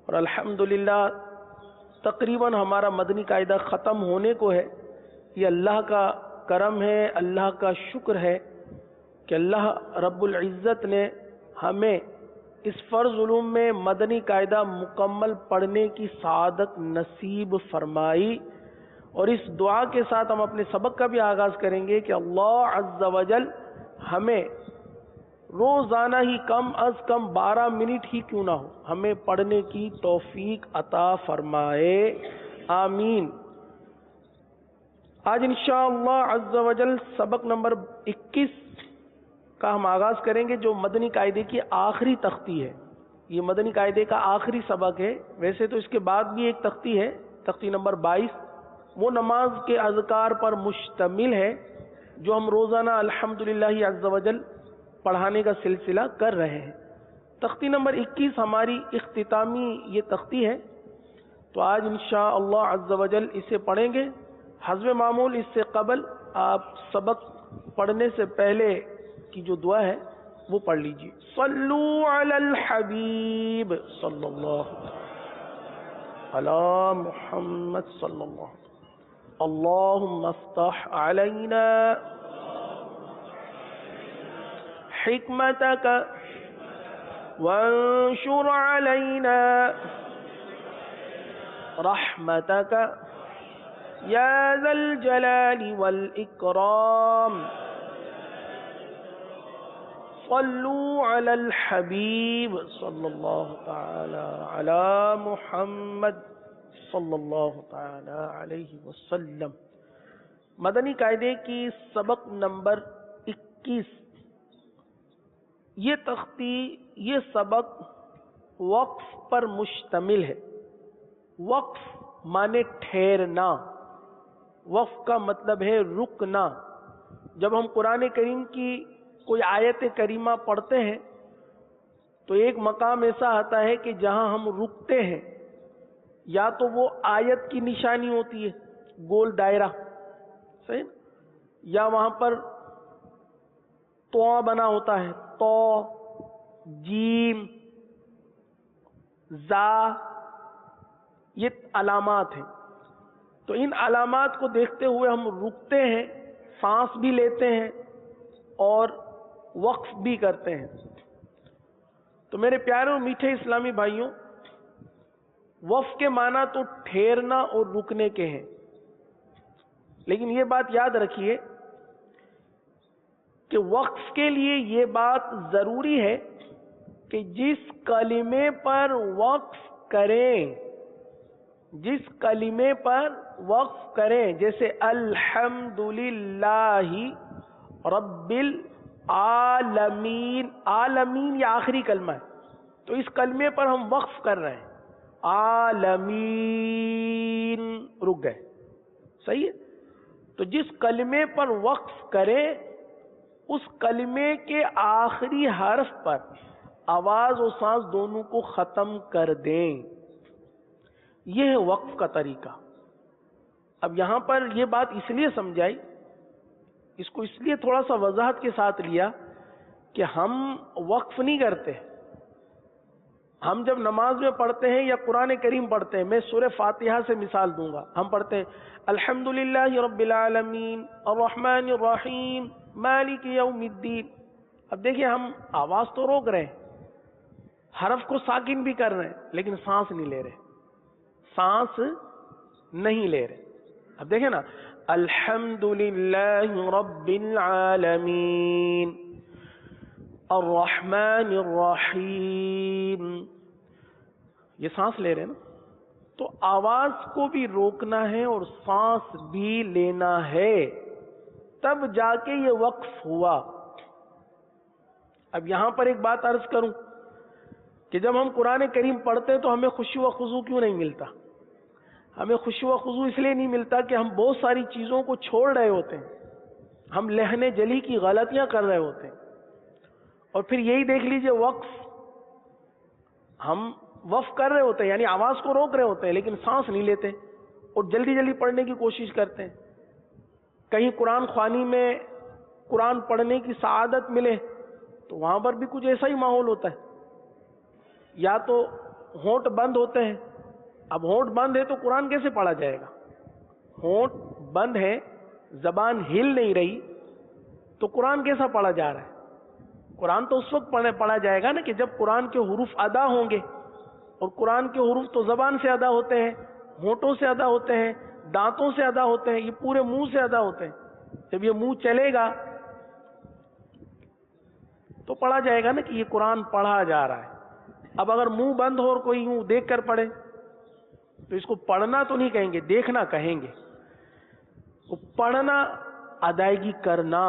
اور الحمدللہ تقریباً ہمارا مدنی قاعدہ ختم ہونے کو ہے۔ یہ اللہ کا کرم ہے، اللہ کا شکر ہے کہ اللہ رب العزت نے ہمیں اس فرض علوم میں مدنی قاعدہ مکمل پڑھنے کی سعادت نصیب فرمائی، اور اس دعا کے ساتھ ہم اپنے سبق کا بھی آغاز کریں گے کہ اللہ عز وجل ہمیں روزانہ ہی کم از کم 12 منٹ ہی کیوں نہ ہو ہمیں پڑھنے کی توفیق عطا فرمائے، آمین۔ آج انشاءاللہ عز وجل سبق نمبر 21 کا ہم آغاز کریں گے، جو مدنی قاعدے کی آخری تختی ہے۔ یہ مدنی قاعدے کا آخری سبق ہے، ویسے تو اس کے بعد بھی ایک تختی ہے، تختی نمبر 22، وہ نماز کے اذکار پر مشتمل ہے جو ہم روزانہ الحمدللہ عز وجل پڑھانے کا سلسلہ کر رہے ہیں۔ تختی نمبر 21 ہماری اختتامی یہ تختی ہے، تو آج انشاءاللہ عز وجل اسے پڑھیں گے۔ حسب معمول اس سے قبل آپ سبق پڑھنے سے پہلے کی جو دعا ہے وہ پڑھ لیجیے۔ صلو علی الحبیب صلی اللہ علی محمد صلی اللہ اللہم افتح علینا حکمتک وانشر علینا رحمتک یا ذا الجلال والاکرام صلو علی الحبیب صلی اللہ تعالی علی محمد صلی اللہ تعالی علیہ وسلم۔ مدنی قاعدے کی سبق نمبر 21۔ یہ تختی، یہ سبق وقف پر مشتمل ہے۔ وقف مانے ٹھہرنا، وقف کا مطلب ہے رکنا۔ جب ہم قرآن کریم کی کوئی آیت کریمہ پڑھتے ہیں تو ایک مقام ایسا آتا ہے کہ جہاں ہم رکتے ہیں، یا تو وہ آیت کی نشانی ہوتی ہے گول دائرہ، صحیح، یا وہاں پر تو بنا ہوتا ہے، تو جیم زا، یہ علامات ہیں۔ تو ان علامات کو دیکھتے ہوئے ہم رکتے ہیں، سانس بھی لیتے ہیں اور وقف بھی کرتے ہیں۔ تو میرے پیارے اور میٹھے اسلامی بھائیوں، وقف کے معنی تو ٹھہرنا اور رکنے کے ہیں، لیکن یہ بات یاد رکھیے کہ وقف کے لیے یہ بات ضروری ہے کہ جس کلمے پر وقف کریں، جس کلمے پر وقف کریں، جیسے الحمدللہ رب العالمین، عالمین یہ آخری کلمہ ہے، تو اس کلمے پر ہم وقف کر رہے ہیں، عالمین رک گئے، صحیح ہے۔ تو جس کلمے پر وقف کریں اس کلمے کے آخری حرف پر آواز و سانس دونوں کو ختم کر دیں، یہ ہے وقف کا طریقہ۔ اب یہاں پر یہ بات اس لیے سمجھائی، اس کو اس لیے تھوڑا سا وضاحت کے ساتھ لیا کہ ہم وقف نہیں کرتے۔ ہم جب نماز میں پڑھتے ہیں یا قرآن کریم پڑھتے ہیں، میں سورہ فاتحہ سے مثال دوں گا، ہم پڑھتے ہیں الحمدللہ رب العالمین الرحمن الرحیم مالک یوم الدین۔ اب دیکھیں ہم آواز تو روک رہے ہیں، حرف کو ساکن بھی کر رہے ہیں، لیکن سانس نہیں لے رہے، سانس نہیں لے رہے۔ اب دیکھیں نا، الحمدللہ رب العالمین الرحمن الرحیم، یہ سانس لے رہے ہیں نا، تو آواز کو بھی روکنا ہے اور سانس بھی لینا ہے، تب جا کے یہ وقف ہوا۔ اب یہاں پر ایک بات عرض کروں کہ جب ہم قرآن کریم پڑھتے ہیں تو ہمیں خشوع و خضوع کیوں نہیں ملتا؟ ہمیں خشوع و خضوع اس لیے نہیں ملتا کہ ہم بہت ساری چیزوں کو چھوڑ رہے ہوتے ہیں، ہم لہن جلی کی غلطیاں کر رہے ہوتے ہیں، اور پھر یہی دیکھ لیجئے وقف، ہم وقف کر رہے ہوتے ہیں یعنی آواز کو روک رہے ہوتے ہیں لیکن سانس نہیں لیتے اور جلدی جلدی پڑھنے کی کوشش کرتے ہیں۔ کہیں قرآن خوانی میں قرآن پڑھنے کی سعادت ملے تو وہاں پر بھی کچھ ایسا ہی ماحول ہوتا ہے، یا تو ہونٹ بند ہوتے ہیں۔ اب ہونٹ بند ہے تو قرآن کیسے پڑھا جائے گا؟ ہونٹ بند ہے، زبان ہل نہیں رہی، تو قرآن کیسا پڑھا جا رہا ہے؟ قرآن تو اس وقت پڑھا جائے گا نا کہ جب قرآن کے حروف ادا ہوں گے، اور قرآن کے حروف تو زبان سے ادا ہوتے ہیں، ہونٹوں سے ادا ہوتے ہیں، دانتوں سے ادا ہوتے ہیں، یہ پورے منہ سے ادا ہوتے ہیں۔ جب یہ منہ چلے گا تو پڑھا جائے گا نا کہ یہ قرآن پڑھا جا رہا ہے۔ اب اگر منہ بند ہو اور کوئی یوں دیکھ کر پڑھے تو اس کو پڑھنا تو نہیں کہیں گے، دیکھنا کہیں گے۔ وہ پڑھنا ادائیگی کرنا،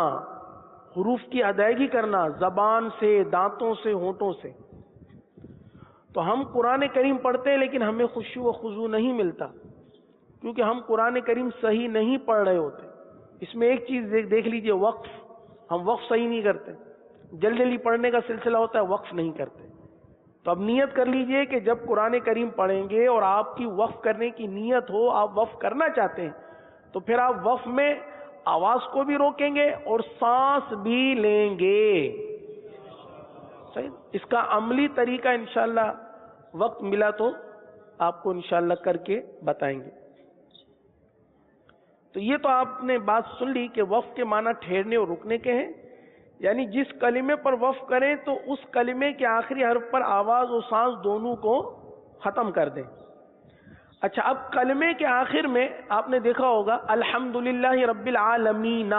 حروف کی ادائیگی کرنا زبان سے، دانتوں سے، ہونٹوں سے۔ تو ہم قرآن کریم پڑھتے ہیں لیکن ہمیں خشوع و خضوع نہیں ملتا، کیونکہ ہم قرآن کریم صحیح نہیں پڑھ رہے ہوتے. اس میں ایک چیز دیکھ لیجئے، وقف. ہم وقف صحیح نہیں کرتے، جلدی جلدی پڑھنے کا سلسلہ ہوتا ہے، وقف نہیں کرتے. تو اب نیت کر لیجئے کہ جب قرآن کریم پڑھیں گے اور آپ کی وقف کرنے کی نیت ہو، آپ وقف کرنا چاہتے ہیں، تو پھر آپ وقف میں آواز کو بھی روکیں گے اور سانس بھی لیں گے. صحیح. اس کا عملی طریقہ انشاءاللہ وقت ملا تو آپ کو انشاءاللہ کر کے بتائیں گے. تو یہ تو آپ نے بات سن لی کہ وقف کے معنی ٹھہرنے اور رکنے کے ہیں، یعنی جس کلمے پر وقف کریں تو اس کلمے کے آخری حرف پر آواز اور سانس دونوں کو ختم کر دیں. اچھا، اب کلمے کے آخر میں آپ نے دیکھا ہوگا الحمدللہ رب العالمین،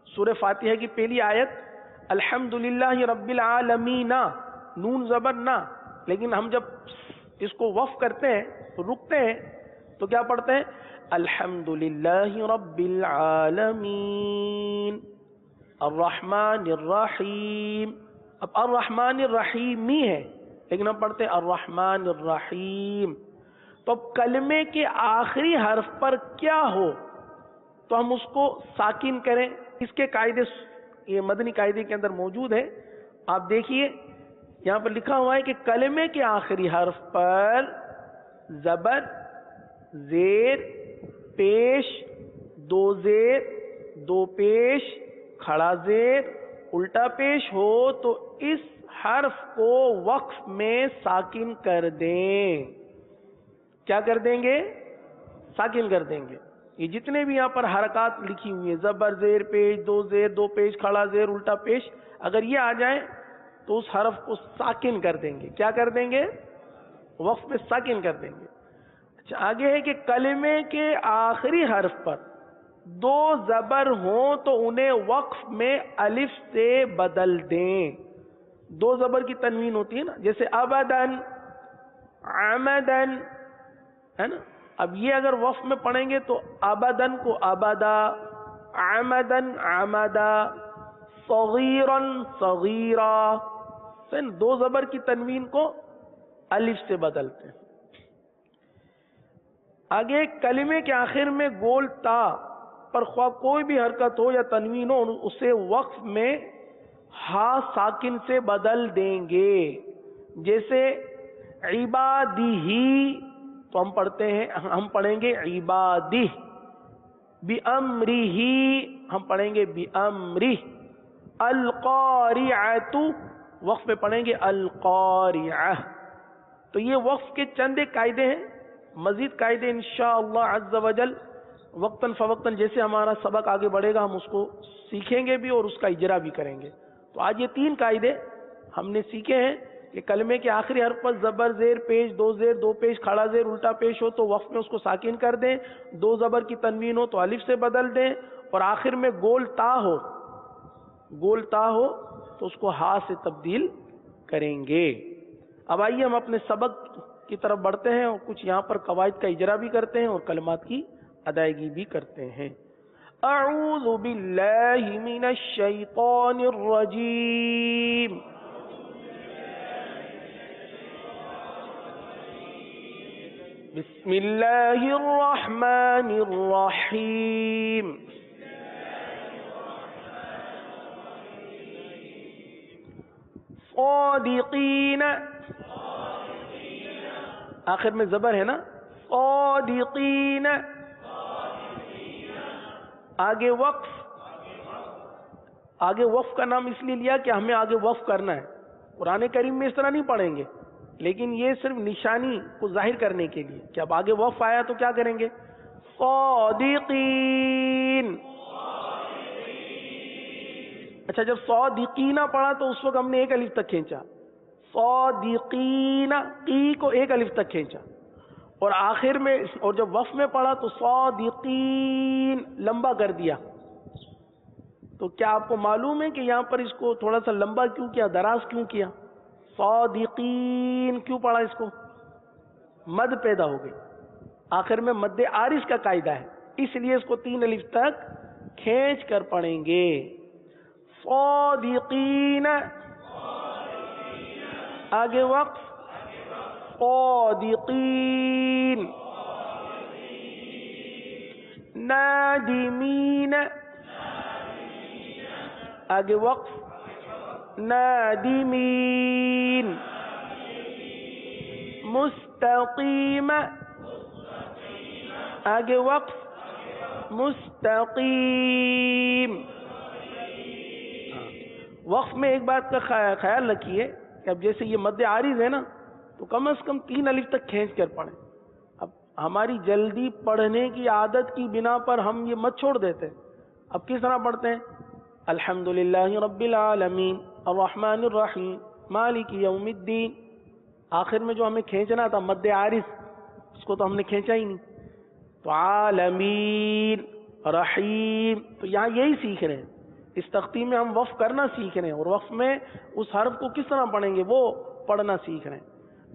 سورہ فاتحہ کی پہلی آیت الحمدللہ رب العالمین، نون زبر نہ. لیکن ہم جب اس کو وقف کرتے ہیں تو رکتے ہیں تو کیا پڑھتے ہیں؟ الحمدللہ رب العالمین الرحمن الرحیم. اب الرحمن الرحیم ہی ہے لیکن ہم پڑھتے ہیں الرحمن الرحیم. تو اب کلمے کے آخری حرف پر کیا ہو تو ہم اس کو ساکن کریں. اس کے قاعدے یہ مدنی قاعدے کے اندر موجود ہے. آپ دیکھیے یہاں پر لکھا ہوا ہے کہ کلمے کے آخری حرف پر زبر، زیر، پیش، دو زیر، دو پیش، کھڑا زیر، الٹا پیش ہو تو اس حرف کو وقف میں ساکن کر دیں. کیا کر دیں گے؟ ساکن کر دیں گے. یہ جتنے بھی یہاں پر حرکات لکھی ہوئی ہیں، زبر، زیر، پیش، دو زیر، دو پیش، کھڑا زیر، الٹا پیش، اگر یہ آ جائیں تو اس حرف کو ساکن کر دیں گے. کیا کر دیں گے؟ وقف میں ساکن کر دیں گے. اچھا، آگے ہے کہ کلمے کے آخری حرف پر دو زبر ہوں تو انہیں وقف میں الف سے بدل دیں. دو زبر کی تنوین ہوتی ہے نا، جیسے ابدن، عمدن، ہے نا. اب یہ اگر وقف میں پڑھیں گے تو ابدن کو ابدا، عمدن عمدا، صغیرن صغیرا. دو زبر کی تنوین کو الف سے بدلتے ہیں. آگے کلمے کے آخر میں گول تا پر خواہ کوئی بھی حرکت ہو یا تنوین ہو اسے وقف میں ہا ساکن سے بدل دیں گے. جیسے عبادی تو ہم پڑھیں گے عبادی. بِأَمْرِهِ ہم پڑھیں گے بِأَمْرِهِ. القارعۃ وقف میں پڑھیں گے القارعہ. تو یہ وقف کے چند ایک قاعدے ہیں. مزید قاعدے انشاءاللہ عز وجل وقتاً فوقتاً جیسے ہمارا سبق آگے بڑھے گا ہم اس کو سیکھیں گے بھی اور اس کا اجرا بھی کریں گے. تو آج یہ تین قاعدے ہم نے سیکھے ہیں کہ کلمے کے آخری حرف پر زبر، زیر، پیش، دو زیر، دو پیش، کھڑا زیر، الٹا پیش ہو تو وقف میں اس کو ساکن کر دیں. دو زبر کی تنوین ہو تو الف سے بدل دیں. اور آخر میں گول تا ہو تو اس کو ہا سے تبدیل کریں گے. اب آئیے ہم اپنے سبق کی طرف بڑھتے ہیں اور کچھ یہاں پر قواعد کا اجرا بھی کرتے ہیں اور کلمات کی ادائیگی بھی کرتے ہیں. اعوذ باللہ من الشیطان الرجیم. بسم اللہ الرحمن الرحیم. صادقین، آخر میں زبر ہے نا، صادقین. آگے وقف کا نام اس لیے لیا کہ ہمیں آگے وقف کرنا ہے. قرآن کریم میں اس طرح نہیں پڑھیں گے لیکن یہ صرف نشانی کو ظاہر کرنے کے لیے کہ اب آگے وقف آیا تو کیا کریں گے؟ صادقین. اچھا، جب صادقین پڑھا تو اس وقت ہم نے ایک الف تک کھینچا. صادقین کی کو ایک الف تک کھینچا اور آخر میں اور جب وقف میں پڑھا تو صادقین لمبا کر دیا. تو کیا آپ کو معلوم ہے کہ یہاں پر اس کو تھوڑا سا لمبا کیوں کیا، دراز کیوں کیا؟ صادقین کیوں پڑھا؟ اس کو مد پیدا ہو گئی. آخر میں مد عارض کا قاعدہ ہے اس لیے اس کو تین الف تک کھینچ کر پڑھیں گے. صادقین، آگے وقف صادقین. نادمین. آگے وقف نادمین. مستقیم. آگے وقف مستقیم. وقف میں ایک بات کا خیال رکھیے کہ اب جیسے یہ مد عارض ہے نا تو کم از کم 3 الف تک کھینچ کر پڑھیں. اب ہماری جلدی پڑھنے کی عادت کی بنا پر ہم یہ مت چھوڑ دیتے. اب کس طرح پڑھتے ہیں؟ الحمدللہ رب العالمین الرحمن الرحیم مالک یوم الدین. آخر میں جو ہمیں کھینچنا تھا مد عارض اس کو تو ہم نے کھینچا ہی نہیں. تو عالمین رحیم تو یہاں یہی سیکھ رہے ہیں. اس تختی میں ہم وقف کرنا سیکھ رہے ہیں اور وقف میں اس حرف کو کس طرح پڑھیں گے وہ پڑھنا سیکھ رہے ہیں.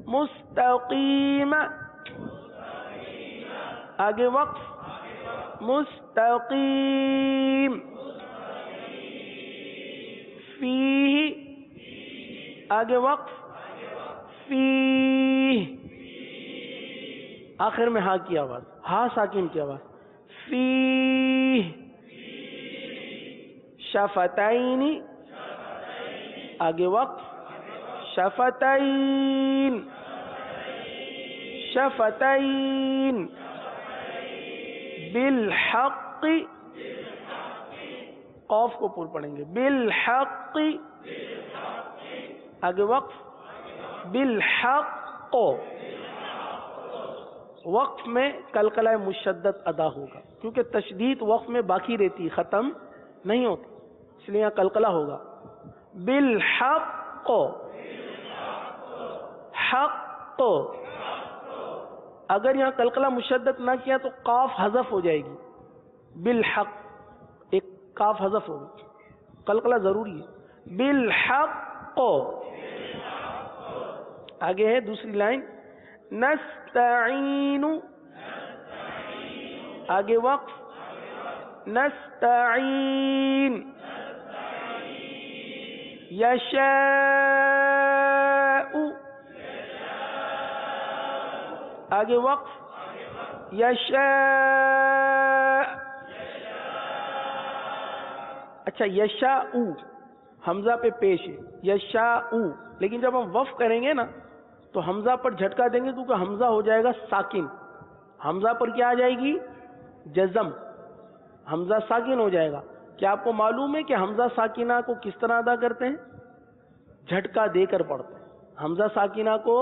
مستقیم. آگے وقف مستقیم. فیہ. آگے وقف فیہ. آخر میں ہاں کی آواز، ہاں ساکن کی آواز. فیہ. شفتین. آگے وقف شفتین. شفتین. بالحق. قوف کو پور پڑھیں گے بالحق. آگے وقف بالحق. وقف میں قلقلہ مشدد ادا ہوگا کیونکہ تشدید وقف میں باقی رہتی ختم نہیں ہوتی، اس لیے یہاں قلقلہ ہوگا. بالحق. حق. اگر یہاں قلقلہ مشدد نہ کیا تو قاف حذف ہو جائے گی. بالحق ایک قاف حذف ہوگی، قلقلہ ضروری ہے. بالحق. آگے ہے دوسری لائن نستعین. آگے وقف نستعین. یشاء. آگے وقف یشاء. اچھا یشاء حمزہ پہ پیش ہے یشاء، لیکن جب ہم وقف کریں گے نا تو حمزہ پر جھٹکا دیں گے کیونکہ حمزہ ہو جائے گا ساکن. حمزہ پر کیا آ جائے گی؟ جزم. حمزہ ساکن ہو جائے گا. کیا آپ کو معلوم ہے کہ حمزہ ساکنہ کو کس طرح ادا کرتے ہیں؟ جھٹکا دے کر پڑھتے ہیں. حمزہ ساکنہ کو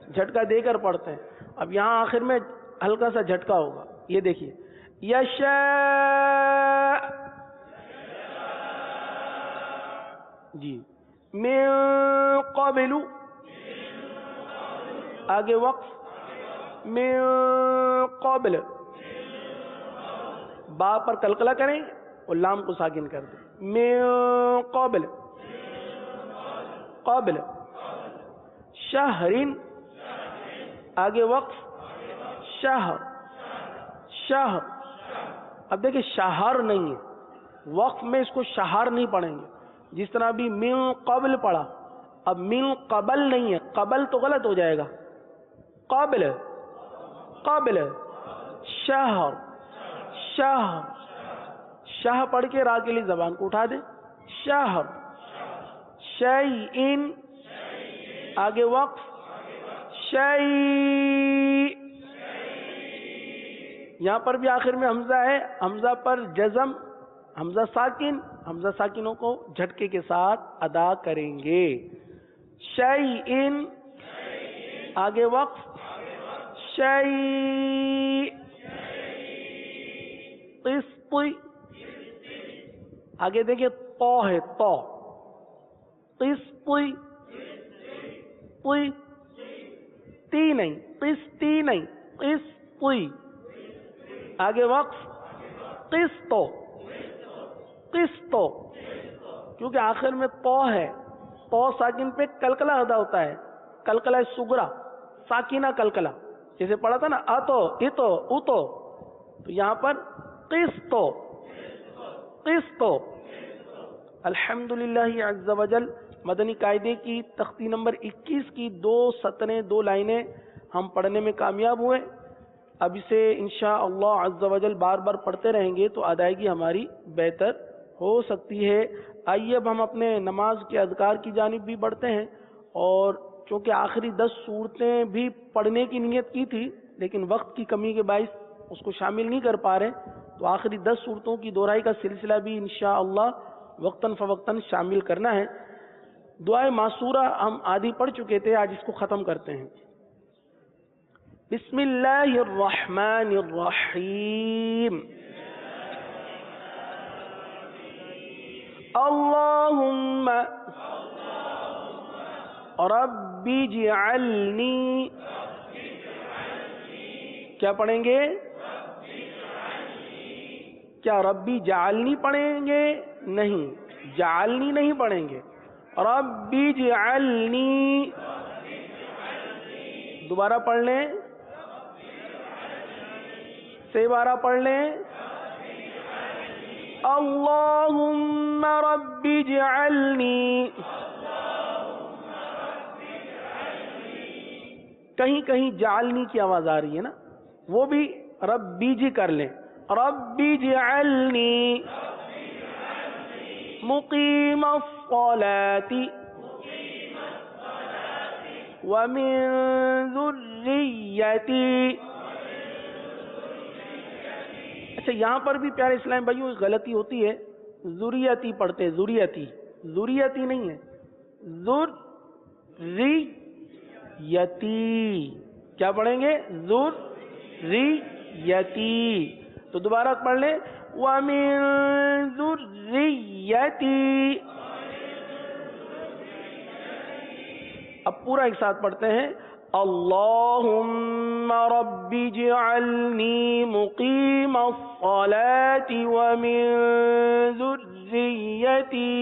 جھٹکا دے کر پڑھتے ہیں. اب یہاں آخر میں ہلکا سا جھٹکا ہوگا، یہ دیکھیے یشاء. جی من قبل. آگے وقف من قبل. با پر قلقلہ کریں اور لام کو ساکن کر دیں. من قبل. قبل. شہر. آگے وقف شہر. شہر. اب دیکھیں شہر نہیں ہے، وقف میں اس کو شہر نہیں پڑھیں گے. جس طرح بھی من قبل پڑھا، اب من قبل نہیں ہے، قبل تو غلط ہو جائے گا. قبل. قبل. شہر. شہر. شاہ پڑھ کے را کے لیے زبان کو اٹھا دیں. شہر. شیئن. آگے وقف شیء. یہاں پر بھی آخر میں حمزہ ہے، حمزہ پر جزم، حمزہ ساکن. حمزہ ساکنوں کو جھٹکے کے ساتھ ادا کریں گے. شیئن. آگے وقف شیء. قسط. آگے دیکھیں تو ہے تو. قسط. تی نہیں، قسطی نہیں، قسط. آگے وقف قسط. قسط. کیونکہ آخر میں تو ہے، تو ساکن پہ قلقلہ ادا ہوتا ہے. قلقلہ صغرا ساکینہ قلقلہ، جیسے پڑھا تھا نا اتو اتو اتو، تو یہاں پر قسط. قسط. الحمدللہ عز وجل مدنی قاعدے کی تختی نمبر 21 کی 2 سطریں 2 لائنیں ہم پڑھنے میں کامیاب ہوئے. اب اسے انشاءاللہ عز و جل بار بار پڑھتے رہیں گے تو ادائیگی ہماری بہتر ہو سکتی ہے۔ آئیے اب ہم اپنے نماز کے اذکار کی جانب بھی بڑھتے ہیں، اور چونکہ آخری 10 صورتیں بھی پڑھنے کی نیت کی تھی لیکن وقت کی کمی کے باعث اس کو شامل نہیں کر پا رہے، تو آخری 10 صورتوں کی دہرائی کا سلسلہ بھی انشاءاللہ وقتاً فوقتاً شامل کرنا ہے۔ دعائے معصورہ ہم آدھی پڑھ چکے تھے، آج اس کو ختم کرتے ہیں۔ بسم اللہ الرحمن الرحیم، اللہم رب اجعلنی، کیا پڑھیں گے؟ کیا ربی جعلنی پڑھیں گے؟ نہیں، جعلنی نہیں پڑھیں گے، رب اجعلنی۔ دوبارہ پڑھ لیں، سے بارہ پڑھ لیں، اللہم رب اجعلنی۔ کہیں کہیں جعلنی کی آواز آ رہی ہے نا، وہ بھی ربی جی کر لیں، ربی اجعلنی مقیم الصلاۃ ومن ذریتی۔ اچھا، یہاں پر بھی پیارے اسلام بھائیوں ایک غلطی ہوتی ہے، ذریتی پڑھتے ہیں، ذریتی، ذریتی نہیں ہے، ذریتی۔ کیا پڑھیں گے؟ ذریتی۔ تو دوبارہ پڑھ لیں، وَمِن ذُرِّيَّتِي۔ اب پورا ایک ساتھ پڑھتے ہیں، اللہم رب اجعلنی مقیم الصلاۃ ومن ذریتی۔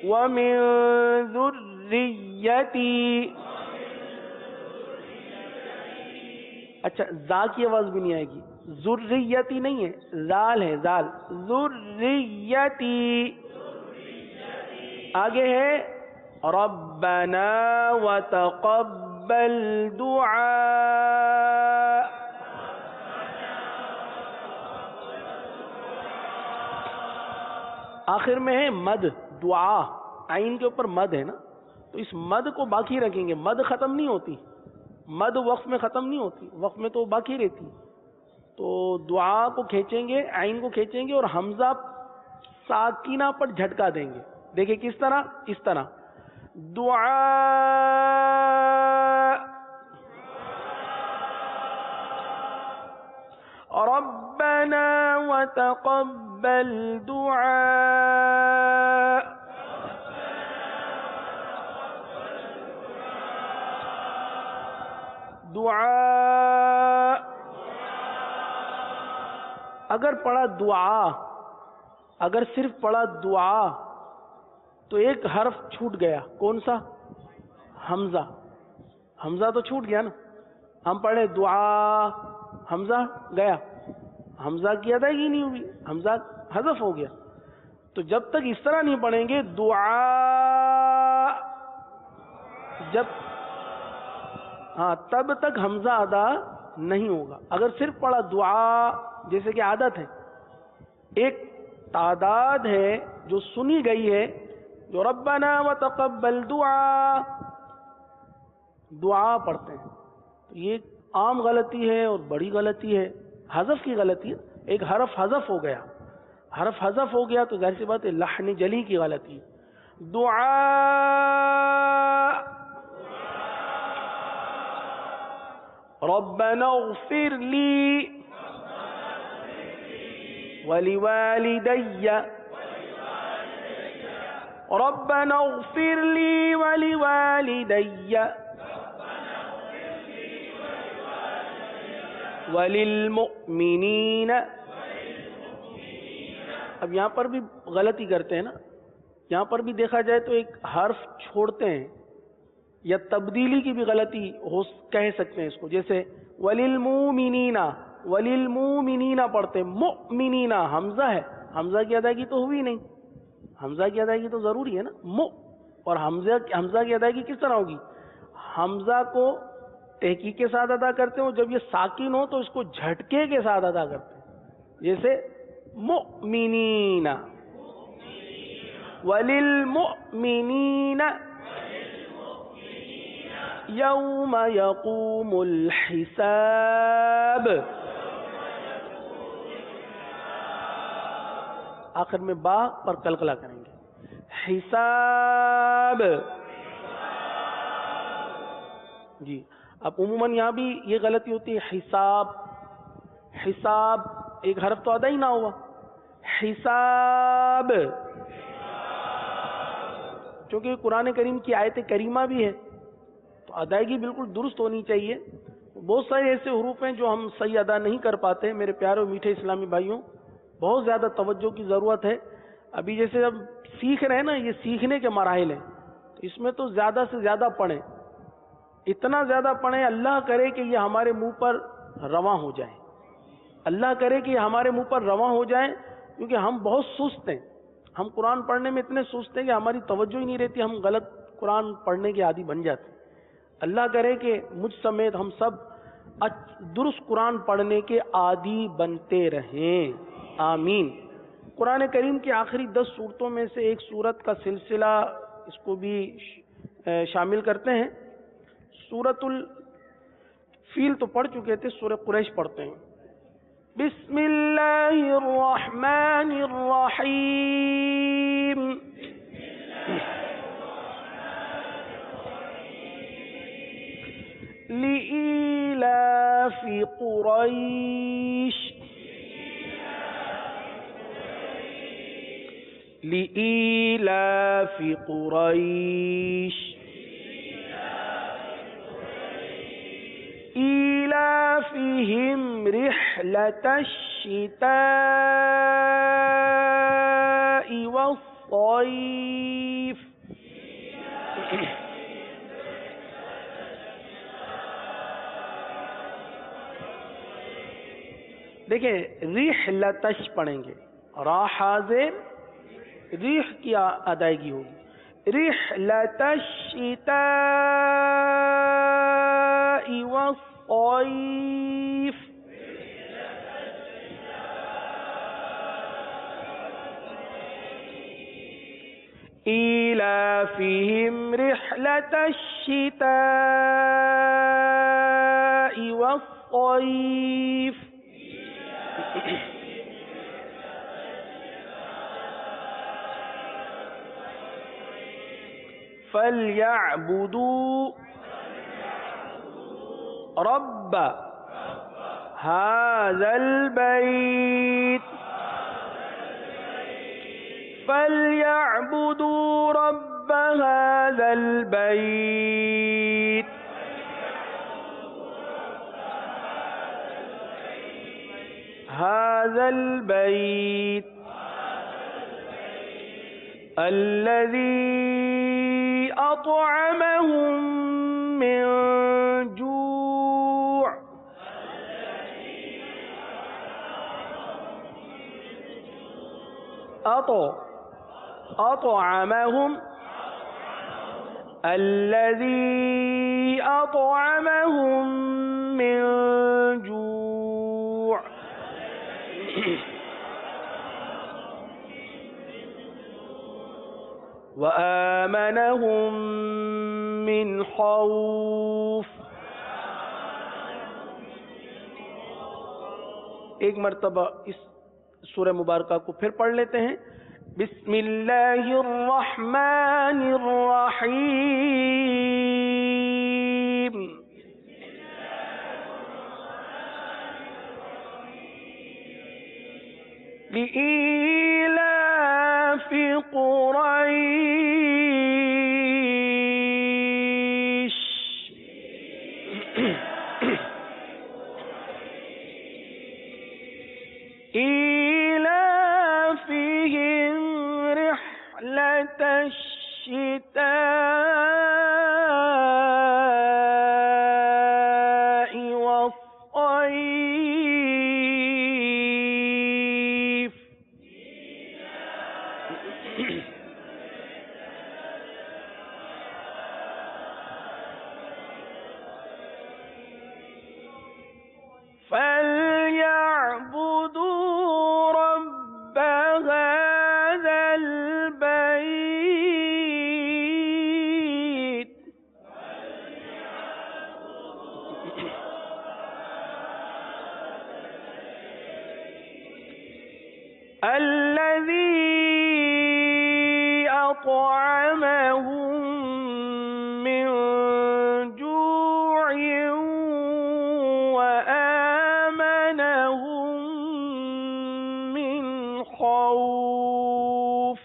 وَمِن ذُرِّيَّتِي۔ اچھا، زا کی آواز بھی نہیں آئے گی، ذریتی نہیں ہے، زال ہے، زال، ذریتی۔ آگے ہے ربنا وتقبل دعاء۔ آخر میں ہے مد، دعا، عین کے اوپر مد ہے نا، تو اس مد کو باقی رکھیں گے، مد ختم نہیں ہوتی، مد وقف میں ختم نہیں ہوتی، وقف میں تو باقی رہتی، تو دعا کو کھینچیں گے، عین کو کھینچیں گے اور حمزہ ساکینہ پر جھٹکا دیں گے۔ دیکھیں کس طرح، اس طرح، دعا ربنا وتقبل دعاء۔ دعا، اگر پڑھا دعا، اگر صرف پڑھا دعا تو ایک حرف چھوٹ گیا، کون سا؟ حمزہ، حمزہ تو چھوٹ گیا نا، ہم پڑھے دعا، حمزہ گیا، حمزہ کی ادائیگی نہیں ہوئی، حمزہ حذف ہو گیا۔ تو جب تک اس طرح نہیں پڑھیں گے دعا، جب تب تک حمزہ ادا نہیں ہوگا۔ اگر صرف پڑھا دعا، جیسے کہ عادت ہے، ایک تعداد ہے جو سنی گئی ہے، جو ربنا وتقبل دعا، دعا پڑھتے ہیں، تو یہ عام غلطی ہے اور بڑی غلطی ہے، حذف کی غلطی ہے، ایک حرف حذف ہو گیا، حرف حذف ہو گیا تو ظاہر سی بات ہے لحن جلی کی غلطی ہے۔ دعا، ربنا اغفر لی ولوالدی، ربنا اغفر لی ولوالدی وللمؤمنین۔ اب یہاں پر بھی غلطی کرتے ہیں نا، یہاں پر بھی دیکھا جائے تو ایک حرف چھوڑتے ہیں، یا تبدیلی کی بھی غلطی ہو کہہ سکتے ہیں اس کو، جیسے وللمؤمنین، وللمؤمنین پڑھتے، مؤمنین حمزہ ہے، حمزہ کی ادائیگی تو ہوئی نہیں، حمزہ کی ادائیگی تو ضروری ہے نا، مو، اور حمزہ کی ادائیگی کس طرح ہوگی؟ حمزہ کو تحقیق کے ساتھ ادا کرتے ہو، جب یہ ساکن ہو تو اس کو جھٹکے کے ساتھ ادا کرتے ہیں، جیسے مؤمنین، وللمؤمنین یوم یقوم الحساب، آخر میں با پر قلقلہ کریں گے، حساب۔ جی اب عموماً یہاں بھی یہ غلطی ہوتی ہے، حساب، حساب ایک حرف تو ادا ہی نہ ہوا، حساب، چونکہ قرآن کریم کی آیت کریمہ بھی ہے تو ادائیگی بالکل درست ہونی چاہیے۔ بہت سارے ایسے حروف ہیں جو ہم صحیح ادا نہیں کر پاتے۔ میرے پیارے اور میٹھے اسلامی بھائیوں، بہت زیادہ توجہ کی ضرورت ہے۔ ابھی جیسے اب سیکھ رہے ہیں نا، یہ سیکھنے کے مراحل ہیں، تو اس میں تو زیادہ سے زیادہ پڑھیں، اتنا زیادہ پڑھیں، اللہ کرے کہ یہ ہمارے منہ پر رواں ہو جائے، اللہ کرے کہ یہ ہمارے منہ پر رواں ہو جائیں، کیونکہ ہم بہت سست ہیں، ہم قرآن پڑھنے میں اتنے سست ہیں کہ ہماری توجہ ہی نہیں رہتی، ہم غلط قرآن پڑھنے کے عادی بن جاتے ہیں۔ اللہ کرے کہ مجھ سمیت ہم سب درست قرآن پڑھنے کے عادی بنتے رہیں، آمین۔ قرآن کریم کی آخری 10 سورتوں میں سے ایک سورت کا سلسلہ اس کو بھی شامل کرتے ہیں۔ سورۃ الفیل تو پڑھ چکے تھے، سورہ قریش پڑھتے ہیں۔ بسم اللہ الرحمن الرحیم، لإیلاف قریش، لإیلاف قریش، إيلافهم رحلة الشتاء والصيف، دیکھیں رحلتش پڑھیں گے، را حاضر ریح کی ادائیگی ہوگی، رحلتش الشتاء والصيف، إيلافهم رحلة الشتاء والصيف، فليعبدوا رب هذا البيت، فليعبدوا رب هذا البيت، هذا البيت الذي أطعمهم من جوع، أطعمهم الذي أطعمهم من جوع، وآمنهم من خوف۔ ایک مرتبہ اس سورہ مبارکہ کو پھر پڑھ لیتے ہیں۔ بسم اللہ الرحمن الرحیم، لإيلاف قریش، إيلافهم رحلة الشتاء والصيف، فَلْيَعْبُدُوا رَبَّ هَذَا الْبَيْتِ الَّذِي أَطْعَمَهُم مِّن جُوعٍ وَآمَنَهُم مِّنْ خَوْفٍ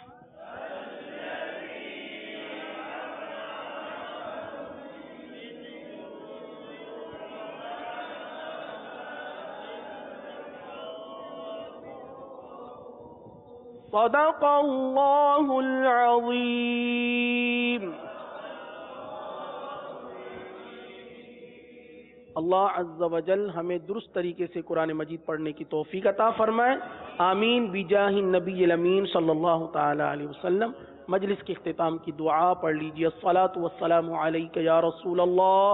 صدق اللہ العظیم. اللہ عز و جل ہمیں درست طریقے سے قرآن مجید پڑھنے کی توفیق عطا فرمائے. آمین بجاہ النبی الامین صلی اللہ تعالی علیہ وسلم. مجلس کے اختتام کی دعا پڑھ لیجیے. الصلاۃ والسلام علیک یا رسول اللہ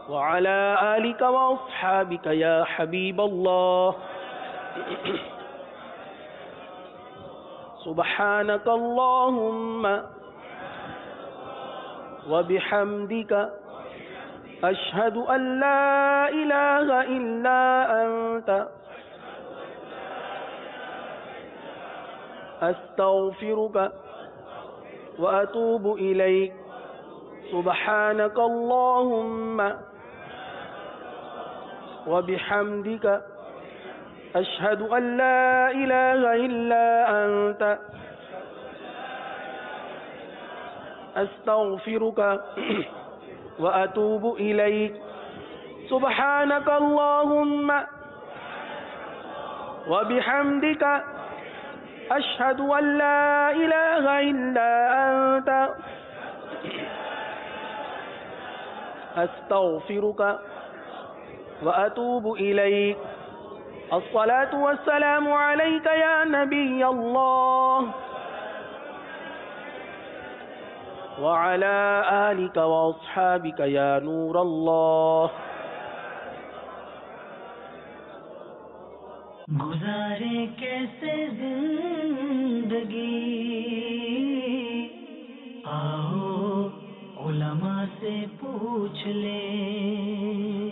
وعلی آلک واصحابک یا حبیب اللہ. سبحانك اللهم وبحمدك أشهد أن لا إله إلا أنت أستغفرك وأتوب إليك. سبحانك اللهم وبحمدك أشهد أن لا إله إلا أنت أستغفرك وأتوب إليك. سبحانك اللهم وبحمدك أشهد أن لا إله إلا أنت أستغفرك وأتوب إليك. الصلاة والسلام عليك يا نبي الله وعلى آلك وأصحابك يا نور الله. گزارے کیسے زندگی آؤ علماء سے پوچھ لیں.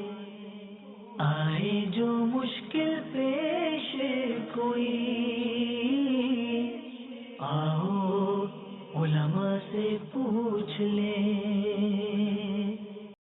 آئے جو مشکل پیش کوئی آؤ علماء سے پوچھ لیں.